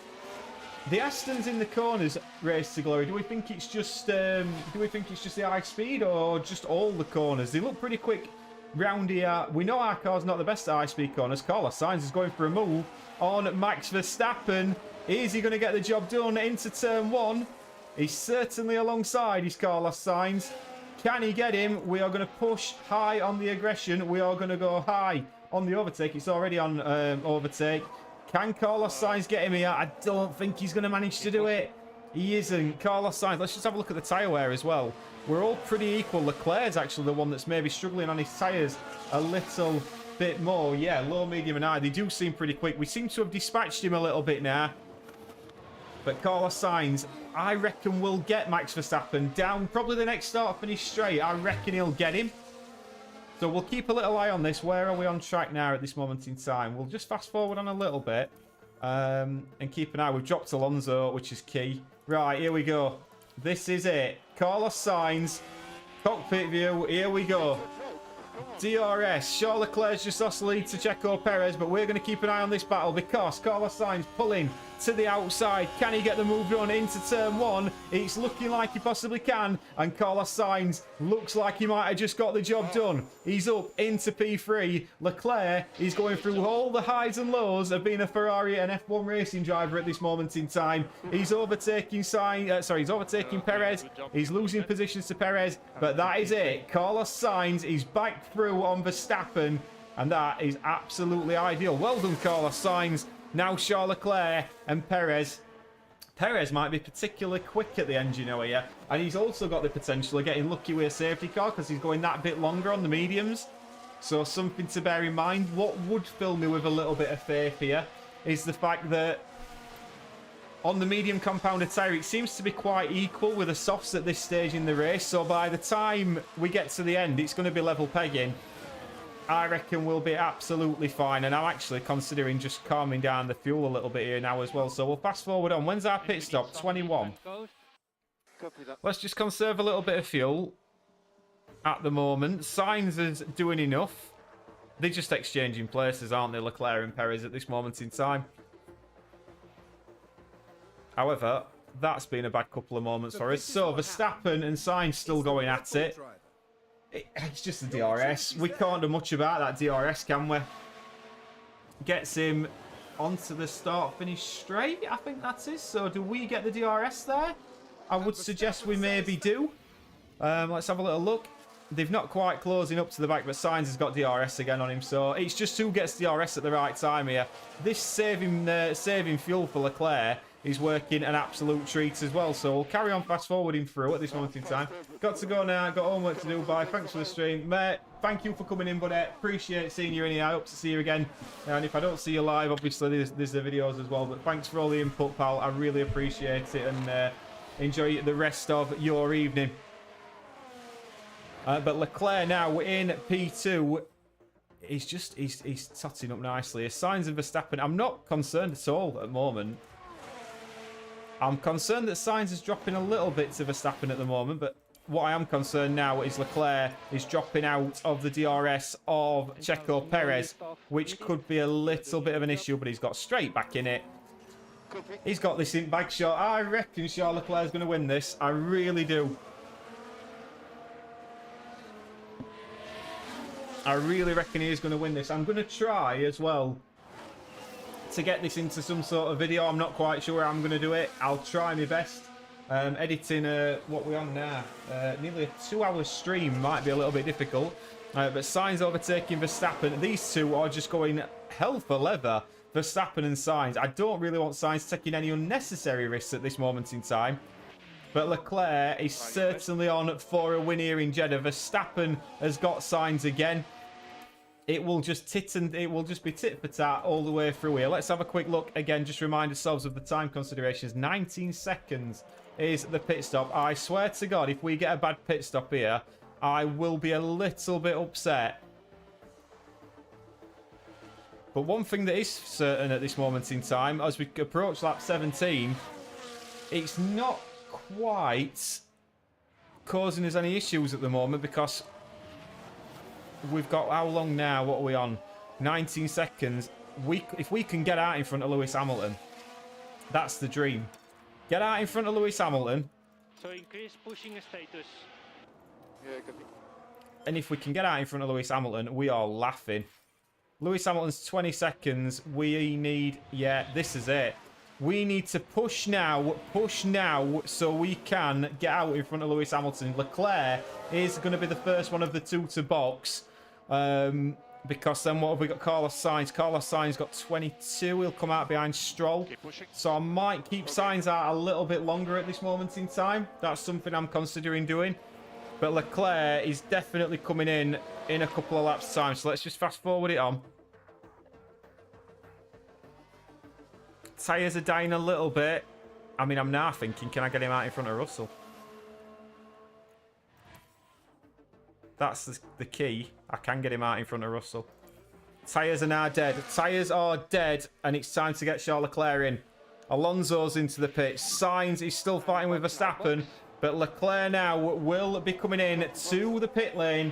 The Astons in the corners race to glory. Do we think it's just the high speed or just all the corners? They look pretty quick round here. We know our car's not the best at high speed corners. Carlos Sainz is going for a move on Max Verstappen. Is he going to get the job done into turn 1? He's certainly alongside his Carlos Sainz. Can he get him? We are going to push high on the aggression. We are going to go high on the overtake. It's already on overtake. Can Carlos Sainz get him here? I don't think he's going to manage to do it. He isn't. Carlos Sainz, let's just have a look at the tyre wear as well. We're all pretty equal. Leclerc's actually the one that's maybe struggling on his tyres a little bit more. Yeah, low, medium and high. They do seem pretty quick. We seem to have dispatched him a little bit now. But Carlos Sainz, I reckon will get Max Verstappen down. Probably the next start finish straight. I reckon he'll get him. So we'll keep a little eye on this. Where are we on track now at this moment in time? We'll just fast forward on a little bit and keep an eye. We've dropped Alonso, which is key. Right, here we go. This is it. Carlos Sainz, cockpit view. Here we go. DRS. Charles Leclerc's just lost the lead to Checo Perez, but we're going to keep an eye on this battle because Carlos Sainz pulling to the outside. Can he get the move done into turn 1? It's looking like he possibly can, and Carlos Sainz looks like he might have just got the job done. He's up into P3. Leclerc is going through all the highs and lows of being a Ferrari and F1 racing driver at this moment in time. He's overtaking he's overtaking Perez. He's losing positions to Perez, but that is it. Carlos Sainz is back through on Verstappen, and that is absolutely ideal. Well done, Carlos Sainz. Now Charles Leclerc and Perez. Perez might be particularly quick at the end, you know, here. And he's also got the potential of getting lucky with a safety car because he's going that bit longer on the mediums. So something to bear in mind. What would fill me with a little bit of faith here is the fact that on the medium compounded tyre, it seems to be quite equal with the softs at this stage in the race. So by the time we get to the end, it's going to be level pegging. I reckon we'll be absolutely fine. And I'm actually considering just calming down the fuel a little bit here now as well. So we'll fast forward on. When's our pit stop? 21. Let's just conserve a little bit of fuel at the moment. Sainz is doing enough. They're just exchanging places, aren't they, Leclerc and Perez at this moment in time? However, that's been a bad couple of moments for us. So Verstappen and Sainz still going at it. It's just the DRS. We can't do much about that DRS, can we? Gets him onto the start-finish straight, I think that's it. So do we get the DRS there? I would suggest we maybe do. Let's have a little look. They've not quite closing up to the back, but Sainz has got DRS again on him. So it's just who gets DRS at the right time here. This saving fuel for Leclerc is working an absolute treat as well. So we'll carry on fast forwarding through at this moment in time. Got to go now. Got homework to do. Bye. Thanks for the stream. Mate, thank you for coming in, buddy. Appreciate seeing you in here. I hope to see you again. And if I don't see you live, obviously there's the videos as well. But thanks for all the input, pal. I really appreciate it. And enjoy the rest of your evening. But Leclerc now in P2. He's totting up nicely. Sainz and Verstappen. I'm not concerned at all at the moment. I'm concerned that Sainz is dropping a little bit to Verstappen at the moment, but what I am concerned now is Leclerc is dropping out of the DRS of Checo Perez, which could be a little bit of an issue, but he's got straight back in it. He's got this in bag shot. I reckon Charles Leclerc is going to win this. I really do. I really reckon he is going to win this. I'm going to try as well to get this into some sort of video. I'm not quite sure how I'm going to do it. I'll try my best. Editing what we're on now. Nearly a 2-hour stream might be a little bit difficult. But Sainz overtaking Verstappen. These two are just going hell for leather. Verstappen and Sainz. I don't really want Sainz taking any unnecessary risks at this moment in time. But Leclerc is certainly on for a win here in Jeddah. Verstappen has got Sainz again. It will just be tit for tat all the way through here. Let's have a quick look again. Just remind ourselves of the time considerations. 19 seconds is the pit stop. I swear to God, if we get a bad pit stop here, I will be a little bit upset. But one thing that is certain at this moment in time, as we approach lap 17, it's not quite causing us any issues at the moment because we've got how long now? What are we on? 19 seconds. If we can get out in front of Lewis Hamilton, that's the dream. Get out in front of Lewis Hamilton. So increase pushing status. Yeah, copy. And if we can get out in front of Lewis Hamilton, we are laughing. Lewis Hamilton's 20 seconds. We need... Yeah, this is it. We need to push now so we can get out in front of Lewis Hamilton. Leclerc is going to be the first one of the two to box. Because then what have we got? Carlos Sainz. Carlos Sainz got 22. He'll come out behind Stroll. So I might keep Sainz out a little bit longer at this moment in time. That's something I'm considering doing. But Leclerc is definitely coming in a couple of laps' time. So let's just fast forward it on. Tyres are dying a little bit. I mean, I'm now thinking, can I get him out in front of Russell? That's the key. I can get him out in front of Russell. Tyres are now dead. Tyres are dead, and it's time to get Charles Leclerc in. Alonso's into the pits. Sainz is still fighting with Verstappen, but Leclerc now will be coming in to the pit lane.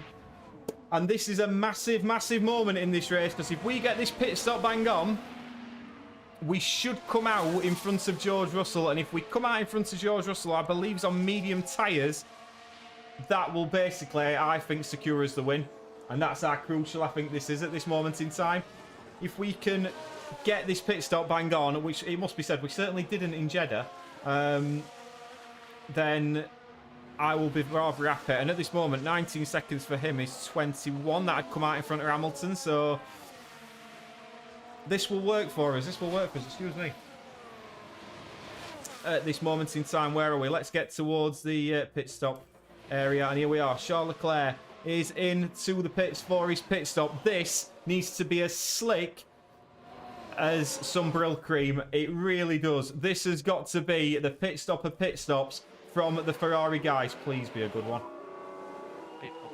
And this is a massive, massive moment in this race, because if we get this pit stop bang on, we should come out in front of George Russell. And if we come out in front of George Russell, I believe he's on medium tyres, that will basically, I think, secure us the win. And that's how crucial I think this is at this moment in time. If we can get this pit stop bang on, which it must be said, we certainly didn't in Jeddah, then I will be rather happy. And at this moment, 19 seconds for him is 21. That had come out in front of Hamilton, so this will work for us. This will work for us, excuse me. At this moment in time, where are we? Let's get towards the pit stop area, and here we are. Charles Leclerc is into the pits for his pit stop. This needs to be as slick as some Brill cream. It really does. This has got to be the pit stop of pit stops from the Ferrari guys. Please be a good one.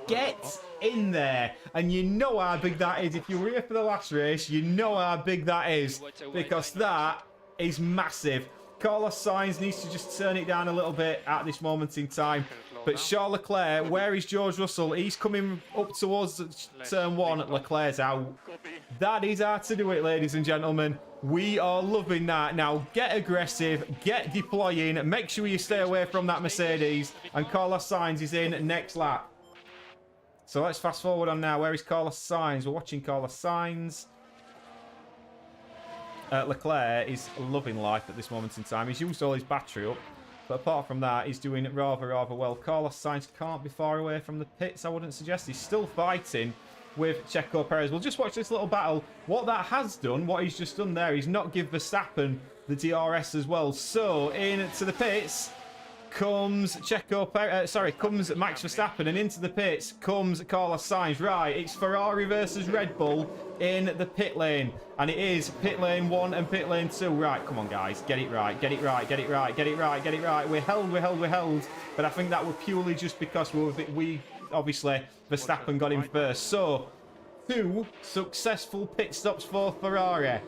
Get in there. And you know how big that is. If you were here for the last race, you know how big that is, because that is massive. Carlos Sainz needs to just turn it down a little bit at this moment in time. But Charles Leclerc, where is George Russell? He's coming up towards turn one. Leclerc's out. That is how to do it, ladies and gentlemen. We are loving that. Now, get aggressive, get deploying, make sure you stay away from that Mercedes. And Carlos Sainz is in next lap. So let's fast forward on now. Where is Carlos Sainz? We're watching Carlos Sainz. Leclerc is loving life at this moment in time. He's used all his battery up. But apart from that, he's doing rather well. Carlos Sainz can't be far away from the pits, I wouldn't suggest. He's still fighting with Checo Perez. We'll just watch this little battle. What that has done, what he's just done there, he's not give Verstappen the DRS as well. So, into the pits comes comes Max Verstappen, and into the pits comes Carlos Sainz. Right, it's Ferrari versus Red Bull in the pit lane, and it is pit lane 1 and pit lane 2. Right, come on guys, get it right, get it right, get it right, get it right, get it right. We're held, but I think that were purely just because we obviously Verstappen got him first. So 2 successful pit stops for Ferrari.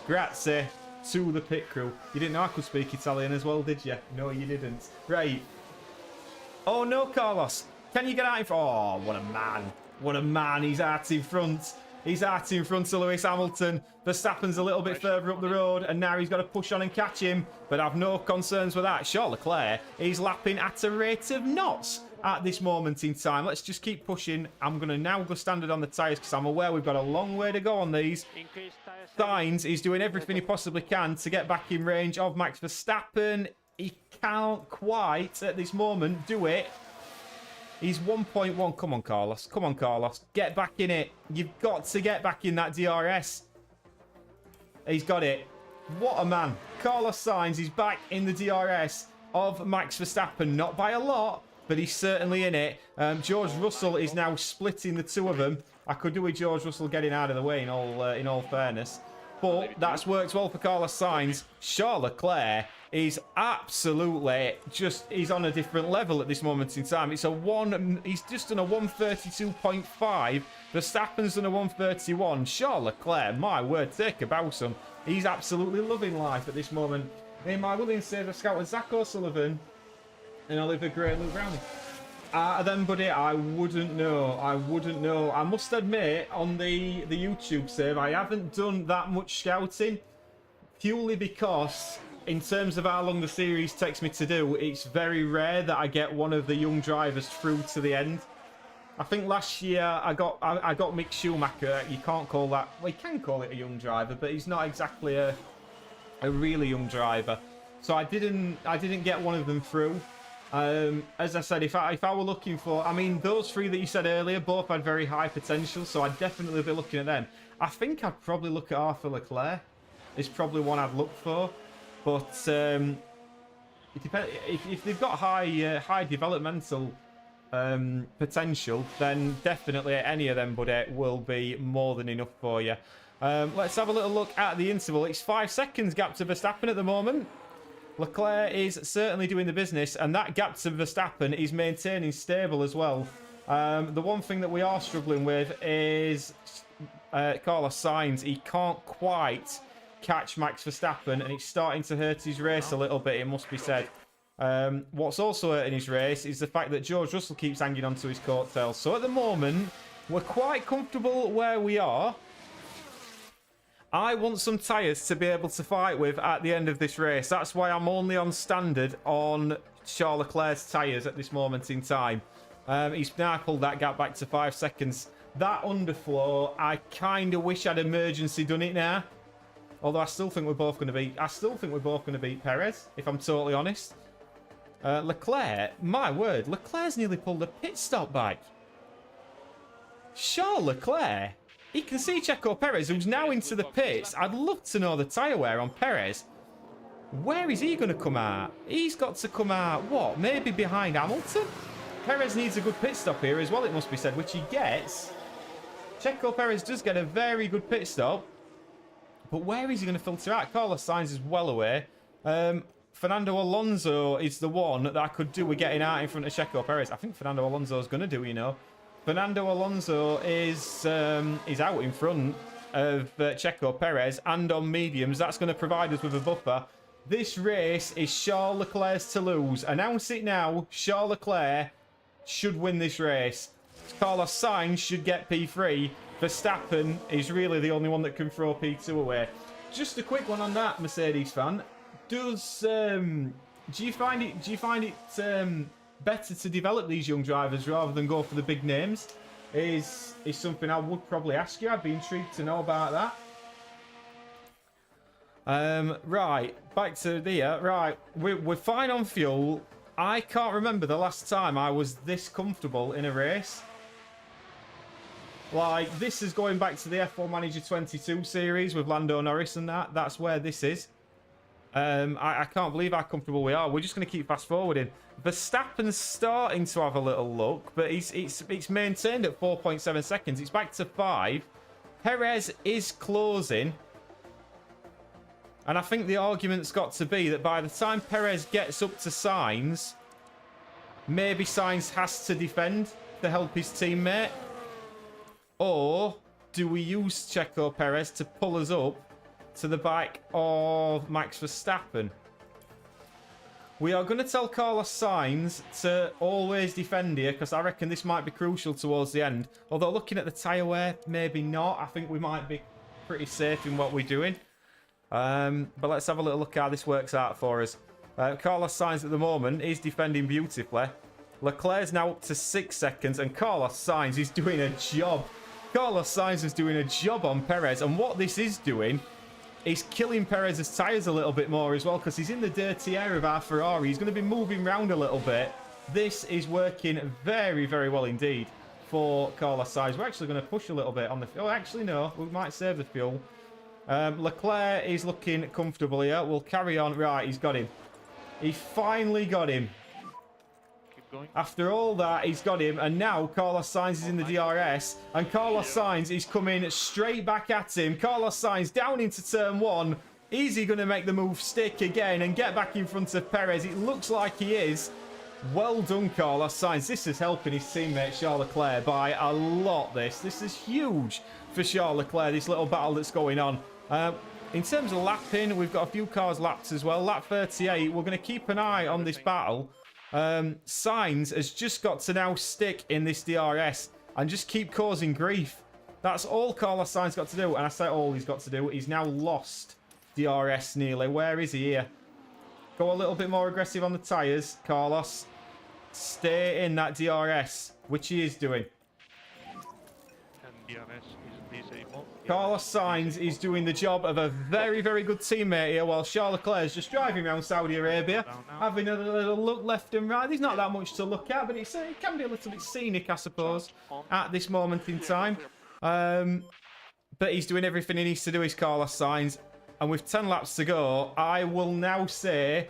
Grazie to the pit crew. You didn't know I could speak Italian as well, did you? No, you didn't. Right. Oh no, Carlos. Can you get out in front? Oh, what a man. What a man. He's out in front. He's out in front of Lewis Hamilton. Verstappen's a little bit further up the road, and now he's got to push on and catch him. But I've no concerns with that. Charles Leclerc is lapping at a rate of knots at this moment in time. Let's just keep pushing. I'm going to now go standard on the tyres because I'm aware we've got a long way to go on these. Sainz is doing everything he possibly can to get back in range of Max Verstappen. He can't quite, at this moment, do it. He's 1.1. Come on, Carlos. Come on, Carlos. Get back in it. You've got to get back in that DRS. He's got it. What a man. Carlos Sainz is back in the DRS of Max Verstappen. Not by a lot, but he's certainly in it. George Russell is now splitting the two of them. I could do with George Russell getting out of the way in all fairness. But that's worked well for Carlos Sainz. Charles Leclerc is absolutely he's on a different level at this moment in time. He's just done a 132.5. Verstappen's done a 131. Charles Leclerc, my word, take a bow, son. He's absolutely loving life at this moment. In my Williams Saver Scout with Zach O'Sullivan and Oliver Gray and Luke Browning. Then, buddy, I wouldn't know. I wouldn't know. I must admit, on the YouTube save, I haven't done that much scouting. Purely because, in terms of how long the series takes me to do, it's very rare that I get one of the young drivers through to the end. I think last year I got Mick Schumacher. You can't call that... Well, you can call it a young driver, but he's not exactly a really young driver. So I didn't get one of them through. As I said, if I were looking for... I mean, those three that you said earlier both had very high potential, so I'd definitely be looking at them. I think I'd probably look at Arthur Leclerc. It's probably one I'd look for. But it depends. If they've got high developmental potential, then definitely any of them, buddy, will be more than enough for you. Let's have a little look at the interval. It's 5 seconds gap to Verstappen at the moment. Leclerc is certainly doing the business, and that gap to Verstappen is maintaining stable as well. The one thing that we are struggling with is Carlos Sainz. He can't quite catch Max Verstappen, and it's starting to hurt his race a little bit, it must be said. What's also hurting his race is the fact that George Russell keeps hanging onto his coattails. So at the moment, we're quite comfortable where we are. I want some tyres to be able to fight with at the end of this race. That's why I'm only on standard on Charles Leclerc's tyres at this moment in time. He's now pulled that gap back to 5 seconds. That underflow, I kind of wish I'd emergency done it now. Although I still think we're both going to beat... Perez, if I'm totally honest. Leclerc, my word, Leclerc's nearly pulled a pit stop back. Charles Leclerc, he can see Checo Perez, who's now into the pits. I'd love to know the tyre wear on Perez. Where is he going to come out? He's got to come out, what, maybe behind Hamilton? Perez needs a good pit stop here as well, it must be said, which he gets. Checo Perez does get a very good pit stop. But where is he going to filter out? Carlos Sainz is well away. Fernando Alonso is the one that I could do with getting out in front of Checo Perez. I think Fernando Alonso is going to do, you know. Fernando Alonso is out in front of Checo Perez and on mediums. That's going to provide us with a buffer. This race is Charles Leclerc's to lose. Announce it now. Charles Leclerc should win this race. Carlos Sainz should get P3. Verstappen is really the only one that can throw P2 away. Just a quick one on that, Mercedes fan. Do you find it better to develop these young drivers rather than go for the big names? Is something I would probably ask you. I'd be intrigued to know about that. Right, back to there. Right, we're fine on fuel. I can't remember the last time I was this comfortable in a race. Like, this is going back to the F1 Manager 22 series with Lando Norris and that. That's where this is. I can't believe how comfortable we are. We're just going to keep fast forwarding. Verstappen's starting to have a little look, but it's maintained at 4.7 seconds. It's back to 5. Perez is closing. And I think the argument's got to be that by the time Perez gets up to Sainz, maybe Sainz has to defend to help his teammate. Or do we use Checo Perez to pull us up to the back of Max Verstappen? We are going to tell Carlos Sainz to always defend here, because I reckon this might be crucial towards the end. Although looking at the tyre wear, maybe not. I think we might be pretty safe in what we're doing. But let's have a little look how this works out for us. Carlos Sainz at the moment is defending beautifully. Leclerc's now up to 6 seconds, and Carlos Sainz is doing a job. Carlos Sainz is doing a job on Perez, and what this is doing is killing Perez's tyres a little bit more as well, because he's in the dirty air of our Ferrari. He's going to be moving around a little bit. This is working very, very well indeed for Carlos Sainz. We're actually going to push a little bit on the fuel. Oh, actually, no. We might save the fuel. Leclerc is looking comfortable here. We'll carry on. Right, he's got him. He finally got him. Going. After all that, he's got him, and now Carlos Sainz is in the DRS, and Carlos Sainz is coming straight back at him. Carlos Sainz down into turn 1. Is he going to make the move stick again and get back in front of Perez? It looks like he is. Well done, Carlos Sainz. This is helping his teammate Charles Leclerc by a lot, this. This is huge for Charles Leclerc, this little battle that's going on. In terms of lapping, we've got a few cars lapped as well. Lap 38, we're going to keep an eye on this battle. Sainz has just got to now stick in this DRS and just keep causing grief. That's all Carlos Sainz got to do. And I say all he's got to do. He's now lost DRS nearly. Where is he here? Go a little bit more aggressive on the tyres, Carlos. Stay in that DRS, which he is doing. And DRS is disabled. Carlos Sainz is doing the job of a very, very good teammate here, while Charles Leclerc is just driving around Saudi Arabia, having a little look left and right. There's not that much to look at, but it can be a little bit scenic, I suppose, at this moment in time. But he's doing everything he needs to do, is Carlos Sainz. And with 10 laps to go, I will now say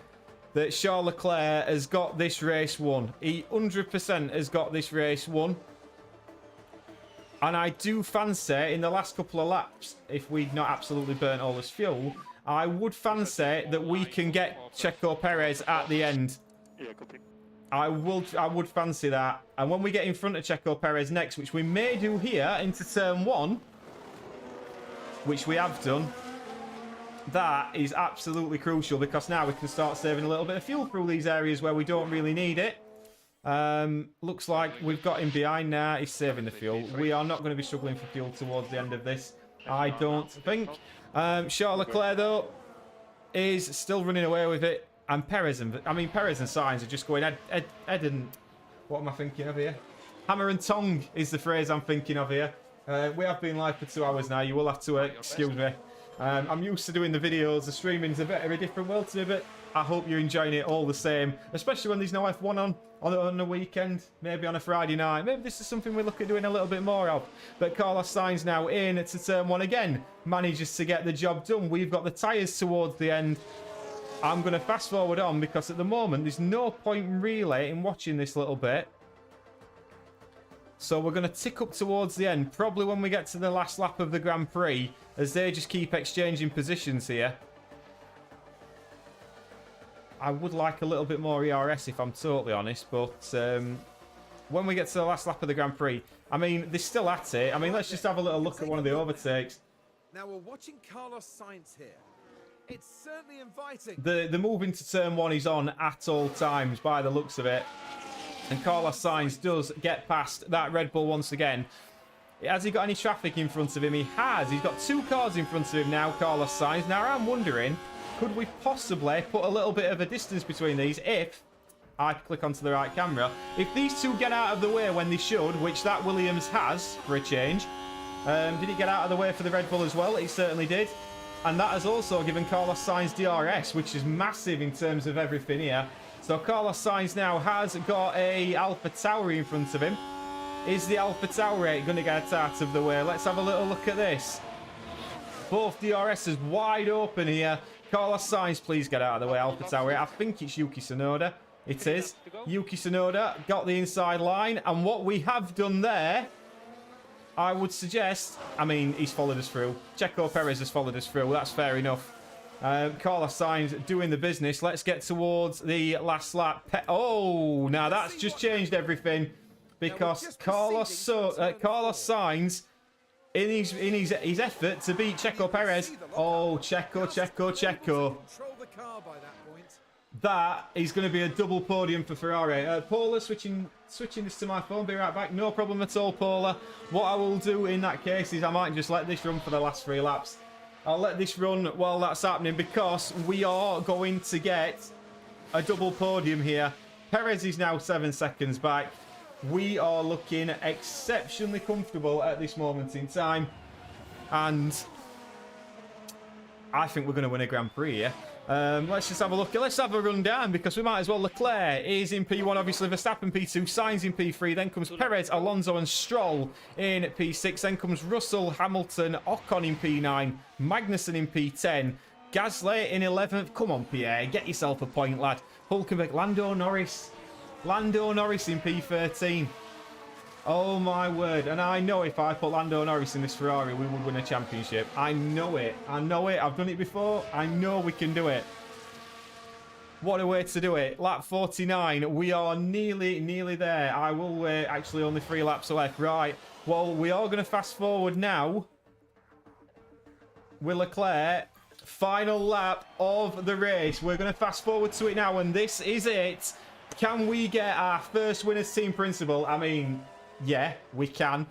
that Charles Leclerc has got this race won. He 100% has got this race won. And I do fancy, in the last couple of laps, if we'd not absolutely burnt all this fuel, I would fancy that we can get Checo Perez at the end. Yeah, copy. I would fancy that. And when we get in front of Checo Perez next, which we may do here into turn 1, which we have done, that is absolutely crucial, because now we can start saving a little bit of fuel through these areas where we don't really need it. Looks like we've got him behind now. He's saving the fuel. We are not going to be struggling for fuel towards the end of this, I don't think. Charles Leclerc, though, is still running away with it. And Perez and Sainz are just going head and... What am I thinking of here? Hammer and tongue is the phrase I'm thinking of here. We have been live for 2 hours now. You will have to excuse me. I'm used to doing the videos. The streaming's a bit of a different world to me, but I hope you're enjoying it all the same. Especially when there's no F1 on the weekend. Maybe on a Friday night. Maybe this is something we look at doing a little bit more of. But Carlos Sainz now in to turn 1 again. Manages to get the job done. We've got the tyres towards the end. I'm going to fast forward on, because at the moment there's no point really in watching this little bit. So we're going to tick up towards the end, probably when we get to the last lap of the Grand Prix, as they just keep exchanging positions here. I would like a little bit more ERS, if I'm totally honest, but when we get to the last lap of the Grand Prix, I mean, they're still at it. I mean, let's just have a little look at one of the overtakes. Now we're watching Carlos Sainz here. It's certainly inviting. The move into turn 1 is on at all times, by the looks of it. And Carlos Sainz does get past that Red Bull once again. Has he got any traffic in front of him? He has. He's got 2 cars in front of him now, Carlos Sainz. Now, I'm wondering, could we possibly put a little bit of a distance between these if I click onto the right camera? If these 2 get out of the way when they should, which that Williams has for a change. Did he get out of the way for the Red Bull as well? He certainly did. And that has also given Carlos Sainz DRS, which is massive in terms of everything here. So Carlos Sainz now has got a Alpha Tauri in front of him. Is the Alpha Tauri going to get out of the way? Let's have a little look at this. Both DRSs wide open here. Carlos Sainz, please get out of the way, Alpha Tauri. I think it's Yuki Tsunoda. It is. Yuki Tsunoda got the inside line. And what we have done there, I would suggest... I mean, he's followed us through. Checo Perez has followed us through. That's fair enough. Carlos Sainz doing the business. Let's get towards the last lap. Oh, now that's just changed everything, because Carlos Sainz, in his effort to beat Checo Perez. Oh, Checo. That is going to be a double podium for Ferrari. Paula, switching this to my phone. Be right back. No problem at all, Paula. What I will do in that case is I might just let this run for the last 3 laps. I'll let this run while that's happening, because we are going to get a double podium here. Perez is now 7 seconds back. We are looking exceptionally comfortable at this moment in time. And I think we're going to win a Grand Prix here. Let's just have a look. Let's have a run down, because we might as well. Leclerc is in P1, obviously. Verstappen P2, Sainz in P3. Then comes Perez, Alonso and Stroll in P6. Then comes Russell, Hamilton, Ocon in P9. Magnussen in P10. Gasly in 11th. Come on, Pierre. Get yourself a point, lad. Hulkenberg, Lando Norris. Lando Norris in P13. Oh, my word. And I know if I put Lando Norris in this Ferrari, we would win a championship. I know it. I know it. I've done it before. I know we can do it. What a way to do it. Lap 49. We are nearly there. I will wait. Actually, only 3 laps left. Right. Well, we are going to fast forward now with Leclerc. Final lap of the race. We're going to fast forward to it now, and this is it. Can we get our first winner's team principal? I mean, yeah, we can.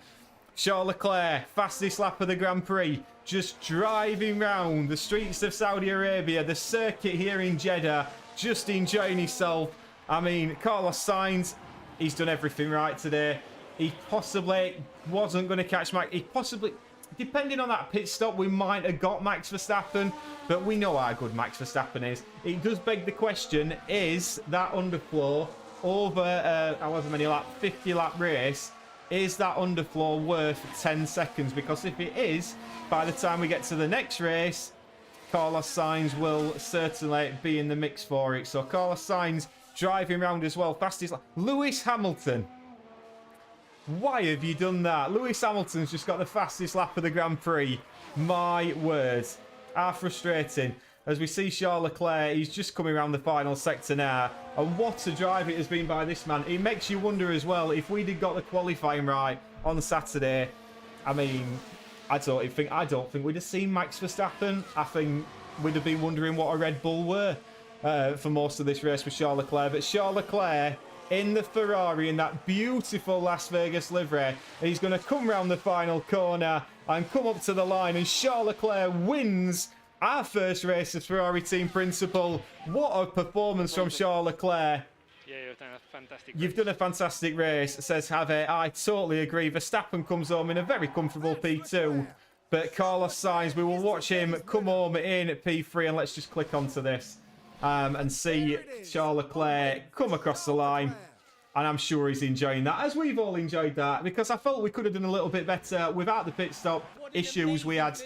Charles Leclerc, fastest lap of the Grand Prix, just driving round the streets of Saudi Arabia, the circuit here in Jeddah, just enjoying himself. I mean, Carlos Sainz, he's done everything right today. He possibly wasn't going to catch Max. He possibly, depending on that pit stop, we might have got Max Verstappen, but we know how good Max Verstappen is. It does beg the question, is that underflow over, however many lap, 50 lap race, is that underflow worth 10 seconds? Because if it is, by the time we get to the next race, Carlos Sainz will certainly be in the mix for it. So Carlos Sainz driving around as well. Fastest lap. Lewis Hamilton. Why have you done that? Lewis Hamilton's just got the fastest lap of the Grand Prix. My words. How frustrating. As we see Charles Leclerc, he's just coming around the final sector now. And what a drive it has been by this man. It makes you wonder as well, if we'd have got the qualifying right on Saturday, I mean, I don't think we'd have seen Max Verstappen. I think we'd have been wondering what a Red Bull were for most of this race with Charles Leclerc. But Charles Leclerc in the Ferrari in that beautiful Las Vegas livery. He's going to come round the final corner and come up to the line, and Charles Leclerc wins our first race as Ferrari team principal. What a performance from Charles Leclerc. Yeah, you've done a fantastic You've done a fantastic race, says Have. I totally agree. Verstappen comes home in a very comfortable P2. But Carlos Sainz, we will watch him come home in at P3. And let's just click onto this and see Charles Leclerc come across the line. And I'm sure he's enjoying that, as we've all enjoyed that, because I felt we could have done a little bit better without the pit stop issues we had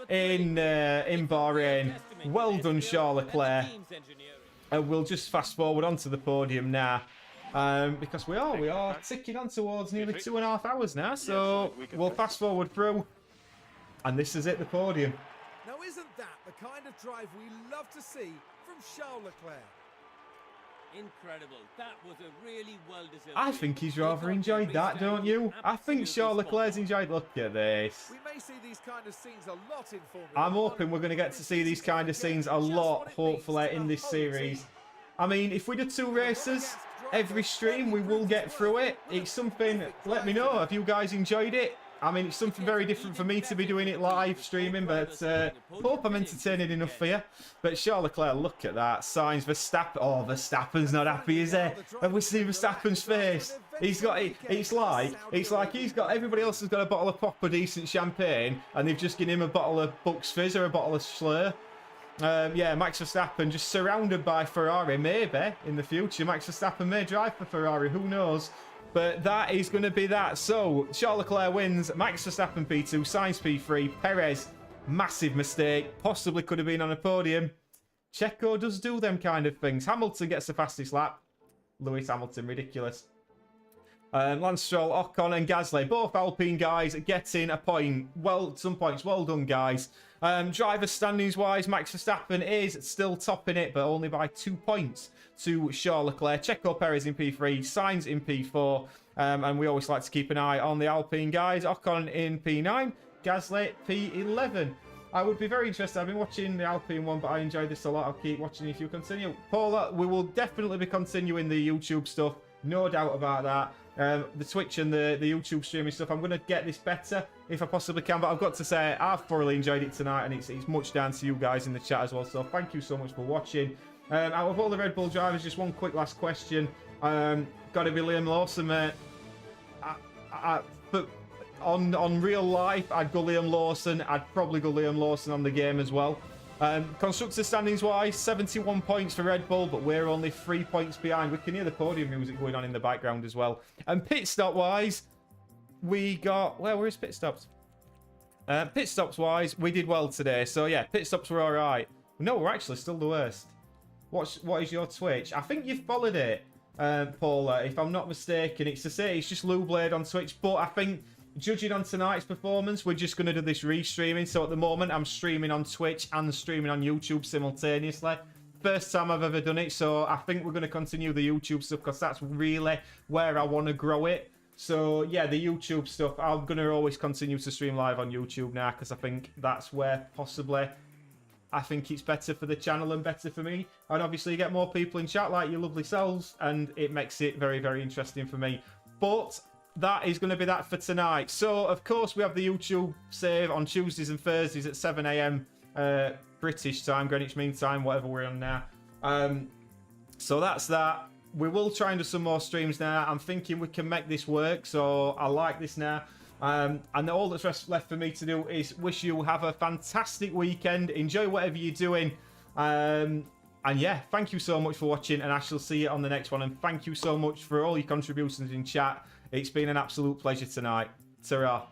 in Bahrain. Well done, Charles Leclerc. And we'll just fast forward onto the podium now, because we are ticking on towards nearly 2.5 hours now. So we'll fast forward through, and this is it, the podium. Now, isn't that the kind of drive we love to see from Charles Leclerc? Incredible. That was a really well-deserved. I think he's rather enjoyed that, don't you? I think Charles Leclerc's enjoyed. Look at this. We may see these kind of scenes a lot in Formula I'm 1. hoping we're going to get to see these kind of scenes a lot, hopefully, in this series. I mean, if we do 2 races every stream, we will get through it. It's something, let me know if you guys enjoyed it. I mean, it's something very different for me to be doing it live streaming, but hope I'm entertaining enough for you. But Charles Leclerc, look at that. Sainz, Verstappen. Oh, Verstappen's not happy, is he? Have we seen Verstappen's face? He's got it. It's like he's got, everybody else has got a bottle of proper decent champagne, and they've just given him a bottle of Bucks Fizz or a bottle of Schlur. Yeah, Max Verstappen just surrounded by Ferrari. Maybe in the future, Max Verstappen may drive for Ferrari. Who knows? But that is going to be that. So, Charles Leclerc wins. Max Verstappen P2. Sainz P3. Perez, massive mistake. Possibly could have been on a podium. Checo does do them kind of things. Hamilton gets the fastest lap. Lewis Hamilton, ridiculous. Lance Stroll, Ocon and Gasly, both Alpine guys getting a point. Well, some points. Well done, guys. Driver standings-wise, Max Verstappen is still topping it, but only by 2 points to Charles Leclerc. Checo Perez in P3, Sainz in P4, and we always like to keep an eye on the Alpine guys. Ocon in P9, Gasly P11. I would be very interested. I've been watching the Alpine one, but I enjoyed this a lot. I'll keep watching if you continue. Paula, we will definitely be continuing the YouTube stuff. No doubt about that. The Twitch and the YouTube streaming stuff, I'm going to get this better if I possibly can, but I've got to say I've thoroughly enjoyed it tonight, and it's much down to you guys in the chat as well, so thank you so much for watching. Out of all the Red Bull drivers, just one quick last question. Got to be Liam Lawson, mate. But on real life, I'd go Liam Lawson. I'd probably go Liam Lawson on the game as well. Constructor standings wise, 71 points for Red Bull, but we're only 3 points behind. We can hear the podium music going on in the background as well. And pit stop wise, we got, well, where's pit stops? Pit stops wise, we did well today. So yeah, pit stops were all right. No, we're actually still the worst. What is your Twitch? I think you've followed it, Paula, if I'm not mistaken. It's to say it's just Lou Blade on Twitch, but I think judging on tonight's performance, we're just going to do this restreaming. So at the moment, I'm streaming on Twitch and streaming on YouTube simultaneously. First time I've ever done it, so I think we're going to continue the YouTube stuff because that's really where I want to grow it. So yeah, the YouTube stuff, I'm going to always continue to stream live on YouTube now because I think that's where possibly I think it's better for the channel and better for me. And obviously you get more people in chat like your lovely selves, and it makes it very, very interesting for me. But that is going to be that for tonight. So, of course, we have the YouTube save on Tuesdays and Thursdays at 7 AM British time, Greenwich Mean Time, whatever we're on now. So that's that. We will try and do some more streams now. I'm thinking we can make this work, so I like this now. And all that's left for me to do is wish you have a fantastic weekend. Enjoy whatever you're doing. And yeah, thank you so much for watching, and I shall see you on the next one. And thank you so much for all your contributions in chat. It's been an absolute pleasure tonight. Ta-ra.